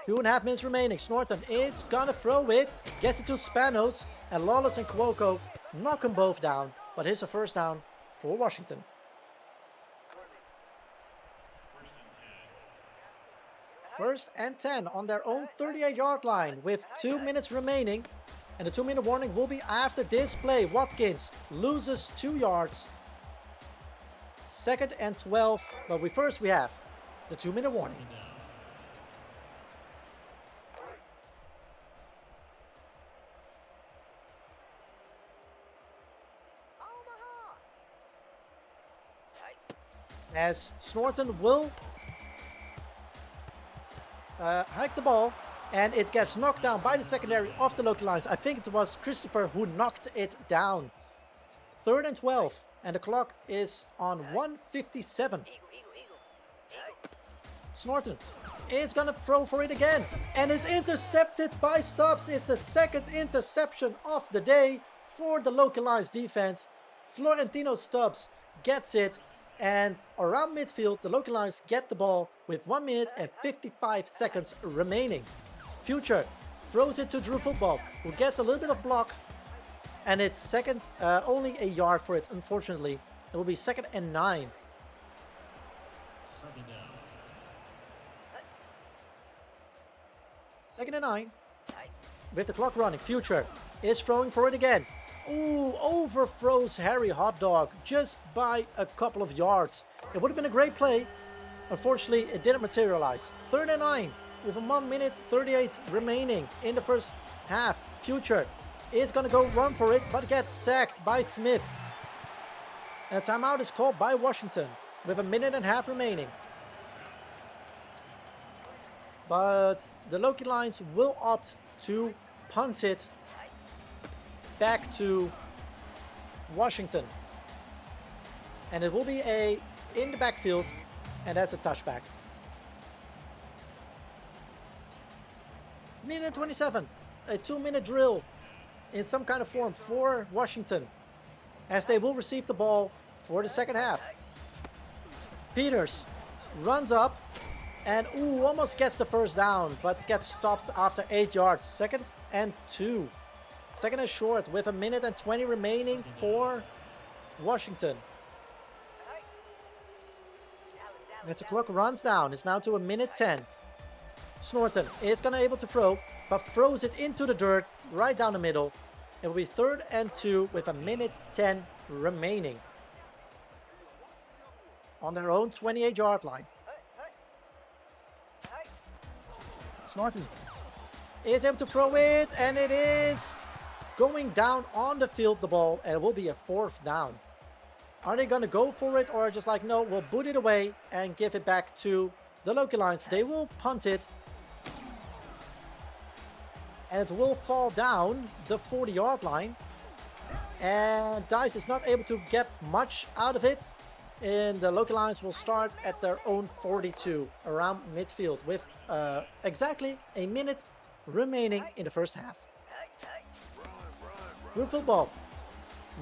2.5 minutes remaining. Snorton is gonna throw it. Gets it to Spanos. And Lawless and Cuoco knock them both down. But here's a first down for Washington. First and 10 on their own 38-yard line with 2 minutes remaining. And the 2-minute warning will be after this play. Watkins loses 2 yards. 2nd and 12. But first we have the 2-minute warning. As Snorton will hike the ball, and it gets knocked down by the secondary of the Loki Lions. I think it was Christopher who knocked it down. 3rd and 12, and the clock is on 1:57. Snorton is gonna throw for it again, and it's intercepted by Stubbs. It's the second interception of the day for the Loki Lions defense. Florentino Stubbs gets it, and around midfield, the Loki Lions get the ball with 1 minute and 55 seconds remaining. Future throws it to Drew Football, who gets a little bit of block, and it's second, only a yard for it, unfortunately. It will be 2nd and 9. Second and 9. With the clock running, Future is throwing for it again. Ooh, overthrows Harry Hotdog just by a couple of yards. It would have been a great play. Unfortunately, it didn't materialize. 3rd and 9 with 1 minute 38 remaining in the first half. Future is going to go run for it, but gets sacked by Smith. And a timeout is called by Washington with 1.5 minutes remaining. But the Loki Lions will opt to punt it back to Washington. And it will be in the backfield, and that's a touchback. Minute 27, a 2-minute drill in some kind of form for Washington, as they will receive the ball for the second half. Peters runs up and almost gets the first down, but gets stopped after 8 yards. 2nd and 2. 2nd and short with 1 minute and 20 remaining for Washington. As the clock runs down, it's now to 1 minute 10. Snorton is gonna able to throw, but throws it into the dirt right down the middle. It will be 3rd and 2 with 1 minute 10 remaining on their own 28-yard line. Snorton is able to throw it, and it is going down on the field, the ball, and it will be a 4th down. Are they going to go for it, or just like, no, we'll boot it away and give it back to the Loki Lions? They will punt it, and it will fall down the 40-yard line. And Dice is not able to get much out of it. And the Loki Lions will start at their own 42 around midfield with exactly a minute remaining in the first half. Good football.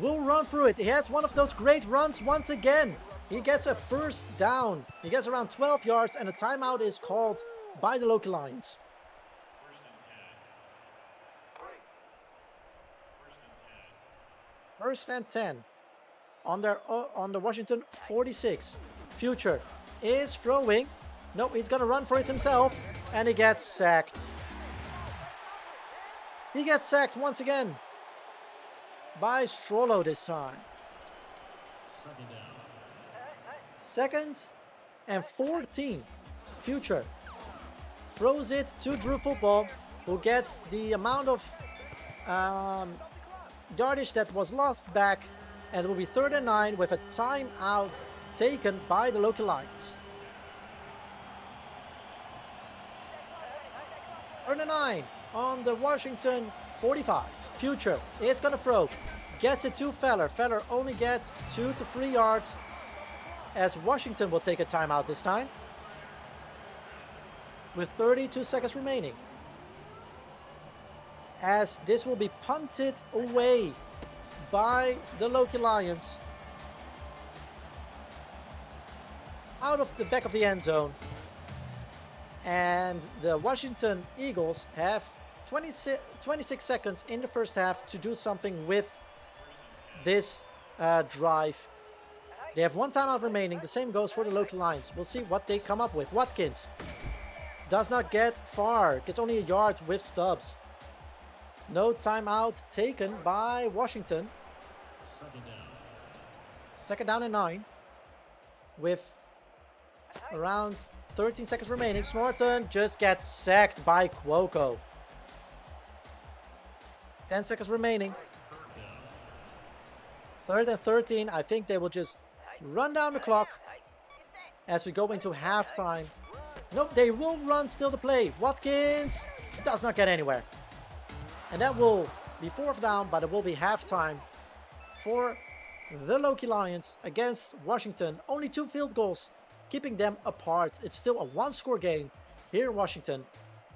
Will run through it. He has one of those great runs once again. He gets a first down. He gets around 12 yards, and a timeout is called by the Loki Lions. First and 10. On the Washington 46. Future is throwing. No, he's gonna run for it himself, and he gets sacked. He gets sacked once again by Strollo this time. 2nd and 14. Future throws it to Drew Football, who gets the amount of yardage that was lost back. And it will be 3rd and 9 with a timeout taken by the Loki Lions. 3rd and 9 on the Washington 45. Future is going to throw. Gets it to Feller. Feller only gets 2 to 3 yards, as Washington will take a timeout this time with 32 seconds remaining. As this will be punted away by the Loki Lions out of the back of the end zone, and the Washington Eagles have 26 seconds in the first half to do something with this drive. They have 1 timeout remaining. The same goes for the Loki Lions. We'll see what they come up with. Watkins does not get far, gets only a yard with Stubbs. No timeout taken by Washington. 2nd down and 9 with around 13 seconds remaining. Snorton just gets sacked by Cuoco. 10 seconds remaining. 3rd and 13. I think they will just run down the clock as we go into halftime. Nope, they will run still to play. Watkins does not get anywhere. And that will be 4th down, but it will be halftime for the Loki Lions against Washington. Only 2 field goals, keeping them apart. It's still a 1-score game here in Washington.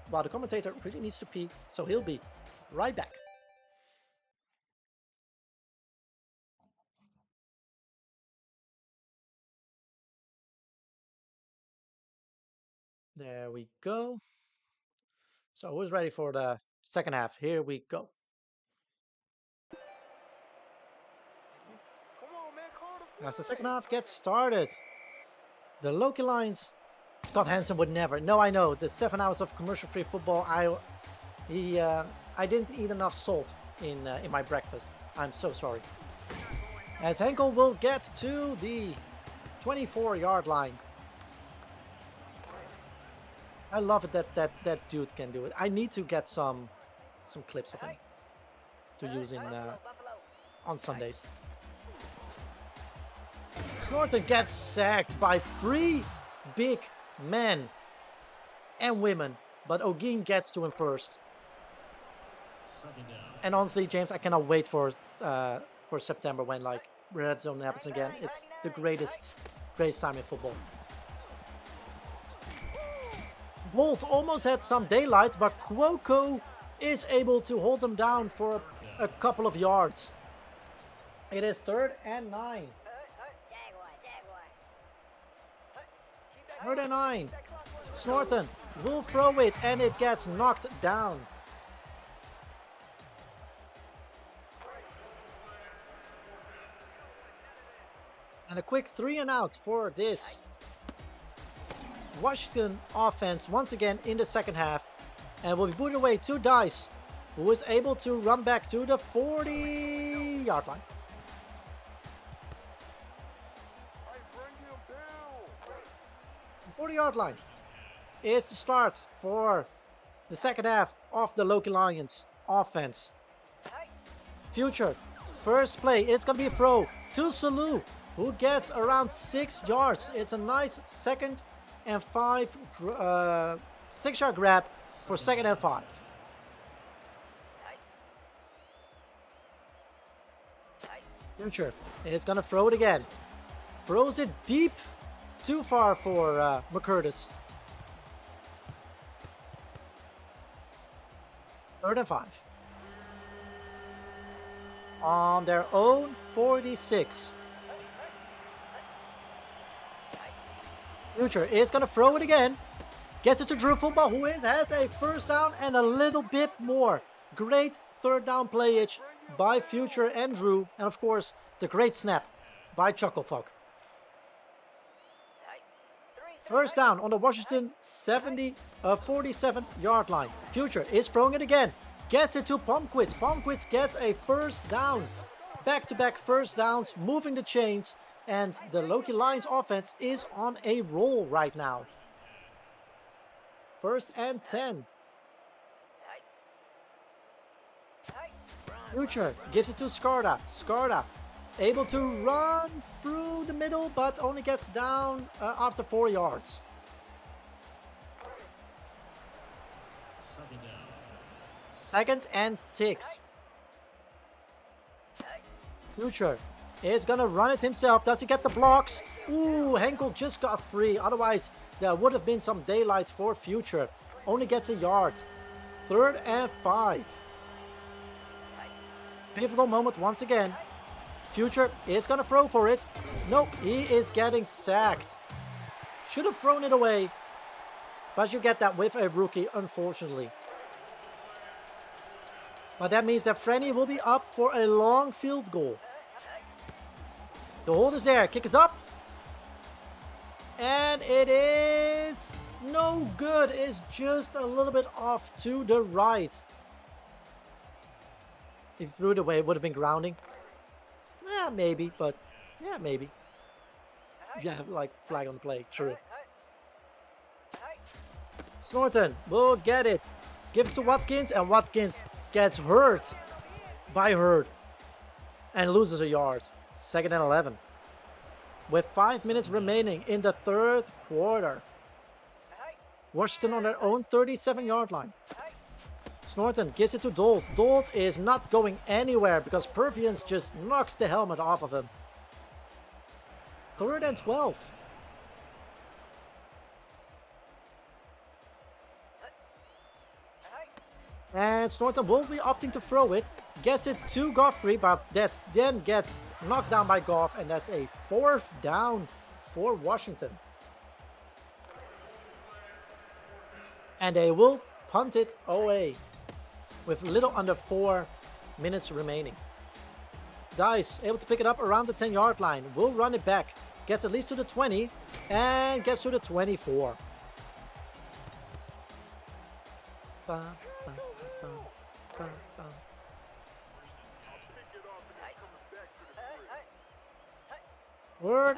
While the commentator really needs to pee, so he'll be right back. There we go. So who's ready for the second half? Here we go. Come on, man, call the As the play. second half gets started, the Loki Lions. Scott Hansen would never. No, I know. The 7 hours of commercial-free football. I didn't eat enough salt in my breakfast. I'm so sorry. As Henkel will get to the 24-yard line. I love it that dude can do it. I need to get some clips of him to use in on Sundays. Snorton gets sacked by 3 big men and women, but O'Geen gets to him first. And honestly, James, I cannot wait for September when like red zone happens again. It's the greatest time in football. Bolt almost had some daylight, but Cuoco is able to hold them down for a couple of yards. It is 3rd and 9. 3rd and 9. Snorton will throw it, and it gets knocked down. And a quick 3 and out for this Washington offense once again in the second half, and will be put away to Dice, who is able to run back to the 40-yard line. The 40-yard line is the start for the second half of the Loki Lions offense. Future, first play, it's going to be a throw to Salu, who gets around 6 yards. It's a nice 2nd and 5, 6-yard grab for 2nd and 5. Future is going to throw it again. Throws it deep, too far for McCurtis. 3rd and 5. On their own 46. Future is going to throw it again. Gets it to Drew Football, who has a first down and a little bit more. Great 3rd down playage by Future and Drew. And of course, the great snap by Chucklefuck. First down on the Washington 47-yard line. Future is throwing it again. Gets it to Palmquist. Palmquist gets a first down. Back-to-back first downs, moving the chains. And the Loki Lions offense is on a roll right now. 1st and 10. Future gives it to Skarda. Skarda able to run through the middle, but only gets down after 4 yards. 2nd and 6. Future is gonna run it himself. Does he get the blocks? Ooh, Henkel just got free. Otherwise, there would have been some daylight for Future. Only gets a yard. 3rd and 5. Pivotal moment once again. Future is gonna throw for it. Nope, he is getting sacked. Should have thrown it away. But you get that with a rookie, unfortunately. But that means that Frenny will be up for a long field goal. The hold is there. Kick is up. And it is no good. It's just a little bit off to the right. If he threw it away, it would have been grounding. Yeah, maybe, but yeah, maybe. Yeah, like flag on the play. True. Snorton will get it. Gives to Watkins, and Watkins gets hurt by Hurd and loses a yard. 2nd and 11. With 5 minutes remaining in the 3rd quarter. Washington on their own 37-yard line. Snorton gives it to Dolt. Dolt is not going anywhere because Pervians just knocks the helmet off of him. 3rd and 12. And Snorton will be opting to throw it. Gets it to Godfrey, but that then gets knocked down by Goff, and that's a 4th down for Washington. And they will punt it away with a little under 4 minutes remaining. Dice able to pick it up around the 10-yard line. Will run it back. Gets at least to the 20 and gets to the 24. Word.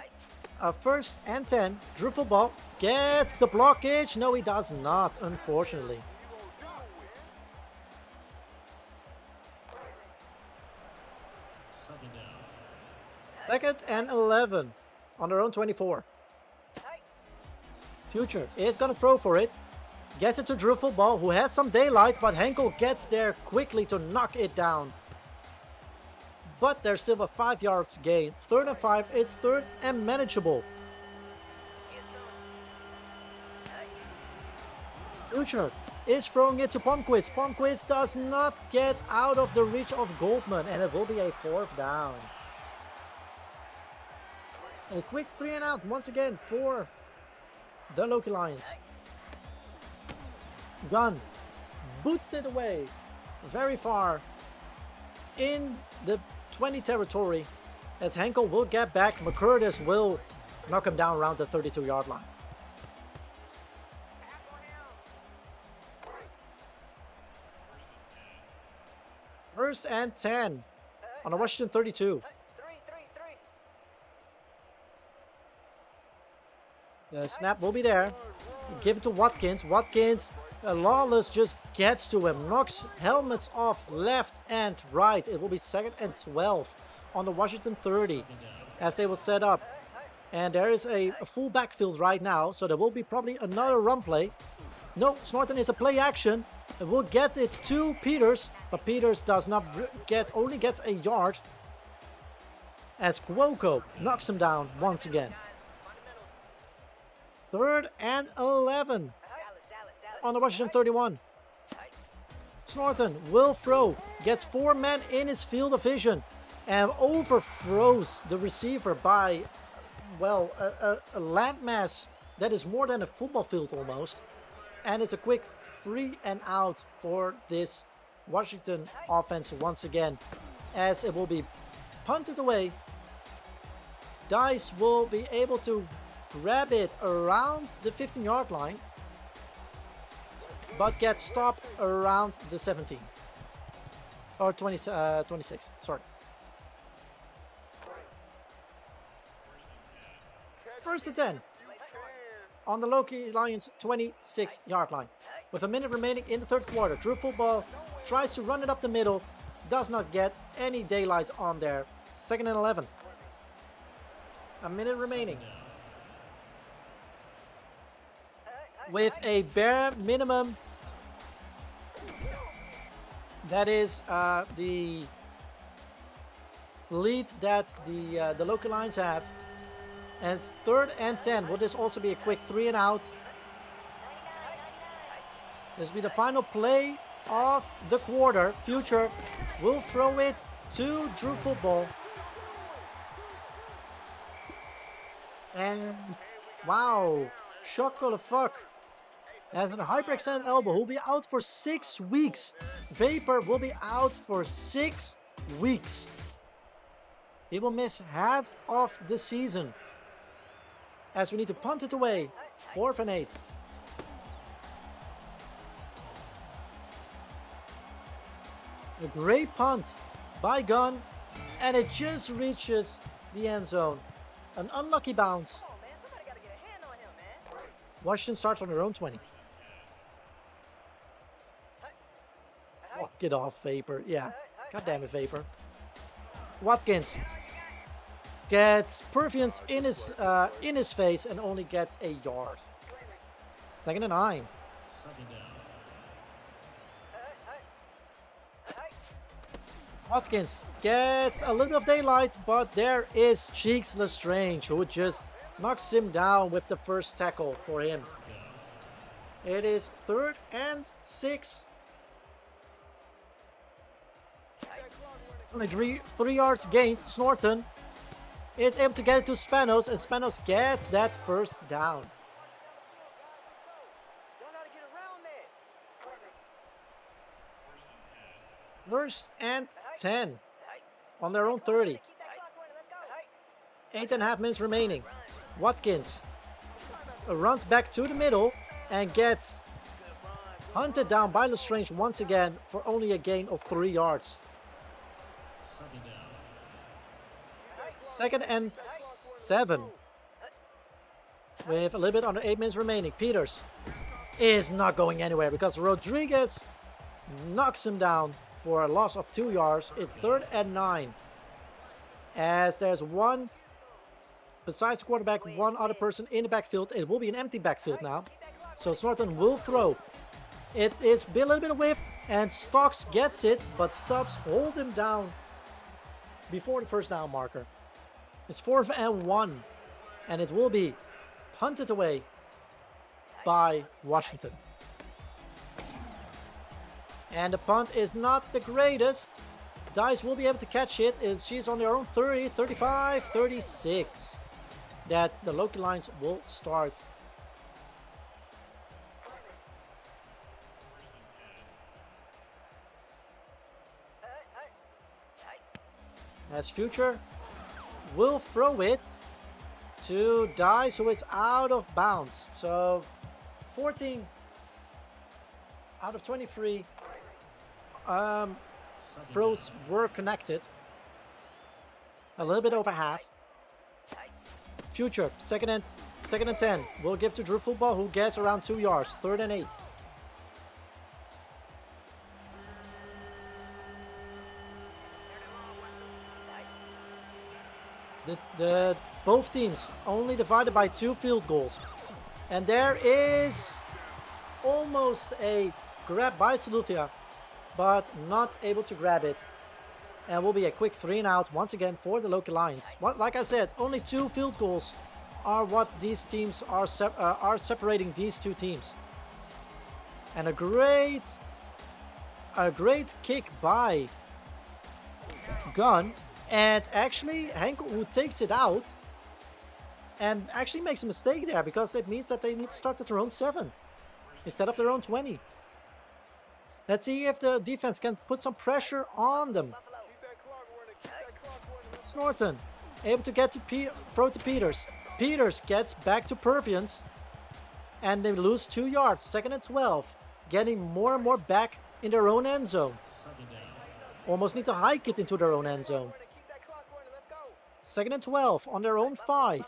1st and 10. Drew football. Gets the blockage. No, he does not, unfortunately. Second and 11 on their own 24. Future is going to throw for it. Gets it to Drew football, who has some daylight, but Henkel gets there quickly to knock it down. But there's still a 5 yards gain. 3rd and 5. It's 3rd and manageable. Future is throwing it to Palmquist. Palmquist does not get out of the reach of Goldman, and it will be a 4th down. A quick 3 and out once again for the Loki Lions. Gunn boots it away very far in the 20 territory, as Henkel will get back. McCurtis will knock him down around the 32-yard line. First and 10 on the Washington 32. The snap will be there. Give it to Watkins. Watkins, Lawless just gets to him. Knocks helmets off left and right. It will be 2nd and 12 on the Washington 30 as they will set up. And there is a full backfield right now, so there will be probably another run play. No, Snorton is a play action. It will get it to Peters, but Peters does not only gets a yard as Cuoco knocks him down once again. 3rd and 11 on the Washington 31. Snorton will throw, gets 4 men in his field of vision, and overthrows the receiver by, well, a landmass that is more than a football field almost. And it's a quick 3 and out for this Washington offense once again, as it will be punted away. Dice will be able to grab it around the 15-yard line, but get stopped around the 17 or 26. Sorry. First and 10 on the Loki Lions 26-yard line. With a minute remaining in the 3rd quarter, Drew football tries to run it up the middle, does not get any daylight on there. 2nd and 11. A minute remaining. With a bare minimum, that is the lead that the Loki Lions have. And 3rd and 10. Will this also be a quick 3 and out? This will be the final play of the quarter. Future will throw it to Drew football. And wow, shock or the fuck. As a hyperextended elbow, will be out for 6 weeks. Vapor will be out for 6 weeks. He will miss half of the season, as we need to punt it away. 4th and 8. A great punt by Gunn, and it just reaches the end zone. An unlucky bounce. Washington starts on their own 20. Oh, get off, Vapor. Yeah, god damn it, Vapor. Watkins gets Perfiance in his face and only gets a yard. 2nd and 9. Watkins gets a little bit of daylight, but there is Cheeks Lestrange, who just knocks him down with the first tackle for him. It is 3rd and 6. Only 3 yards gained. Snorton is able to get it to Spanos, and Spanos gets that first down. Y'all gotta get around that. First and 10 on their own 30. Keep that clock running. Let's go. 8.5 minutes remaining. Watkins runs back to the middle and gets hunted down by Lestrange once again for only a gain of 3 yards. 2nd and 7 with a little bit under 8 minutes remaining. Peters is not going anywhere because Rodriguez knocks him down for a loss of 2 yards. It's 3rd and 9 as there's one, besides the quarterback, one other person in the backfield. It will be an empty backfield now, so Snorton will throw. It's a little bit of whiff, and Stocks gets it, but Stubbs hold him down before the first down marker. It's 4th and 1, and it will be punted away by Washington. And the punt is not the greatest. Dice will be able to catch it. She's on their own 30, 35, 36. That the Loki Lions will start. As Future will throw it to Dice, who is out of bounds. So 14 out of 23 throws were connected. A little bit over half. Future, second and 10. Will give to Drew Football, who gets around 2 yards. 3rd and 8. Both teams only divided by 2 field goals. And there is almost a grab by Salutia, but not able to grab it. And will be a quick 3 and out once again for the Loki Lions. Like I said, only 2 field goals are what these teams are separating these 2 teams. And a great kick by Gunn, and actually Henkel, who takes it out and actually makes a mistake there, because that means that they need to start at their own 7 instead of their own 20. Let's see if the defense can put some pressure on them. Keep that clock running. Keep that clock running. Let's Snorton able to get to throw to Peters. Peters gets back to Pervians, and they lose 2 yards. 2nd and 12, getting more and more back in their own end zone. Almost need to hike it into their own end zone. keep that clock running. Let's go. 2nd and 12 on their own 5.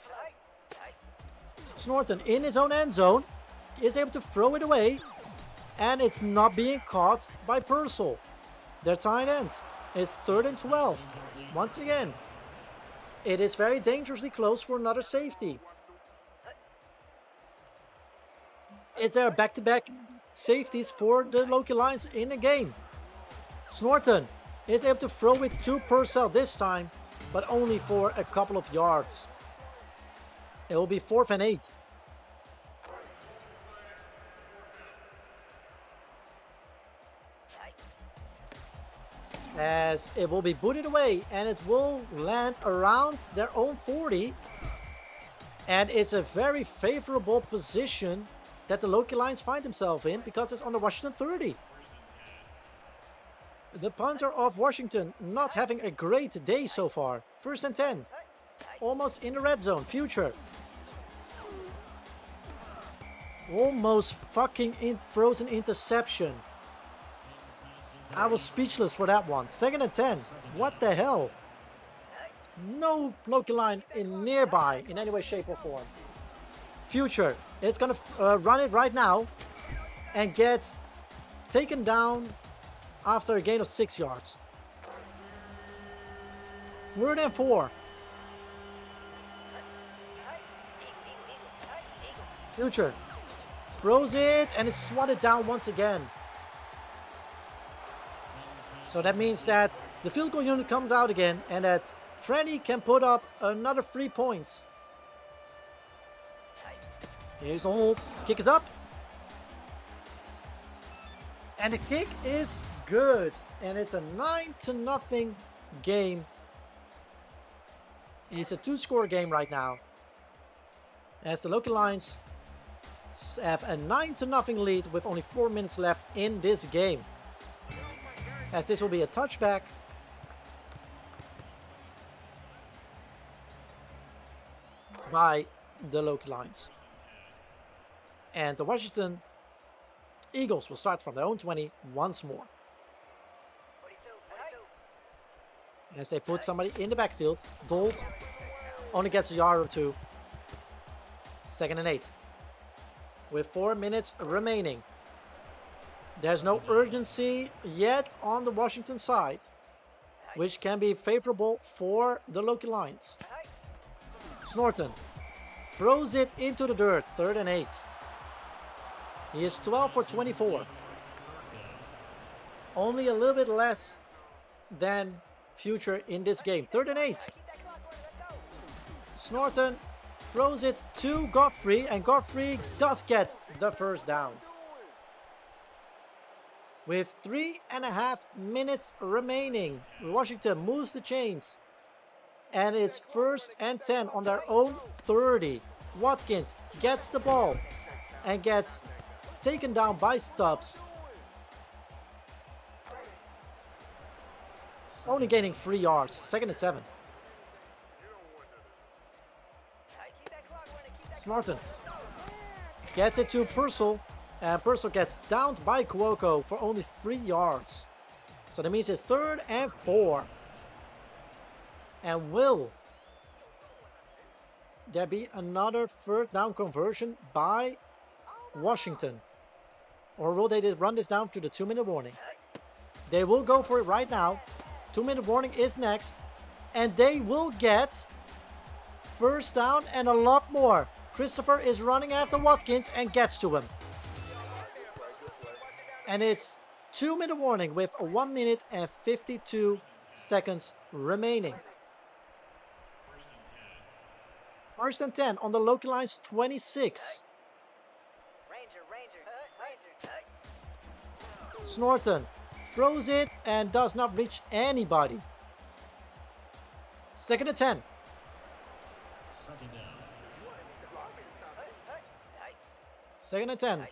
Snorton in his own end zone is able to throw it away, and it's not being caught by Purcell. Their tight end. It's 3rd and 12. Once again, it is very dangerously close for another safety. Is there back-to-back safeties for the Loki Lions in the game? Snorton is able to throw it to Purcell this time, but only for a couple of yards. It will be 4th and 8. As it will be booted away, and it will land around their own 40. And it's a very favorable position that the Loki Lions find themselves in, because it's on the Washington 30. The punter of Washington not having a great day so far. 1st and 10. Almost in the red zone. Future. Almost fucking frozen interception. I was speechless for that one. 2nd and 10. What the hell? No Loki Lion in nearby in any way, shape, or form. Future. It's gonna run it right now and gets taken down after a gain of 6 yards. 3rd and 4. Future throws it, and it's swatted down once again. So that means that the field goal unit comes out again and that Freddy can put up another 3 points. Here's the hold. Kick is up. And the kick is good. And it's a 9-0 game. It's a 2-score game right now. As the Loki Lions have a 9-0 lead with only 4 minutes left in this game. As this will be a touchback. By the Loki Lions. And the Washington Eagles will start from their own 20 once more. As they put somebody in the backfield. Dold only gets a yard or two. 2nd and 8. With 4 minutes remaining. There's no urgency yet on the Washington side, which can be favorable for the Loki Lions. Snorton throws it into the dirt. 3rd and 8. He is 12 for 24. Only a little bit less than Future in this game. 3rd and 8. Snorton throws it to Godfrey, and Godfrey does get the first down. With 3.5 minutes remaining, Washington moves the chains. And it's 1st and 10 on their own 30. Watkins gets the ball and gets taken down by Stubbs. Only gaining 3 yards. 2nd and 7. Snorton gets it to Purcell. And Purcell gets downed by Cuoco for only 3 yards. So that means it's 3rd and 4. And will there be another 3rd down conversion by Washington? Or will they just run this down to the 2-minute warning? They will go for it right now. 2-minute warning is next. And they will get 1st down and a lot more. Christopher is running after Watkins and gets to him. And it's 2-minute warning with 1 minute and 52 seconds remaining. 1st and 10 on the Loki Lions 26. Snorton throws it and does not reach anybody. 2nd and 10. 2nd and 10.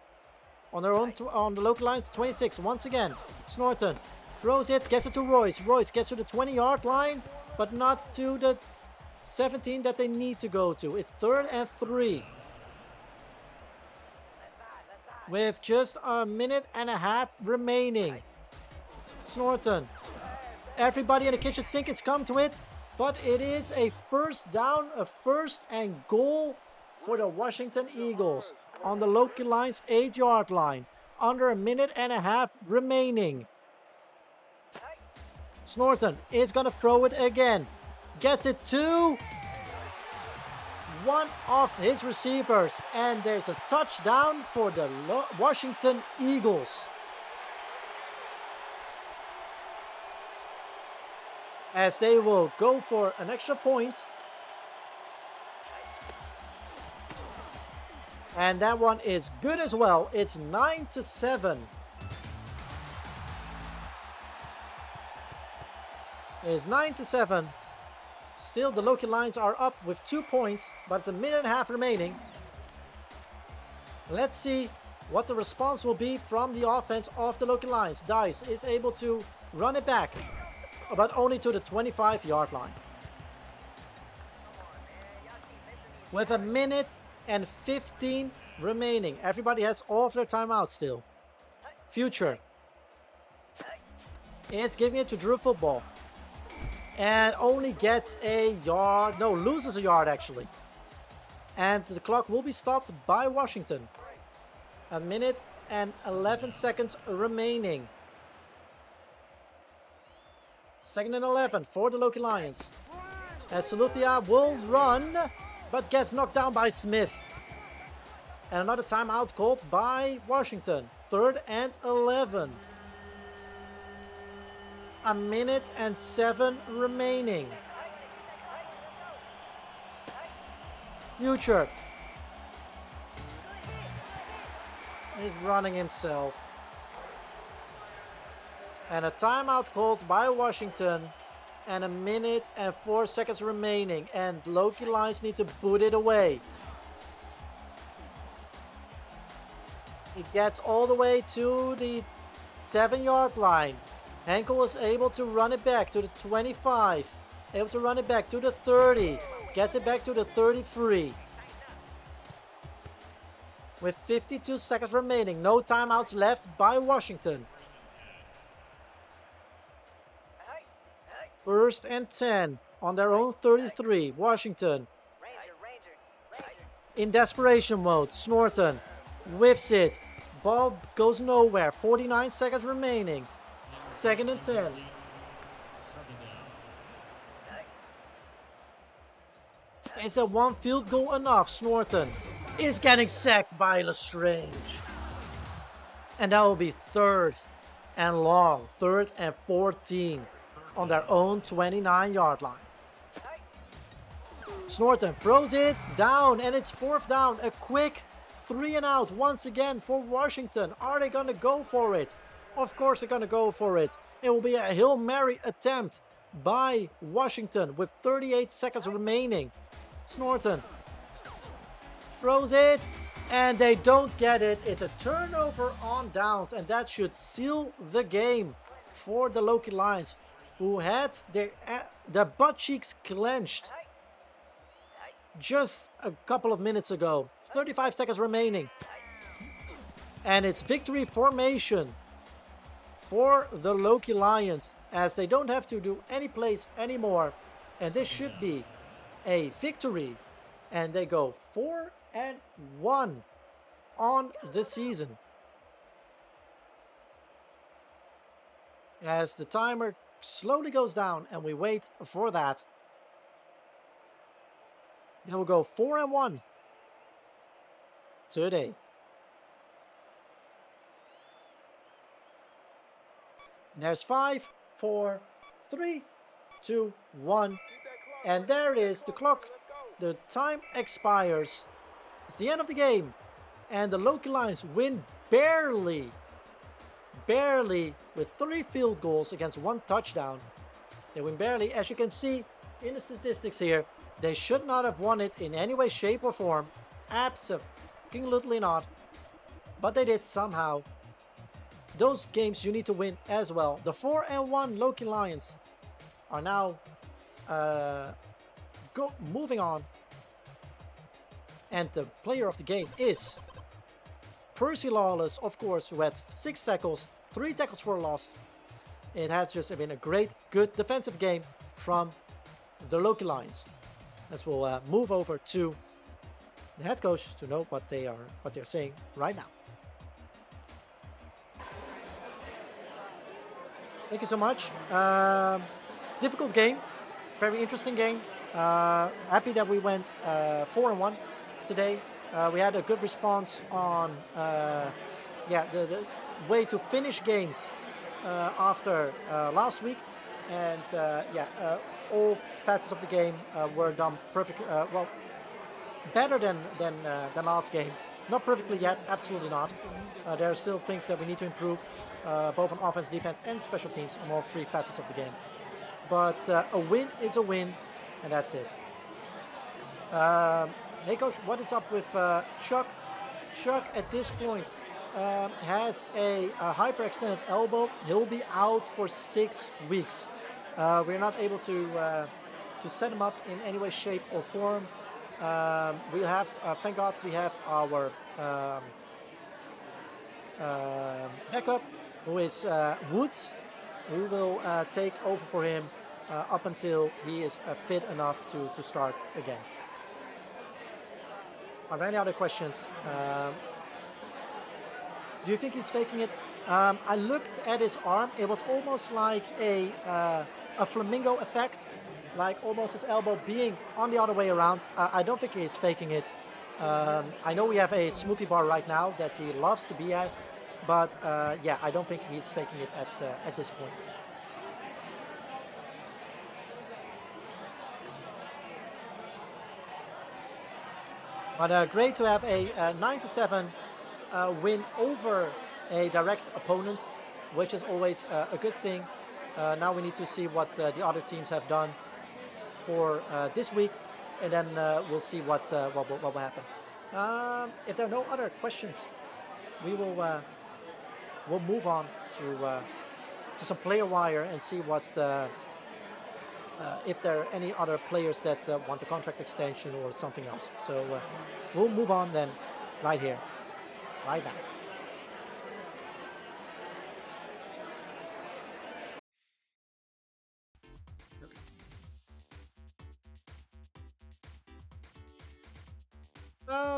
On their own, on the Loki Lions 26. Once again, Snorton throws it, gets it to Royce. Royce gets to the 20-yard line, but not to the 17 that they need to go to. It's 3rd and 3. With just a minute and a half remaining. Snorton. Everybody in the kitchen sink has come to it, but it is a 1st down, a 1st and goal for the Washington Eagles on the Loki Lions 8-yard line. Under a minute and a half remaining. Snorton is going to throw it again. Gets it to one of his receivers. And there's a touchdown for the Washington Eagles. As they will go for an extra point. And that one is good as well. It's 9-7. It is 9-7. Still, the Loki Lions are up with 2 points, but it's a minute and a half remaining. Let's see what the response will be from the offense of the Loki Lions. Dice is able to run it back, but only to the 25-yard line. With a minute and 15 remaining. Everybody has all of their timeouts still. Future is giving it to Drew Football. And only gets a yard. No, loses a yard actually. And the clock will be stopped by Washington. A minute and 11 seconds remaining. 2nd and 11 for the Loki Lions. As Salutia will run, but gets knocked down by Smith. And another timeout called by Washington. 3rd and 11. A minute and 7 remaining. Future is running himself. And a timeout called by Washington. And a minute and 4 seconds remaining. And Loki Lions need to put it away. It gets all the way to the 7-yard line. Henkel is able to run it back to the 25. Able to run it back to the 30. Gets it back to the 33. With 52 seconds remaining. No timeouts left by Washington. First and 10 on their own 33. Washington. In desperation mode. Snorton whiffs it. Ball goes nowhere. 49 seconds remaining. Second and 10. Is that one field goal enough? Snorton is getting sacked by Lestrange. And that will be third and long. Third and 14 on their own 29-yard line. Snorton throws it down and it's fourth down. A quick 3 and out once again for Washington. Are they going to go for it? Of course they're going to go for it. It will be a Hail Mary attempt by Washington with 38 seconds remaining. Snorton throws it and they don't get it. It's a turnover on downs and that should seal the game for the Loki Lions, who had their butt cheeks clenched just a couple of minutes ago. 35 seconds remaining. And it's victory formation for the Loki Lions, as they don't have to do any plays anymore. And this should be a victory. And they go 4-1 on the season. As the timer slowly goes down and we wait for that. They will go 4-1 today. There's 5, 4, 3, 2, 1. And there it is. The clock, the time expires. It's the end of the game. And the Loki Lions win barely with 3 field goals against 1 touchdown. They win barely. As you can see in the statistics here, they should not have won it in any way, shape, or form. Absolutely not. But they did somehow. Those games you need to win as well. The 4-1 Loki Lions are now moving on. And the player of the game is Percy Lawless, of course, who had 6 tackles, 3 tackles for a loss. It has just been a great, good defensive game from the Loki Lions. As we'll move over to the head coach to know what they're saying right now. Thank you so much. Difficult game, very interesting game. Happy that we went 4-1 today. We had a good response on the way to finish games after last week, and all facets of the game were done perfect. Well, better than last game. Not perfectly yet, absolutely not. There are still things that we need to improve, both on offense, defense, and special teams on all 3 facets of the game. But a win is a win, and that's it. Hey coach, what is up with Chuck? Chuck at this point has a hyperextended elbow. He'll be out for 6 weeks. We're not able to set him up in any way, shape, or form. We have, thank God, we have our backup, who is Woods, who will take over for him up until he is fit enough to start again. Are there any other questions? Do you think he's faking it? I looked at his arm. It was almost like a flamingo effect, like almost his elbow being on the other way around. I don't think he's faking it. I know we have a smoothie bar right now that he loves to be at, but I don't think he's faking it at this point. But great to have a 9-7 win over a direct opponent, which is always a good thing. Now we need to see what the other teams have done for this week, and then we'll see what will happen. If there are no other questions, we will we'll move on to some player wire and see what if there are any other players that want a contract extension or something else. So we'll move on then, right here, right now.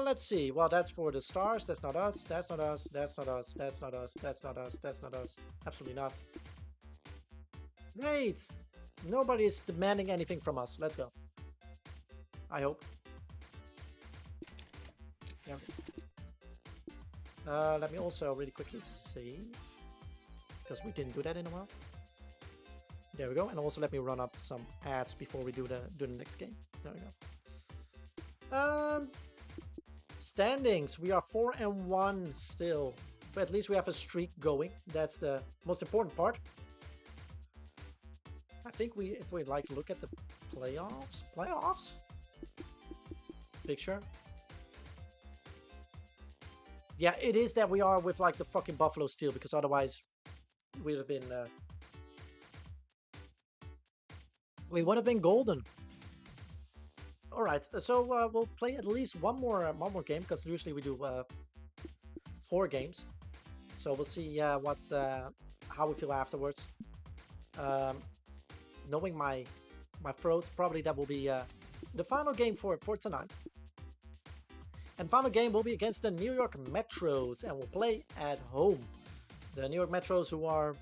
Let's see. Well, that's for the stars. That's not us. That's not us. That's not us. That's not us. That's not us. That's not us. Absolutely not. Great. Nobody is demanding anything from us. Let's go. I hope. Yeah. Let me also really quickly save, because we didn't do that in a while. There we go. And also let me run up some ads before we do the next game. There we go. Standings. We are 4-1 still, but at least we have a streak going. That's the most important part. I think if we like look at the playoffs picture. Yeah, it is that we are with like the fucking Buffalo Steel, because otherwise we would have been golden. All right, so we'll play at least one more game, because usually we do 4 games. So we'll see how we feel afterwards. Knowing my throat, probably that will be the final game for tonight. And final game will be against the New York Metros, and we'll play at home. The New York Metros, who are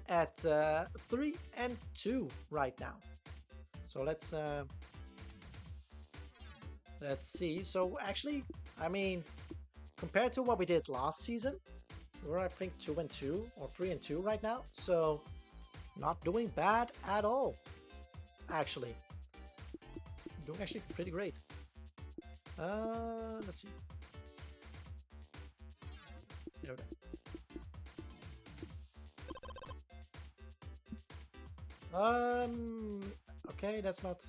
at 3-2 right now. So let's see. So actually, I mean, compared to what we did last season, we're I think 2-2 or 3-2 right now. So not doing bad at all. Actually, doing actually pretty great. Let's see. There we go. Okay, that's not.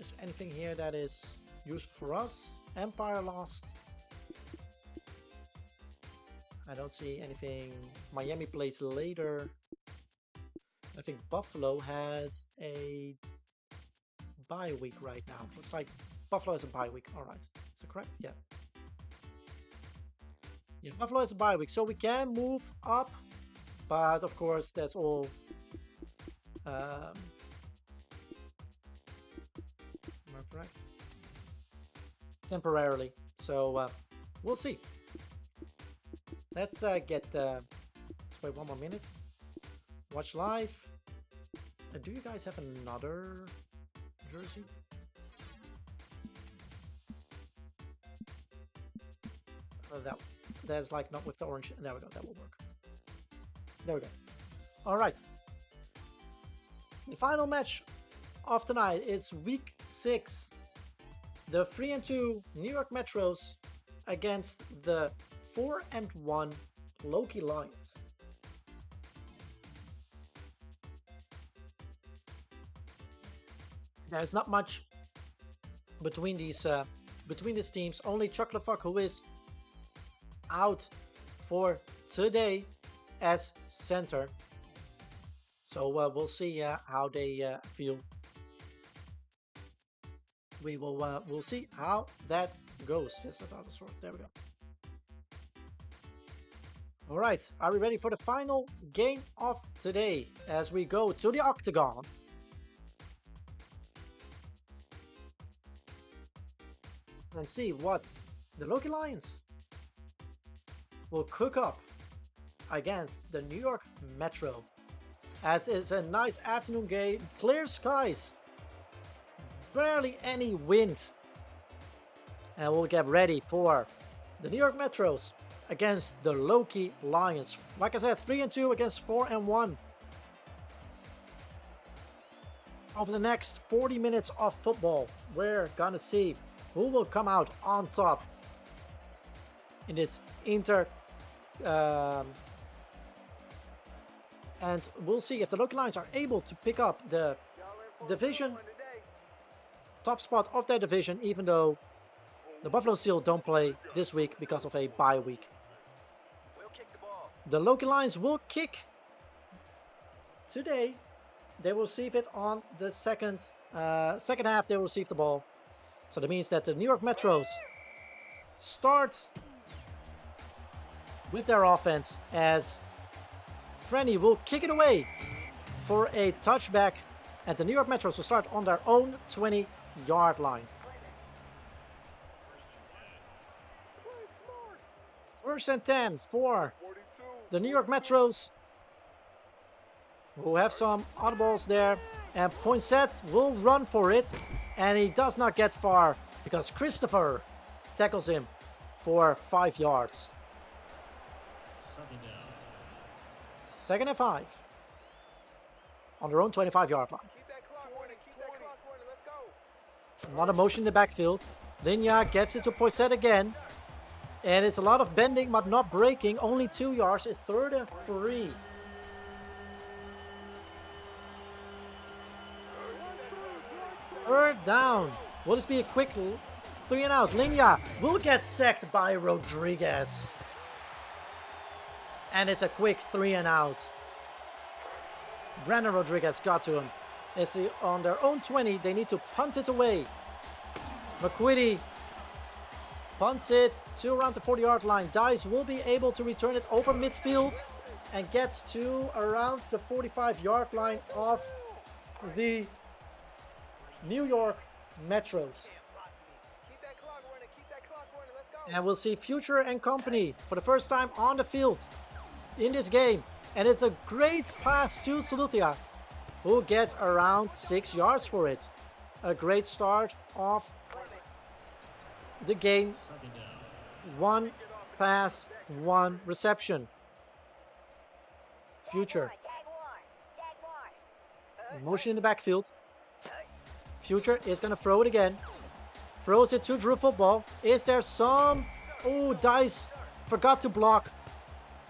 Is anything here that is useful for us? Empire lost. I don't see anything. Miami plays later. I think Buffalo has a bye week right now. Looks like Buffalo has a bye week. All right, is that correct? Yeah. Yeah, Buffalo has a bye week, so we can move up, but of course that's all. Am I correct? Temporarily. So we'll see. Let's get. Let's wait one more minute. Watch live. Do you guys have another jersey? That's like not with the orange. There we go. That will work. There we go. All right. The final match of tonight. It's week 6. The 3-2 New York Metros against the 4-1 Loki Lions. There's not much between these teams. Only Chucklefuck, who is out for today as center. So we'll see how they feel. We'll see how that goes. Yes, that's out of sort. There we go. All right, are we ready for the final game of today as we go to the octagon? And see what the Loki Lions will cook up against the New York Metro. As it's a nice afternoon game, clear skies, barely any wind. And we'll get ready for the New York Metros against the Loki Lions. Like I said, 3-2 against 4-1. Over the next 40 minutes of football, we're gonna see who will come out on top in this and we'll see if the Loki Lions are able to pick up the division top spot of their division, even though the Buffalo Steel don't play this week because of a bye week. The Loki Lions will kick today. They will receive it on the second half. They will receive the ball. So that means that the New York Metros start with their offense as Frenny will kick it away for a touchback, and the New York Metros will start on their own 20-yard line. First and 10 for the New York Metros, who have some oddballs there, and Poinsett will run for it, and he does not get far because Christopher tackles him for 5 yards. Second and 5 on their own 25-yard line. Another motion in the backfield. Linya gets it to Poinsett again, and it's a lot of bending but not breaking. Only 2 yards. It's 3rd and 3. Third down. Will this be a quick 3 and out? Linya will get sacked by Rodriguez. And it's a quick 3 and out. Brandon Rodriguez got to him. It's on their own 20. They need to punt it away. McQuitty punts it to around the 40-yard line. Dice will be able to return it over midfield and gets to around the 45-yard line of the New York Metros. And we'll see Future and company for the first time on the field in this game. And it's a great pass to Saluthia, who gets around 6 yards for it. A great start of the game. 1 pass, 1 reception. Future. Motion in the backfield. Future is going to throw it again. Throws it to Drew Football. Is there some... Oh, Dice forgot to block.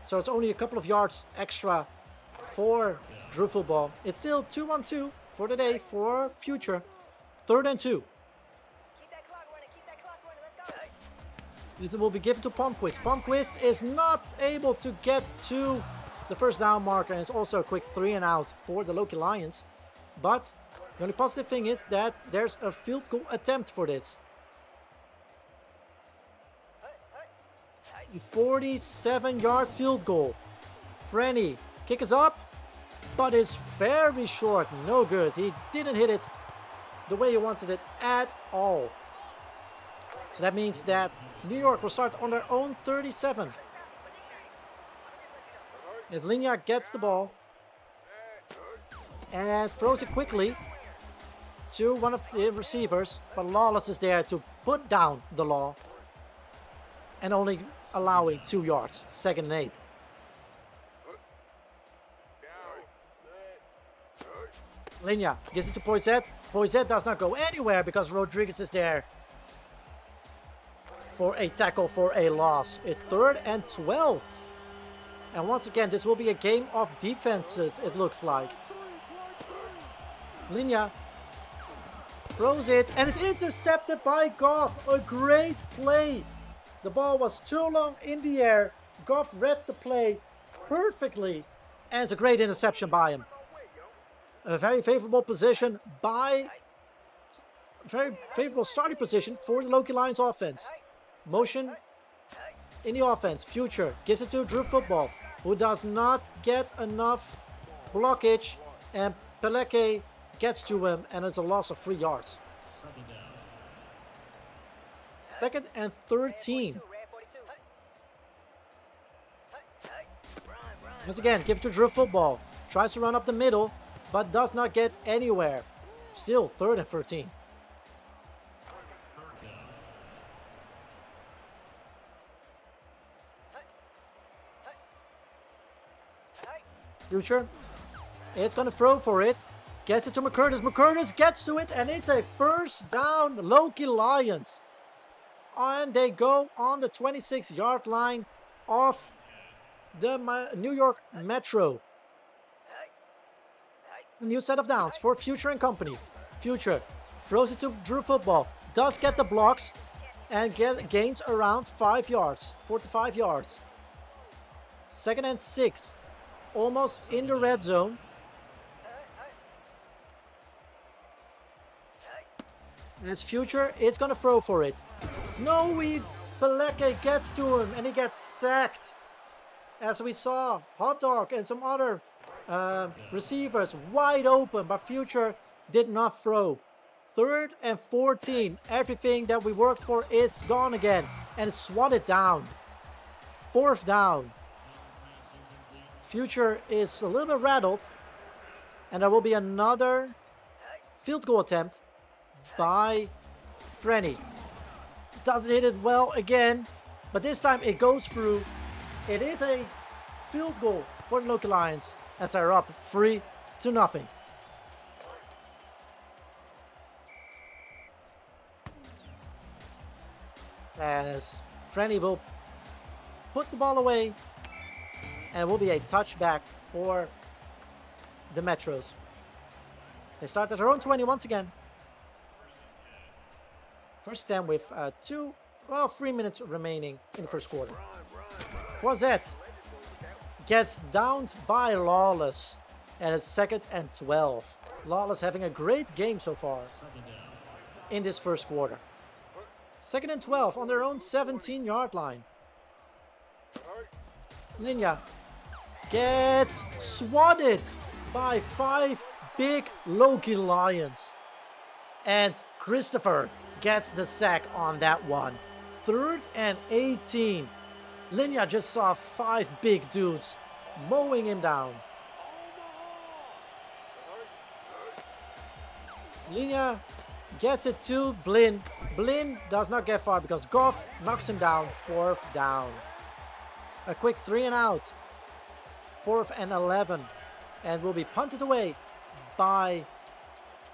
So it's only a couple of yards extra for Drew Football. It's still 2-1-2 for the day for Future. 3rd and 2. This will be given to Palmquist. Palmquist is not able to get to the first down marker, and it's also a quick 3 and out for the Loki Lions. But the only positive thing is that there's a field goal attempt for this. 47-yard field goal. Frenny, kick is up, but it's very short. No good. He didn't hit it the way he wanted it at all. So that means that New York will start on their own 37. As Linya gets the ball and throws it quickly to one of the receivers, but Lawless is there to put down the law and only allowing 2 yards. 2nd and 8. Linya gives it to Poinsett. Poinsett does not go anywhere because Rodriguez is there for a tackle for a loss. It's 3rd and 12. And once again, this will be a game of defenses, it looks like. Linya throws it, and it's intercepted by Goff. A great play. The ball was too long in the air. Goff read the play perfectly, and it's a great interception by him. A very favorable position very favorable starting position for the Loki Lions offense. Motion in the offense. Future gives it to Drew Football, who does not get enough blockage, and Peleke gets to him, and it's a loss of 3 yards. 2nd and 13. Once again, give it to Drew Football. Tries to run up the middle, but does not get anywhere. Still 3rd and 13. Future. It's going to throw for it. Gets it to McCurtis. McCurtis gets to it, and it's a first down, Loki Lions. and they go on the 26-yard line of the New York Metro. A new set of downs for Future and company. Future throws it to Drew Football, does get the blocks, and gains around 5 yards, 4 to 5 yards. 2nd and 6, almost in the red zone. As Future is going to throw for it. No, Peleke gets to him and he gets sacked. As we saw, Hot Dog and some other receivers wide open, but Future did not throw. 3rd and 14. Everything that we worked for is gone again. And it's swatted down. 4th down. Future is a little bit rattled. And there will be another field goal attempt by Frenny. Doesn't hit it well again. But this time it goes through. It is a field goal for the Loki Lions as they're up 3-0. As Frenny will put the ball away, and it will be a touchback for the Metros. They start at their own 20 once again. First 10 with 3 minutes remaining in the first quarter. Croisette gets downed by Lawless, and it's 2nd and 12. Lawless having a great game so far in this first quarter. 2nd and 12 on their own 17-yard line. Linya gets swatted by 5 big Loki Lions. And Christopher gets the sack on that one. 3rd and 18. Linya just saw 5 big dudes mowing him down. Linya gets it to Blinn. Blinn does not get far because Goff knocks him down. 4th down. A quick 3 and out. 4th and 11. And will be punted away by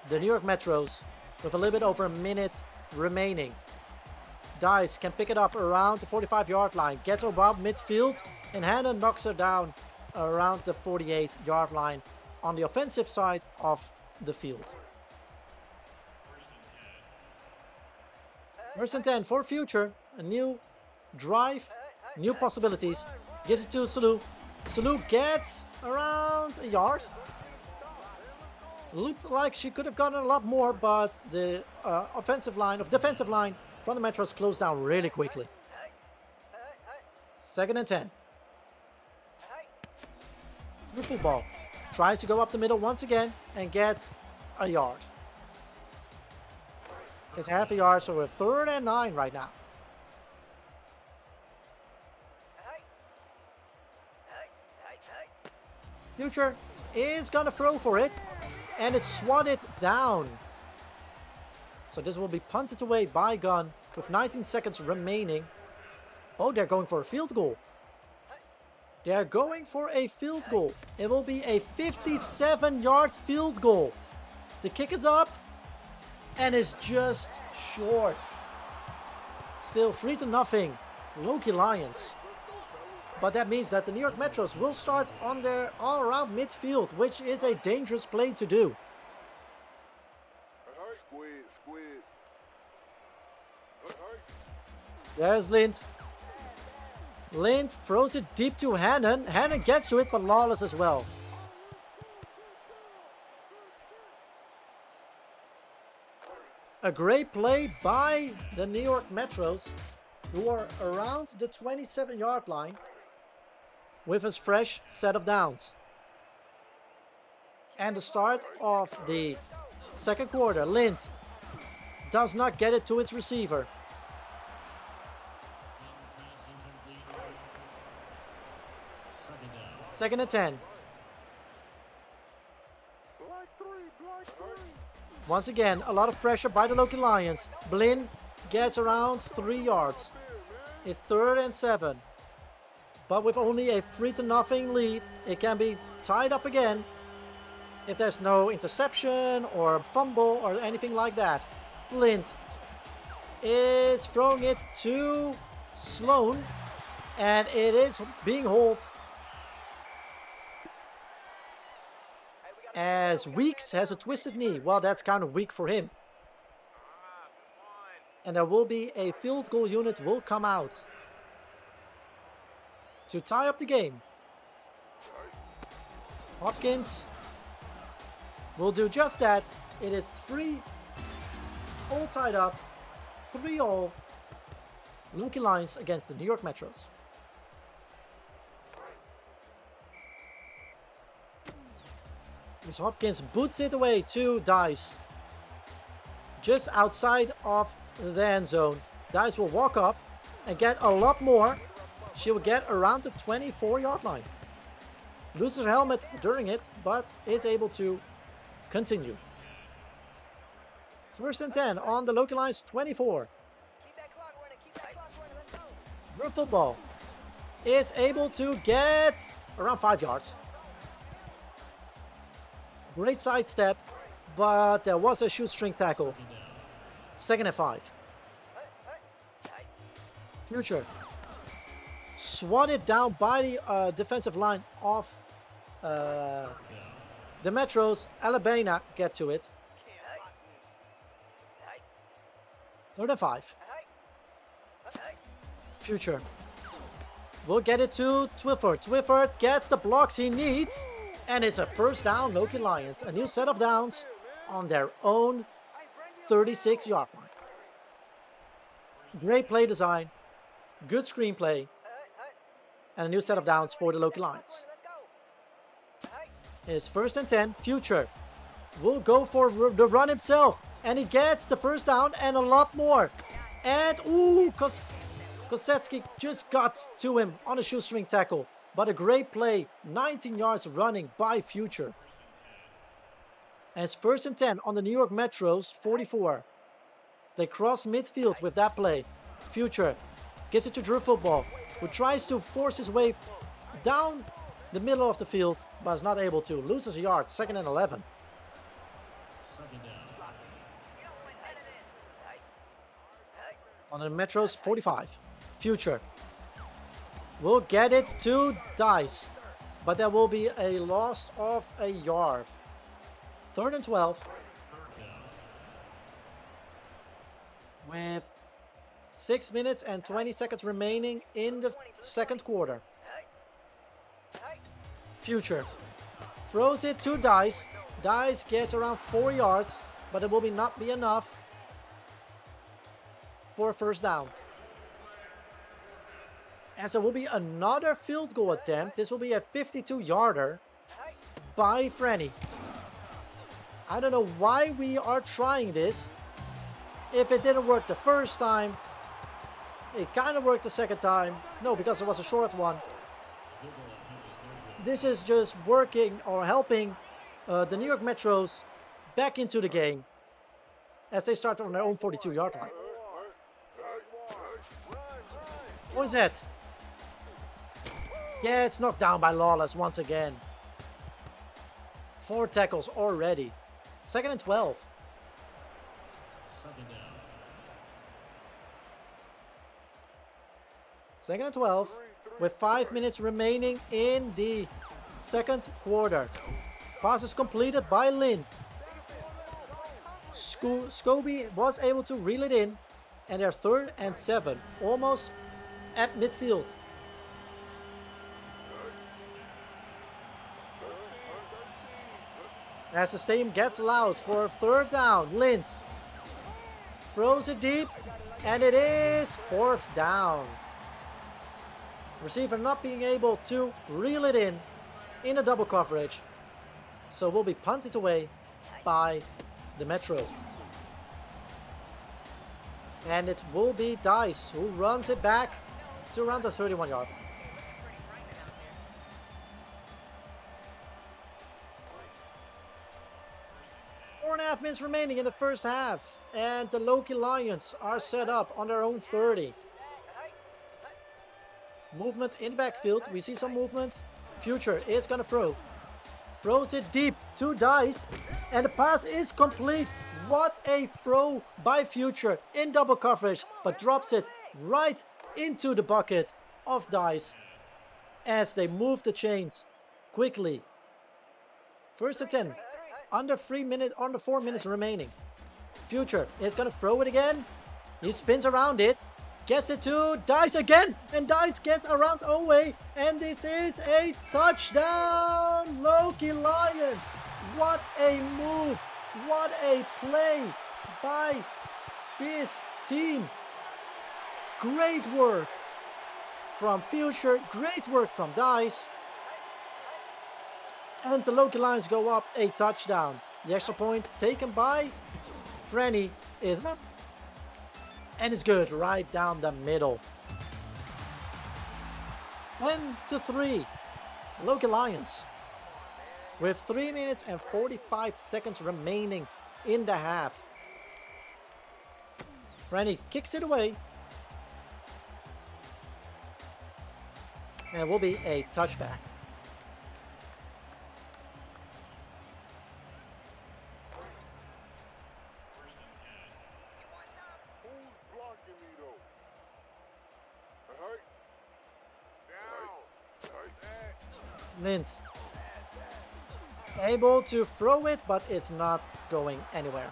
the New York Metros with a little bit over a minute remaining. Dice can pick it up around the 45-yard line. Gets above midfield. And Hannon knocks her down around the 48-yard line on the offensive side of the field. 1st and 10 for Future. A new drive, new possibilities. Gives it to Salou. Salou gets around a yard. Looked like she could have gotten a lot more, but the defensive line from the Metros closed down really quickly. 2nd and 10. The football tries to go up the middle once again and gets a yard. It's half a yard, so we're 3rd and 9 right now. Future is gonna throw for it, and it's swatted down. So this will be punted away by Gunn with 19 seconds remaining. Oh, they're going for a field goal. They're going for a field goal. It will be a 57-yard field goal. The kick is up. And it's just short. Still 3-0 Loki Lions. But that means that the New York Metros will start on their all-around midfield, which is a dangerous play to do. There's Lind. Lind throws it deep to Hannon. Hannon gets to it, but Lawless as well. A great play by the New York Metros, who are around the 27-yard line with his fresh set of downs. And the start of the second quarter. Lind does not get it to its receiver. Second and 10. Once again, a lot of pressure by the Loki Lions. Blinn gets around 3 yards. It's 3rd and 7. But with only a 3-0 lead, it can be tied up again if there's no interception or fumble or anything like that. Blinn is throwing it to Sloan, and it is being hauled as Weeks has a twisted knee. Well, that's kind of weak for him. And there will be a field goal unit will come out to tie up the game. Hopkins will do just that. It is 3 all tied up, 3 all. Loki Lions against the New York Metros. As Hopkins boots it away to Dice. Just outside of the end zone. Dice will walk up and get a lot more. She will get around the 24-yard line. Loses her helmet during it, but is able to continue. 1st and 10 on the Loki Lions 24. Her football is able to get around 5 yards. Great sidestep, but there was a shoestring tackle. 2nd and 5. Future. Swatted down by the defensive line of the Metros. Alabama get to it. 3rd and 5. Future. We'll get it to Twifford. Twifford gets the blocks he needs. And it's a 1st down, Loki Lions. A new set of downs on their own 36-yard line. Great play design. Good screenplay. And a new set of downs for the Loki Lions. It's 1st and 10. Future will go for the run himself. And he gets the 1st down and a lot more. And, ooh, Kosetsky just got to him on a shoestring tackle. But a great play. 19 yards running by Future. And it's 1st and 10 on the New York Metros 44. They cross midfield with that play. Future gives it to Drew Football, who tries to force his way down the middle of the field, but is not able to. Loses a yard. 2nd and 11. On the Metros 45. Future will get it to Dice, but there will be a loss of a yard. 3rd and 12. With 6 minutes and 20 seconds remaining in the 2nd quarter. Future throws it to Dice. Dice gets around 4 yards, but it will not be enough for a 1st down. As there will be another field goal attempt. This will be a 52-yarder by Frenny. I don't know why we are trying this. If it didn't work the 1st time, it kind of worked the 2nd time. No, because it was a short one. This is just working or helping the New York Metros back into the game as they start on their own 42-yard line. What is that? Yeah, it's knocked down by Lawless once again. 4 tackles already. 2nd and 12. 2nd and 12 with 5 minutes remaining in the 2nd quarter. Pass is completed by Lind. Scobie was able to reel it in, and they're 3rd and 7, almost at midfield. As the stadium gets loud for a 3rd down, Lind throws it deep, and it is 4th down. Receiver not being able to reel it in a double coverage, so will be punted away by the Metro. And it will be Dice who runs it back to around the 31-yard. Four and a half minutes remaining in the 1st half, and the Loki Lions are set up on their own 30. Movement in the backfield. We see some movement. Future is going to throw. Throws it deep to Dice, and the pass is complete. What a throw by Future in double coverage, but drops it right into the bucket of Dice as they move the chains quickly. First and 10, under 4 minutes remaining. Future is gonna throw it again. He spins around it, gets it to Dice again, and Dice gets around Owe, and this is a touchdown, Loki Lions. What a move, what a play by this team. Great work from Future, great work from Dice. And the Loki Lions go up a touchdown. The extra point taken by Frenny is up. And it's good right down the middle. 10-3. Loki Lions. With 3 minutes and 45 seconds remaining in the half. Frenny kicks it away. And it will be a touchback. Lint able to throw it, but it's not going anywhere.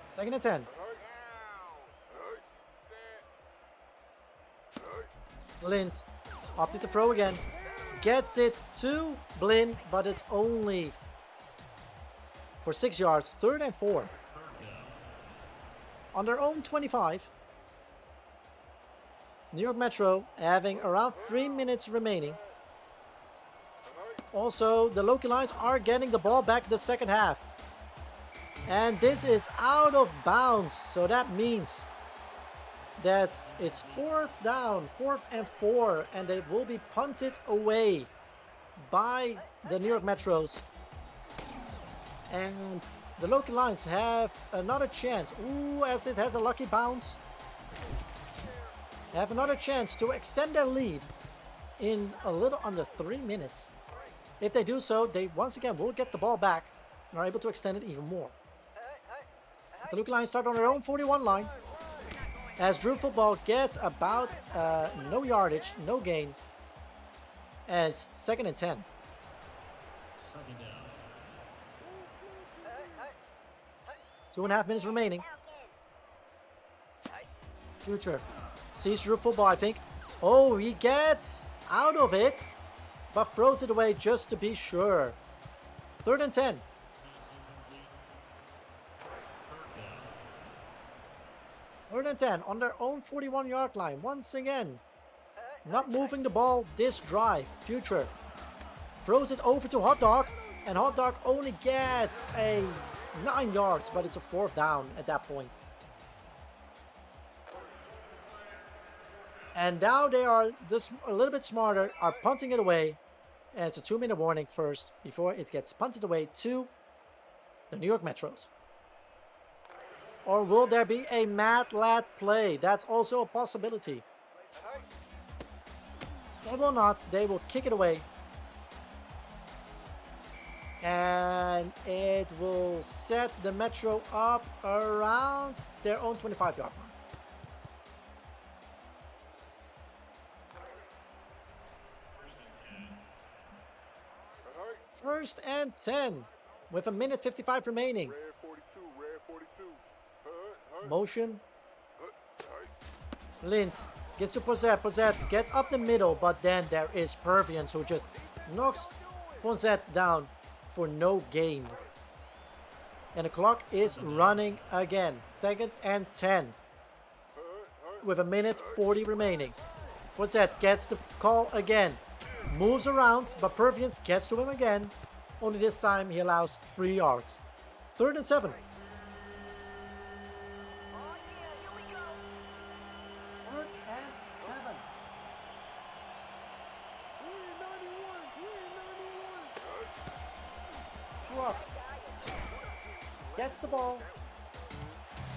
Second and 10. Lint opted to throw again. Gets it to Blinn, but it's only for 6 yards. 3rd and 4. On their own 25. New York Metro having around 3 minutes remaining. Also, the Loki Lions are getting the ball back in the second half. And this is out of bounds, so that means that it's 4th down, 4th and 4, and they will be punted away by the New York Metros. And the Loki Lions have another chance. Ooh, as it has a lucky bounce. Have another chance to extend their lead in a little under 3 minutes. If they do so, they once again will get the ball back and are able to extend it even more. The Loki Lions start on their own 41 line. As Drew Football gets about no yardage, no gain. And it's 2nd and 10. Second down. 2.5 minutes remaining. Future sees Drew Football, I think. Oh, he gets out of it, but throws it away just to be sure. 3rd and 10. 3rd and 10 on their own 41-yard line. Once again, not moving the ball this drive. Future throws it over to Hot Dog, and Hot Dog only gets a 9 yards, but it's a 4th down at that point. And now they are just a little bit smarter, are punting it away. And it's a 2-minute warning first before it gets punted away to the New York Metros. Or will there be a Matt Ladd play? That's also a possibility. They will not. They will kick it away. And it will set the Metro up around their own 25-yard line. First and 10 with a minute 55 remaining. Motion. Lint gets to Posette. Posette gets up the middle, but then there is Pervians who just knocks Posette down for no gain. And the clock is running again. 2nd and 10 with a minute 40 remaining. Posette gets the call again. Moves around, but Pervians gets to him again. Only this time he allows 3 yards. 3rd and 7. 3rd and 7. Truck gets the ball,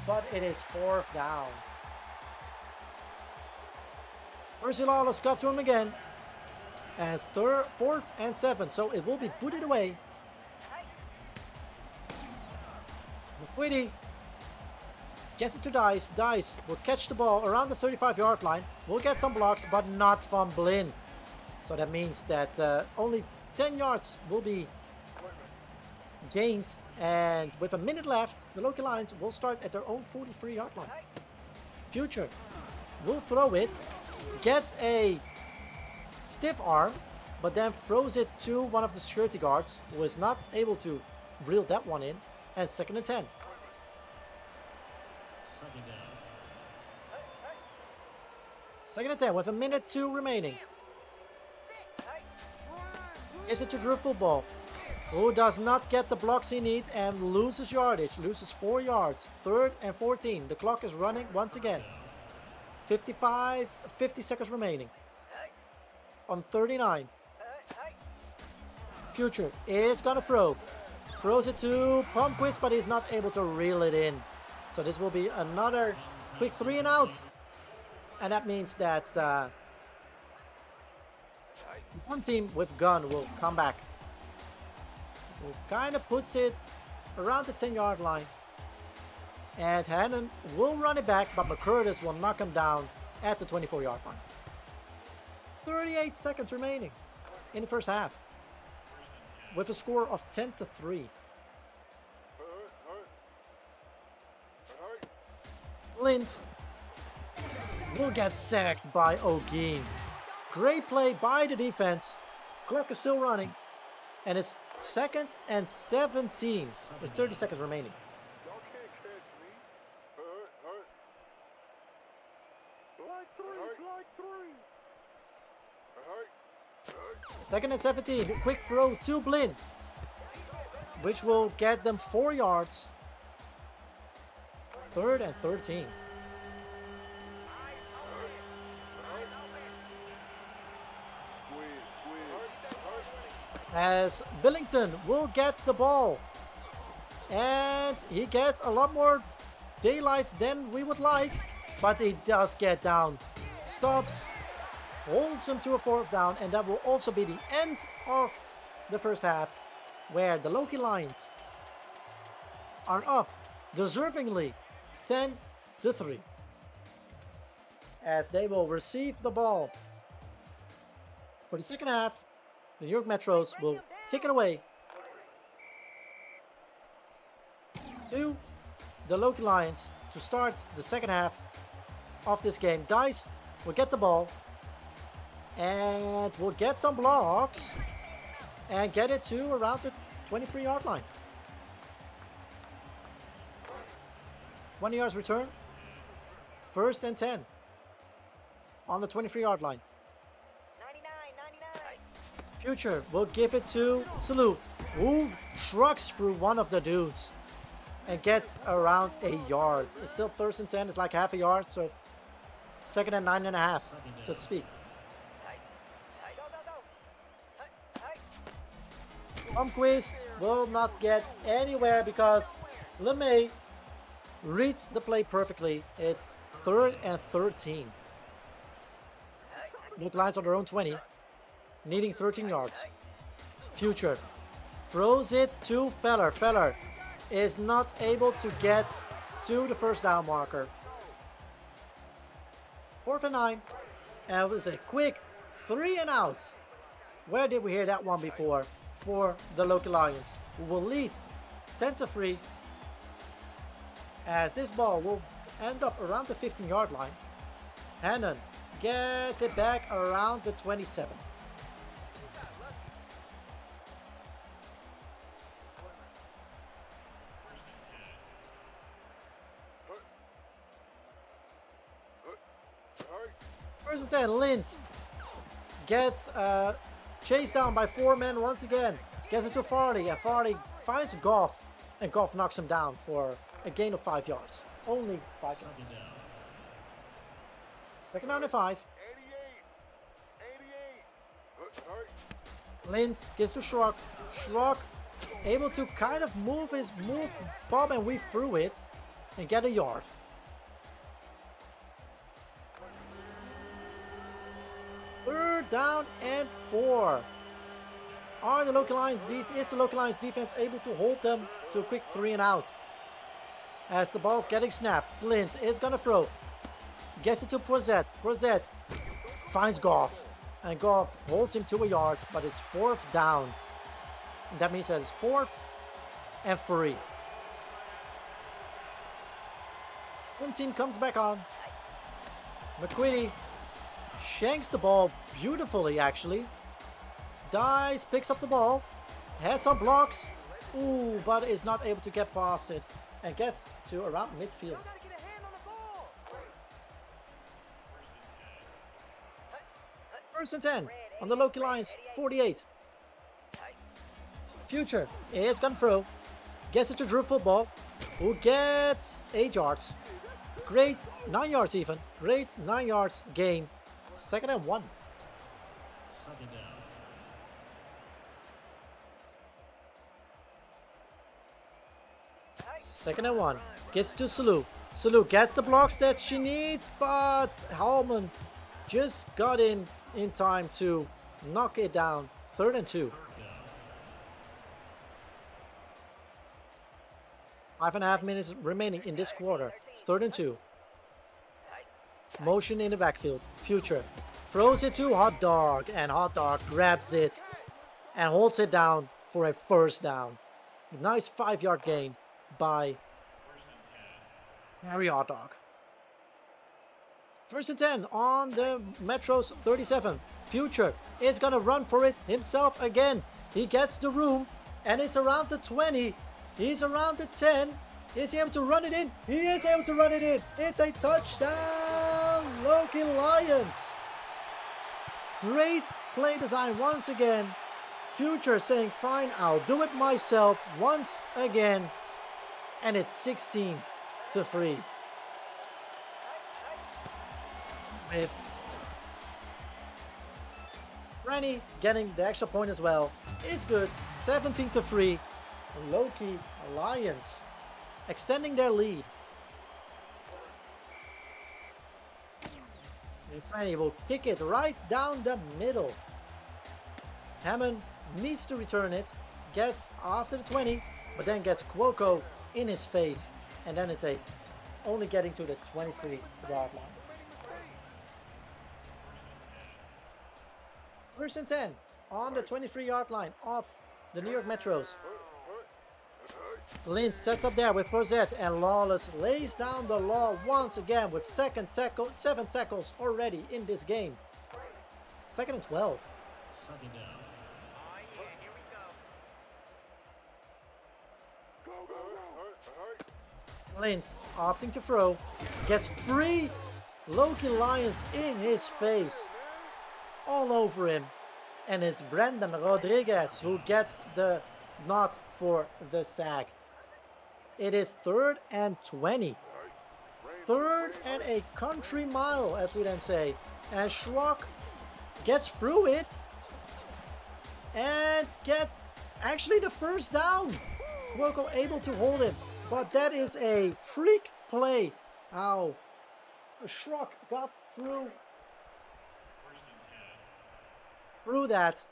but it is 4th down. Percy Lawless got to him again. as fourth and 7. So it will be booted away. McQuitty gets it to Dice. Dice will catch the ball around the 35-yard line. We'll get some blocks, but not from Blinn. So that means that only 10 yards will be gained. And with a minute left, the Loki Lions will start at their own 43-yard line. Future will throw it, gets a stiff arm, but then throws it to one of the security guards, who is not able to reel that one in. And 2nd and 10. Second down. 2nd and 10 with a minute 2 remaining. Gives it to Drew Football, who does not get the blocks he needs and loses yardage, loses 4 yards. 3rd and 14. The clock is running once again. 50 seconds remaining. On 39. Future is gonna throw. Throws it to Palmquist, but he's not able to reel it in. So this will be another quick 3 and out. And that means that one team with gun will come back. Who kind of puts it around the 10-yard line. And Hannon will run it back, but McCurtis will knock him down at the 24-yard line. 38 seconds remaining in the first half, with a score of 10-3. Flint will get sacked by O'Geen. Great play by the defense. Clock is still running. And it's 2nd and 17 with 30 seconds remaining. Y'all can't catch me. Hurt. Like three. Hurt. 2nd and 17. Quick throw to Blinn, which will get them 4 yards. 3rd and 13. As Billington will get the ball. And he gets a lot more daylight than we would like, but he does get down. Stops, holds him to a 4th down, and that will also be the end of the first half, where the Loki Lions are up deservingly 10-3, as they will receive the ball. For the second half, the New York Metros will kick it away to the Loki Lions to start the second half of this game. Dice will get the ball and will get some blocks and get it to around the 23-yard line. 20 yards return. 1st and 10 on the 23-yard line. 99. Future will give it to Salute, who trucks through one of the dudes and gets around a yard. It's still 1st and 10. It's like half a yard, so 2nd and 9.5, so to speak. Blomqvist will not get anywhere because LeMay reads the play perfectly. It's 3rd and 13. Look, Lions on their own 20, needing 13 yards. Future throws it to Feller. Feller is not able to get to the 1st down marker. 4th and 9, and it was a quick 3 and out. Where did we hear that one before? For the Loki Lions, who will lead 10-3, as this ball will end up around the 15-yard line. Hannon gets it back around the 27. First and 10, Lind gets chased down by 4 men once again. Gets it to Farley, and Farley finds Goff, and Goff knocks him down for a gain of 5 yards. Only 5 yards. Second down and 5. 88. Lind gets to Schrock. Schrock able to kind of move bob and weave through it and get a yard. Third down and 4. Is the Loki Lions defense able to hold them to a quick 3 and out? As the ball's getting snapped, Flint is gonna throw. Gets it to Prozet. Prozet finds Goff. And Goff holds him to a yard, but it's 4th down. And that means that it's 4th and 3. One team comes back on. McQuitty shanks the ball beautifully, actually. Dies, picks up the ball, has some blocks. Ooh, but is not able to get past it and gets to around midfield. First and 10 on the Loki Lions 48. Future is gonna throw. Gets it to Drew Football, who gets 8 yards. Great 9 yards even. Great 9 yards gain. 2nd and 1. Second down. Second and 1. Gets to Sulu. Sulu gets the blocks that she needs, but Hallman just got in time to knock it down. 3rd and 2. 5.5 minutes remaining in this quarter. 3rd and 2. Motion in the backfield. Future throws it to Hot Dog, and Hot Dog grabs it and holds it down for a 1st down. Nice 5-yard gain by Harry Hot Dog. 1st and 10 on the Metro's 37. Future is gonna run for it himself again. He gets the room, and it's around the 20. He's around the 10. Is he able to run it in? He is able to run it in. It's a touchdown, Loki Lions. Great play design once again. Future saying, fine, I'll do it myself once again. And it's 16-3. With Rennie getting the extra point as well. It's good. 17-3. Loki Lions extending their lead. And Franny will kick it right down the middle. Hammond needs to return it. Gets after the 20, but then gets Cuoco in his face. And then it's only getting to the 23-yard line. 1st and 10 on the 23-yard line of the New York Metros. Lynch sets up there with Rosette, and Lawless lays down the law once again with 7 tackles already in this game. 2nd and 12. Second down. Lynch opting to throw, gets 3 Loki Lions in his face, all over him, and it's Brandon Rodriguez who gets the nod for the sack. It is 3rd and 20. 3rd and a country mile, as we then say. And Schrock gets through it and gets actually the 1st down. Cuoco able to hold him, but that is a freak play. How Schrock got through that.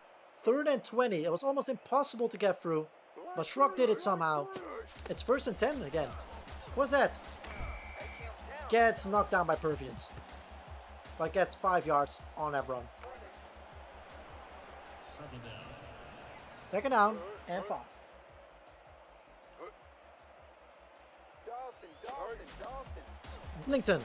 3rd and 20. It was almost impossible to get through, but Schrock did it somehow. It's 1st and 10 again. What's that? Gets knocked down by Pervians, but gets 5 yards on that run. Second down. 2nd down and 5. Blington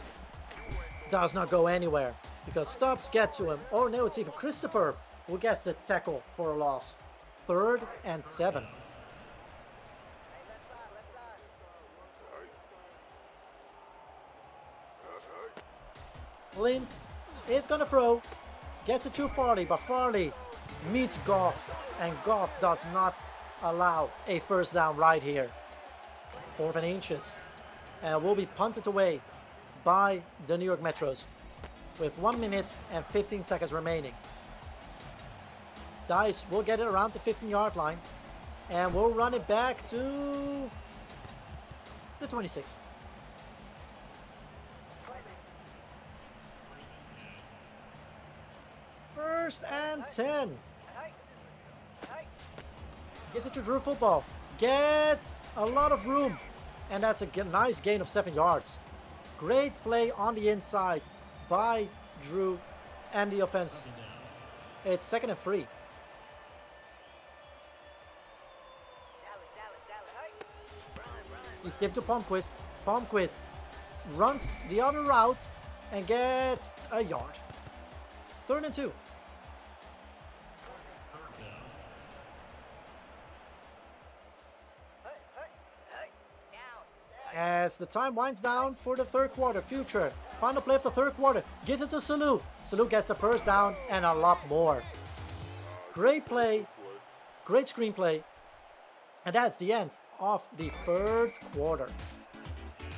does not go anywhere because Stubbs get to him. Oh no, it's even Christopher who gets the tackle for a loss. 3rd and 7. Lint is gonna throw, gets it to Farley, but Farley meets Goff, and Goff does not allow a 1st down right here. 4th and inches, and will be punted away by the New York Metros with 1 minute and 15 seconds remaining. Dice will get it around the 15-yard line, and we'll run it back to the 26. First and 10. Gets it to Drew football. Gets a lot of room. And that's a nice gain of 7 yards. Great play on the inside by Drew and the offense. It's 2nd and 3. He's given to Palmquist. Palmquist runs the other route and gets a yard. 3rd and 2. As the time winds down for the 3rd quarter, Future, final play of the 3rd quarter, gives it to Salou. Salou gets the first down and a lot more. Great play, great screenplay, and that's the end of the 3rd quarter.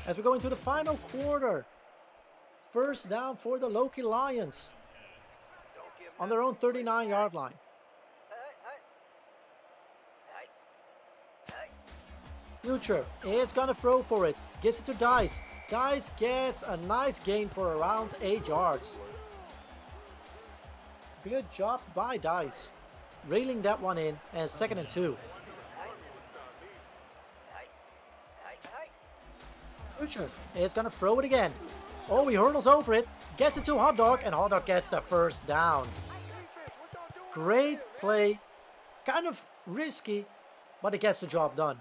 As we go into the final quarter, first down for the Loki Lions on their own 39-yard line. Future is gonna throw for it, gives it to Dice. Dice gets a nice gain for around 8 yards. Good job by Dice, railing that one in, and 2nd and 2. Future is gonna throw it again. Oh, he hurdles over it, gets it to Hot Dog, and Hot Dog gets the first down. Great play, kind of risky, but it gets the job done.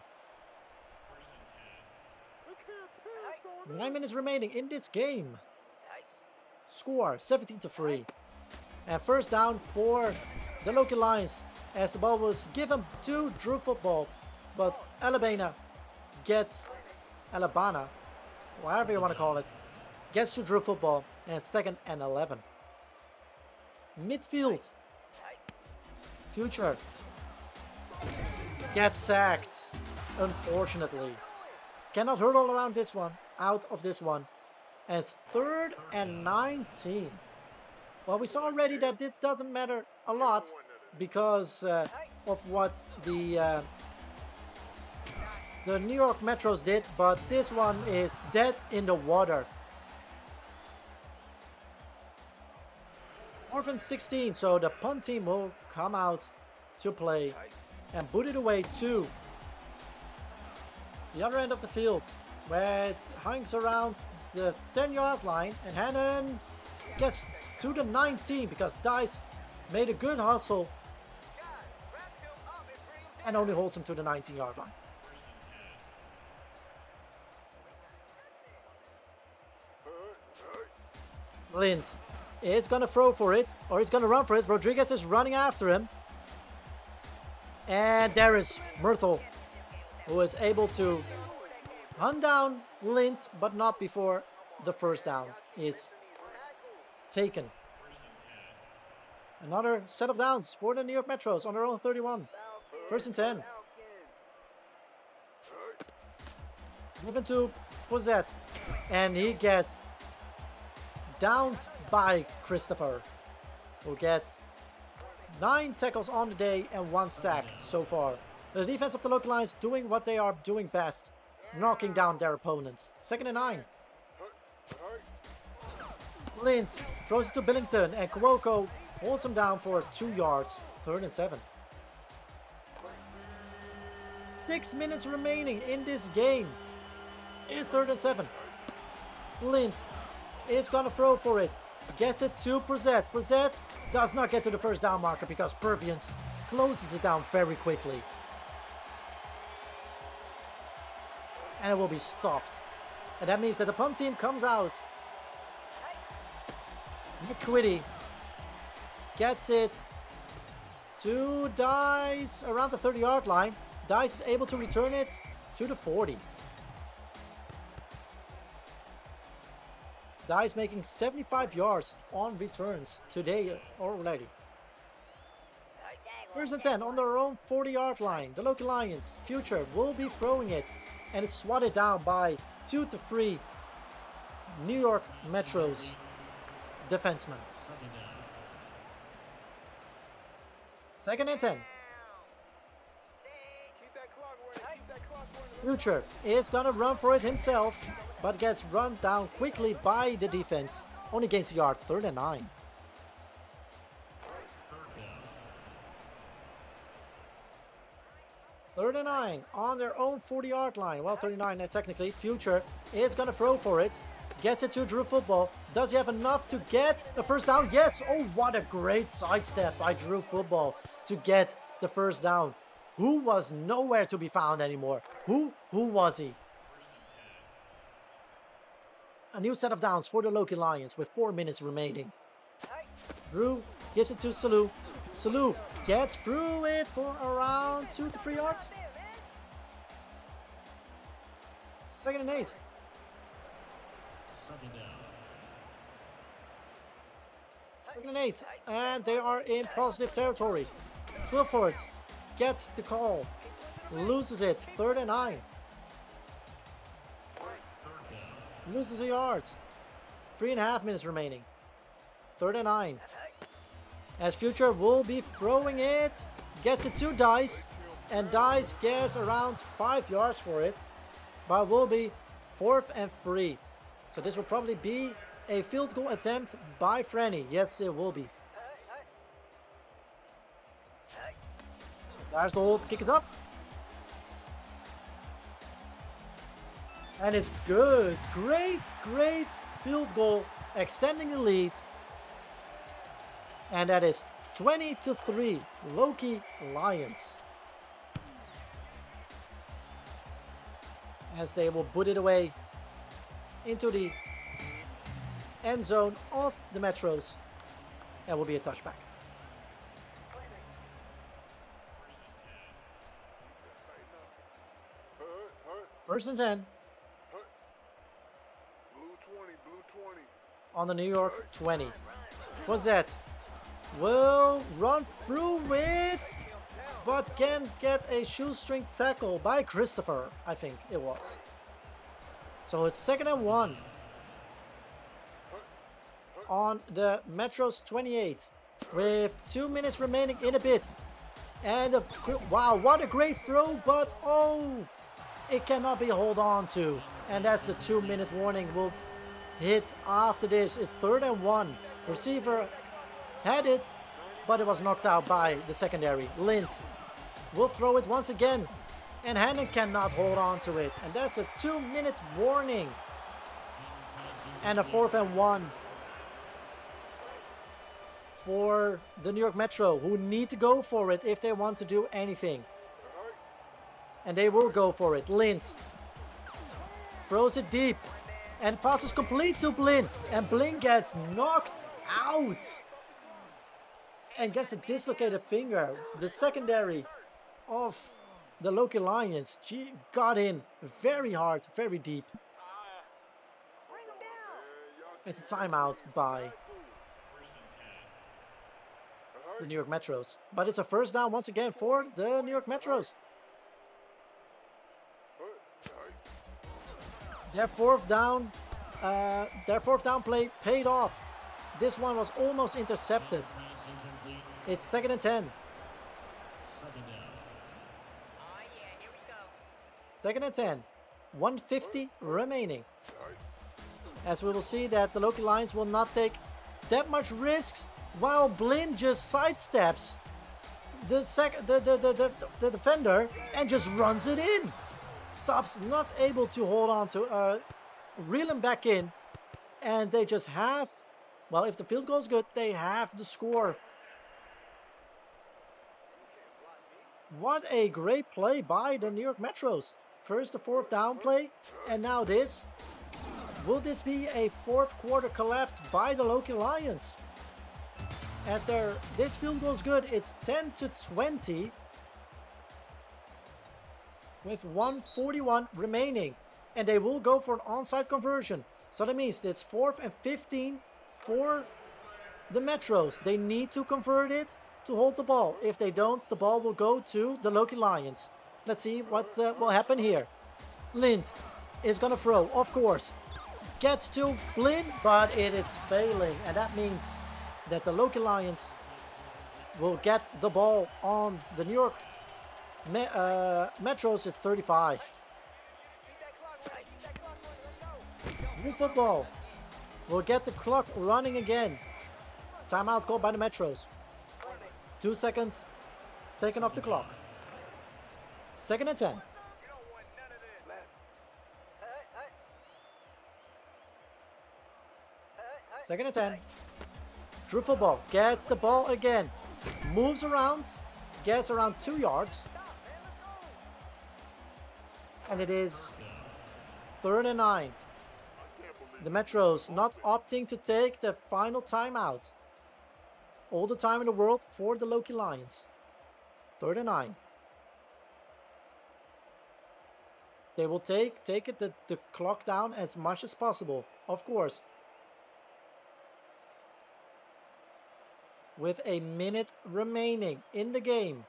9 minutes remaining in this game. Score 17-3. And first down for the Loki Lions as the ball was given to Drew football, but Alabama, whatever you want to call it, gets to Drew football, and 2nd and 11. Midfield. Future gets sacked, unfortunately. Cannot hurdle around this one, out of this one. And it's 3rd and 19. Well, we saw already that it doesn't matter a lot because of what the New York Metros did, but this one is dead in the water. 4th and 16, so the punt team will come out to play and boot it away to the other end of the field, where it hangs around the 10-yard line, and Hannon gets to the 19 because Dice made a good hustle and only holds him to the 19-yard line. Lint is going to throw for it, or he's going to run for it. Rodriguez is running after him. And there is Myrtle, who is able to hunt down Lint, but not before the first down is taken. Another set of downs for the New York Metros on their own 31. 1st and 10. Given to Posette, and he gets downed by Christopher, who gets 9 tackles on the day and 1 sack so far. The defense of the Loki Lions doing what they are doing best, knocking down their opponents. 2nd and 9. Lint throws it to Billington, and Kuoko holds him down for 2 yards. 3rd and 7. 6 minutes remaining in this game. It's 3rd and 7. Lint is gonna throw for it. Gets it to Brissett. Brissett does not get to the first down marker because Pervians closes it down very quickly. And it will be stopped. And that means that the punt team comes out. McQuitty gets it to Dice around the 30-yard line. Dice is able to return it to the 40. Dice making 75 yards on returns today already. 1st and 10 on their own 40-yard line. The Loki Lions, Future, will be throwing it, and it's swatted down by 2 to 3 New York Metros defensemen. 2nd and 10. Future is gonna run for it himself, but gets run down quickly by the defense. Only gains a yard. 3rd and 9. 39 on their own 40-yard line. Well, 39 technically. Future is going to throw for it. Gets it to Drew Football. Does he have enough to get the first down? Yes. Oh, what a great sidestep by Drew Football to get the first down. Who was nowhere to be found anymore? Who was he? A new set of downs for the Loki Lions with 4 minutes remaining. Drew gives it to Salou. Salou gets through it for around 2 to 3 yards. 2nd and 8. Second down. 2nd and 8. And they are in positive territory. Twilford gets the call. Loses it. 3rd and 9. Loses a yard. 3.5 minutes remaining. 3rd and 9. As Future will be throwing it. Gets it to Dice. And Dice gets around 5 yards for it. But will be 4th and 3. So this will probably be a field goal attempt by Franny. Yes, it will be. There's the hold. Kick is up. And it's good. Great field goal. Extending the lead. And that is 20 to 3. Loki Lions. As they will put it away into the end zone of the Metros. That will be a touchback. First and 10. Blue 20. On the New York 20. Cosette will run through it, but can get a shoestring tackle by Christopher, I think it was. So it's 2nd and 1 on the Metros 28 with 2 minutes remaining in a bit. And wow, what a great throw, but oh, it cannot be held on to. And that's the 2-minute warning will hit after this. It's 3rd and 1. Receiver had it, but it was knocked out by the secondary. Lind will throw it once again, and Hannon cannot hold on to it. And that's a 2-minute warning. And a 4th and 1 for the New York Metro, who need to go for it if they want to do anything. And they will go for it. Lind throws it deep and passes complete to Blin. And Blin gets knocked out and gets a dislocated finger. The secondary of the Loki Lions got in very hard, very deep. It's a timeout by the New York Metros. But it's a first down once again for the New York Metros. Their fourth down play paid off. This one was almost intercepted. It's 2nd and 10. Second and 10. 1:50 remaining. As we will see that the Loki Lions will not take that much risks, while Blin just sidesteps the defender and just runs it in. Stops, not able to hold on to, reel him back in, and they just have, well, if the field goal is good, they have the score. What a great play by the New York Metros. First the fourth down play, and now this. Will this be a fourth quarter collapse by the Loki Lions? As this field goal is good, it's 10 to 20. With 1:41 remaining, and they will go for an onside conversion. So that means it's 4th and 15 for the Metros. They need to convert it to hold the ball. If they don't, the ball will go to the Loki Lions. Let's see what will happen here. Lind is gonna throw, of course. Gets to Blin, but it is failing, and that means that the Loki Lions will get the ball on the New York Metros at 35. New football will get the clock running again. Timeout called by the Metros. 2 seconds taken off the clock. Second and 10. You don't want none of this. Left. Second and 10. True football. Gets the ball again. Moves around. Gets around 2 yards. And it is third and 9. The Metros not opting to take the final timeout. All the time in the world for the Loki Lions. Third and 9. They will take the clock down as much as possible, of course. With a minute remaining in the game.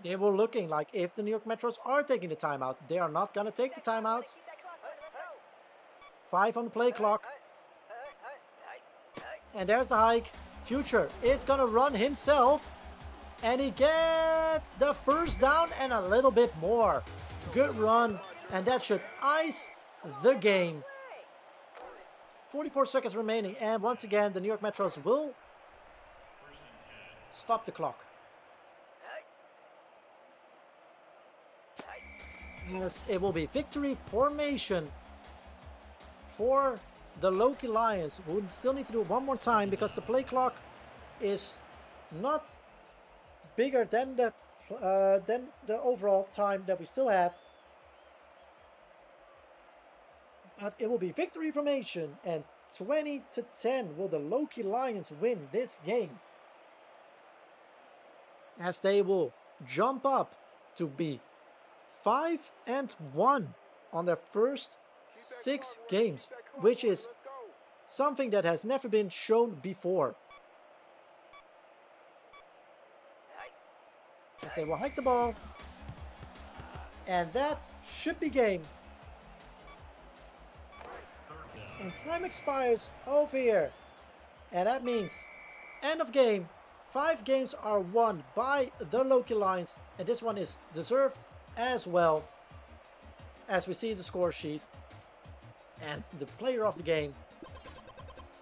They were looking like if the New York Metros are taking the timeout, they are not going to take the timeout. 5 on the play clock. And there's the hike. Future is going to run himself. And he gets the first down and a little bit more. Good run. And that should ice the game. 44 seconds remaining. And once again, the New York Metros will stop the clock. Yes, it will be victory formation for the Loki Lions. We would still need to do it one more time because the play clock is not bigger than the overall time that we still have. But it will be victory formation, and 20-10 will the Loki Lions win this game, as they will jump up to be 5-1 on their first 6 games, which is something that has never been shown before. As they will hike the ball, and that should be game. And time expires over here, and that means end of game. 5 games are won by the Loki Lions, and this one is deserved as well, as we see the score sheet. And the player of the game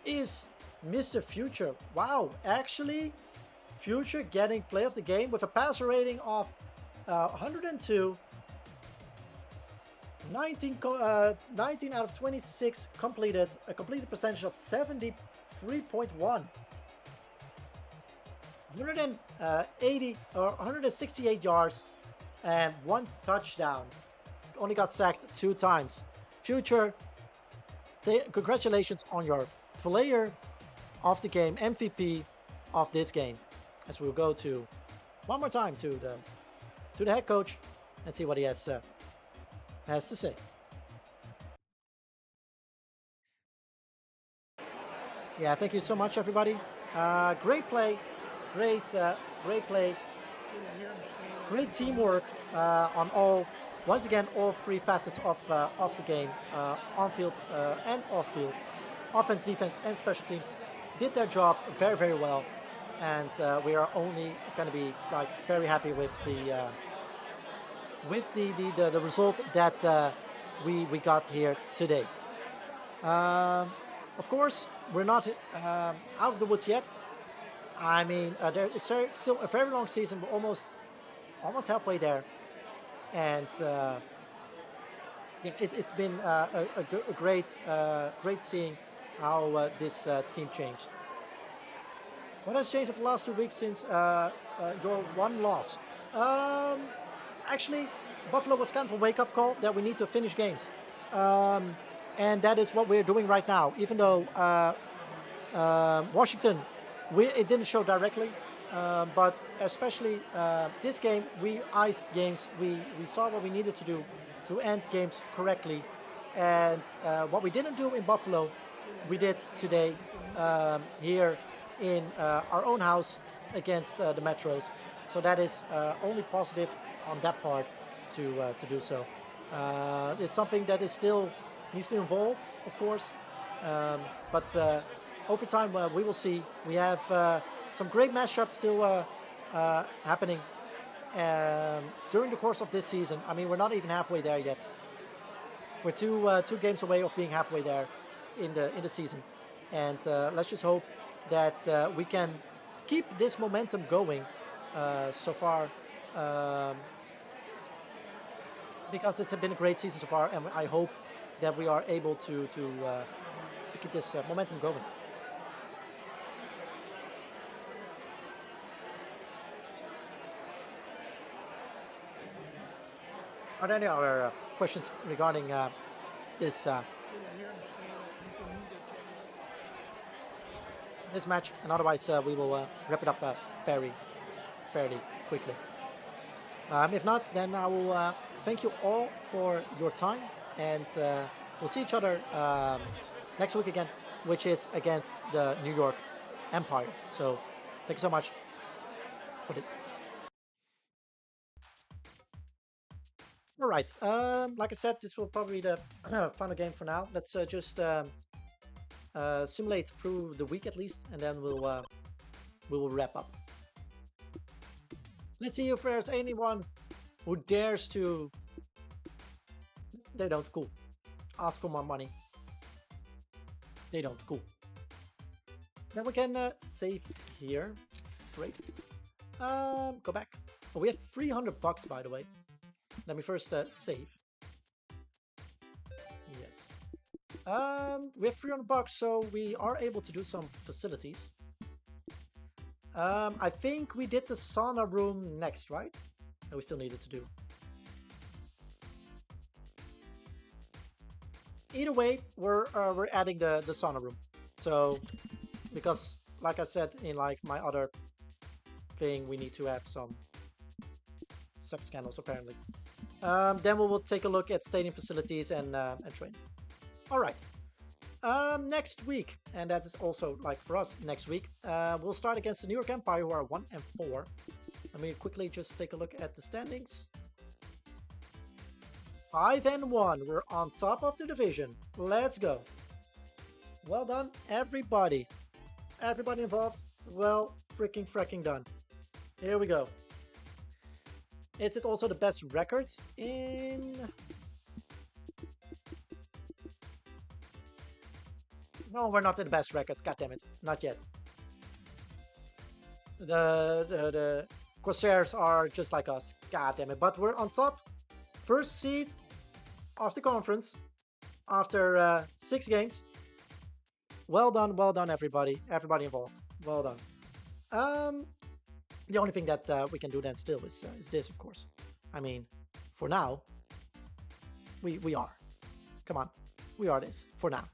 is Mr. Future. Wow, actually, Future getting play of the game with a passer rating of 102. 19 out of 26 completed, a completed percentage of 73.1. 180 or 168 yards and 1 touchdown. Only got sacked 2 times. Future, congratulations on your player of the game, MVP of this game. As we'll go to one more time to the head coach and see what he has to say. Yeah, thank you so much, everybody. Great play, great play, great teamwork on all. Once again, all 3 facets of the game, on field and off field, offense, defense, and special teams did their job very, very well, and we are only going to be like very happy with the result that we got here today. Of course, we're not out of the woods yet. I mean, it's still a very long season. We're almost halfway there, and it's been a great seeing how this team changed. What has changed in the last 2 weeks since your one loss? Actually, Buffalo was kind of a wake-up call that we need to finish games. And that is what we're doing right now. Even though Washington, it didn't show directly, but especially this game, we iced games. We saw what we needed to do to end games correctly. And what we didn't do in Buffalo, we did today here in our own house against the Metros. So that is only positive on that part to do so. It's something that is still needs to evolve, of course, but over time we will see. We have some great matchups still happening during the course of this season. I mean, we're not even halfway there yet. We're two games away of being halfway there in the season, and let's just hope that we can keep this momentum going so far um, because it's been a great season so far, and I hope that we are able to keep this momentum going. Are there any other questions regarding this this match? And otherwise, we will wrap it up fairly quickly. If not, then I will thank you all for your time, and we'll see each other next week again, which is against the New York Empire. So, thank you so much for this. All right. Like I said, this will probably be the final game for now. Let's just simulate through the week at least, and then we will wrap up. Let's see if there's anyone who dares to. They don't. Cool. Ask for more money. They don't. Cool. Then we can save here. Great. Go back. Oh, we have $300, by the way. Let me first save. Yes. We have $300, so we are able to do some facilities. I think we did the sauna room next, right? That we still needed to do. Either way, we're adding the sauna room. So, because like I said in like my other thing, we need to have some sex scandals apparently. Then we will take a look at stadium facilities and training. All right. Next week, and that is also like for us next week, we'll start against the New York Empire, who are 1-4. Let me quickly just take a look at the standings. 5-1. We're on top of the division. Let's go. Well done, everybody. Everybody involved. Well, fricking done. Here we go. Is it also the best record in... No, we're not in the best record. God damn it. Not yet. The Corsairs are just like us. God damn it. But we're on top. First seed of the conference after 6 games. Well done, everybody. Everybody involved. Well done. The only thing that we can do then still is this, of course. I mean, for now, we are. Come on. We are this. For now.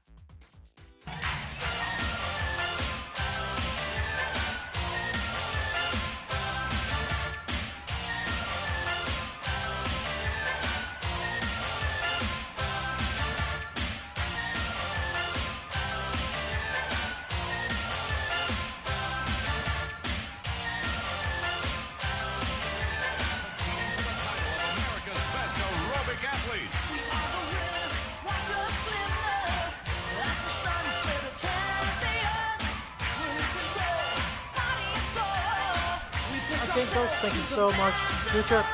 Thank you so much. Future.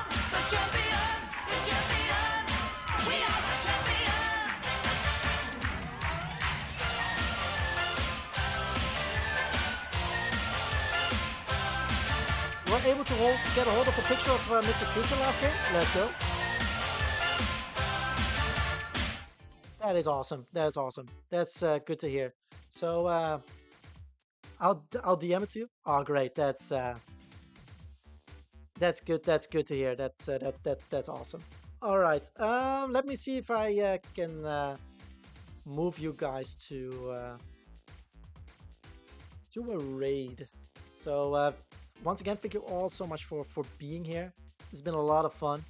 We're able to get a hold of a picture of Mr. Future last game. Let's go. That is awesome. That is awesome. That's good to hear. So I'll DM it to you. Oh, great. That's good. That's good to hear. That's awesome. All right. Let me see if I can move you guys to a raid. So once again, thank you all so much for being here. It's been a lot of fun.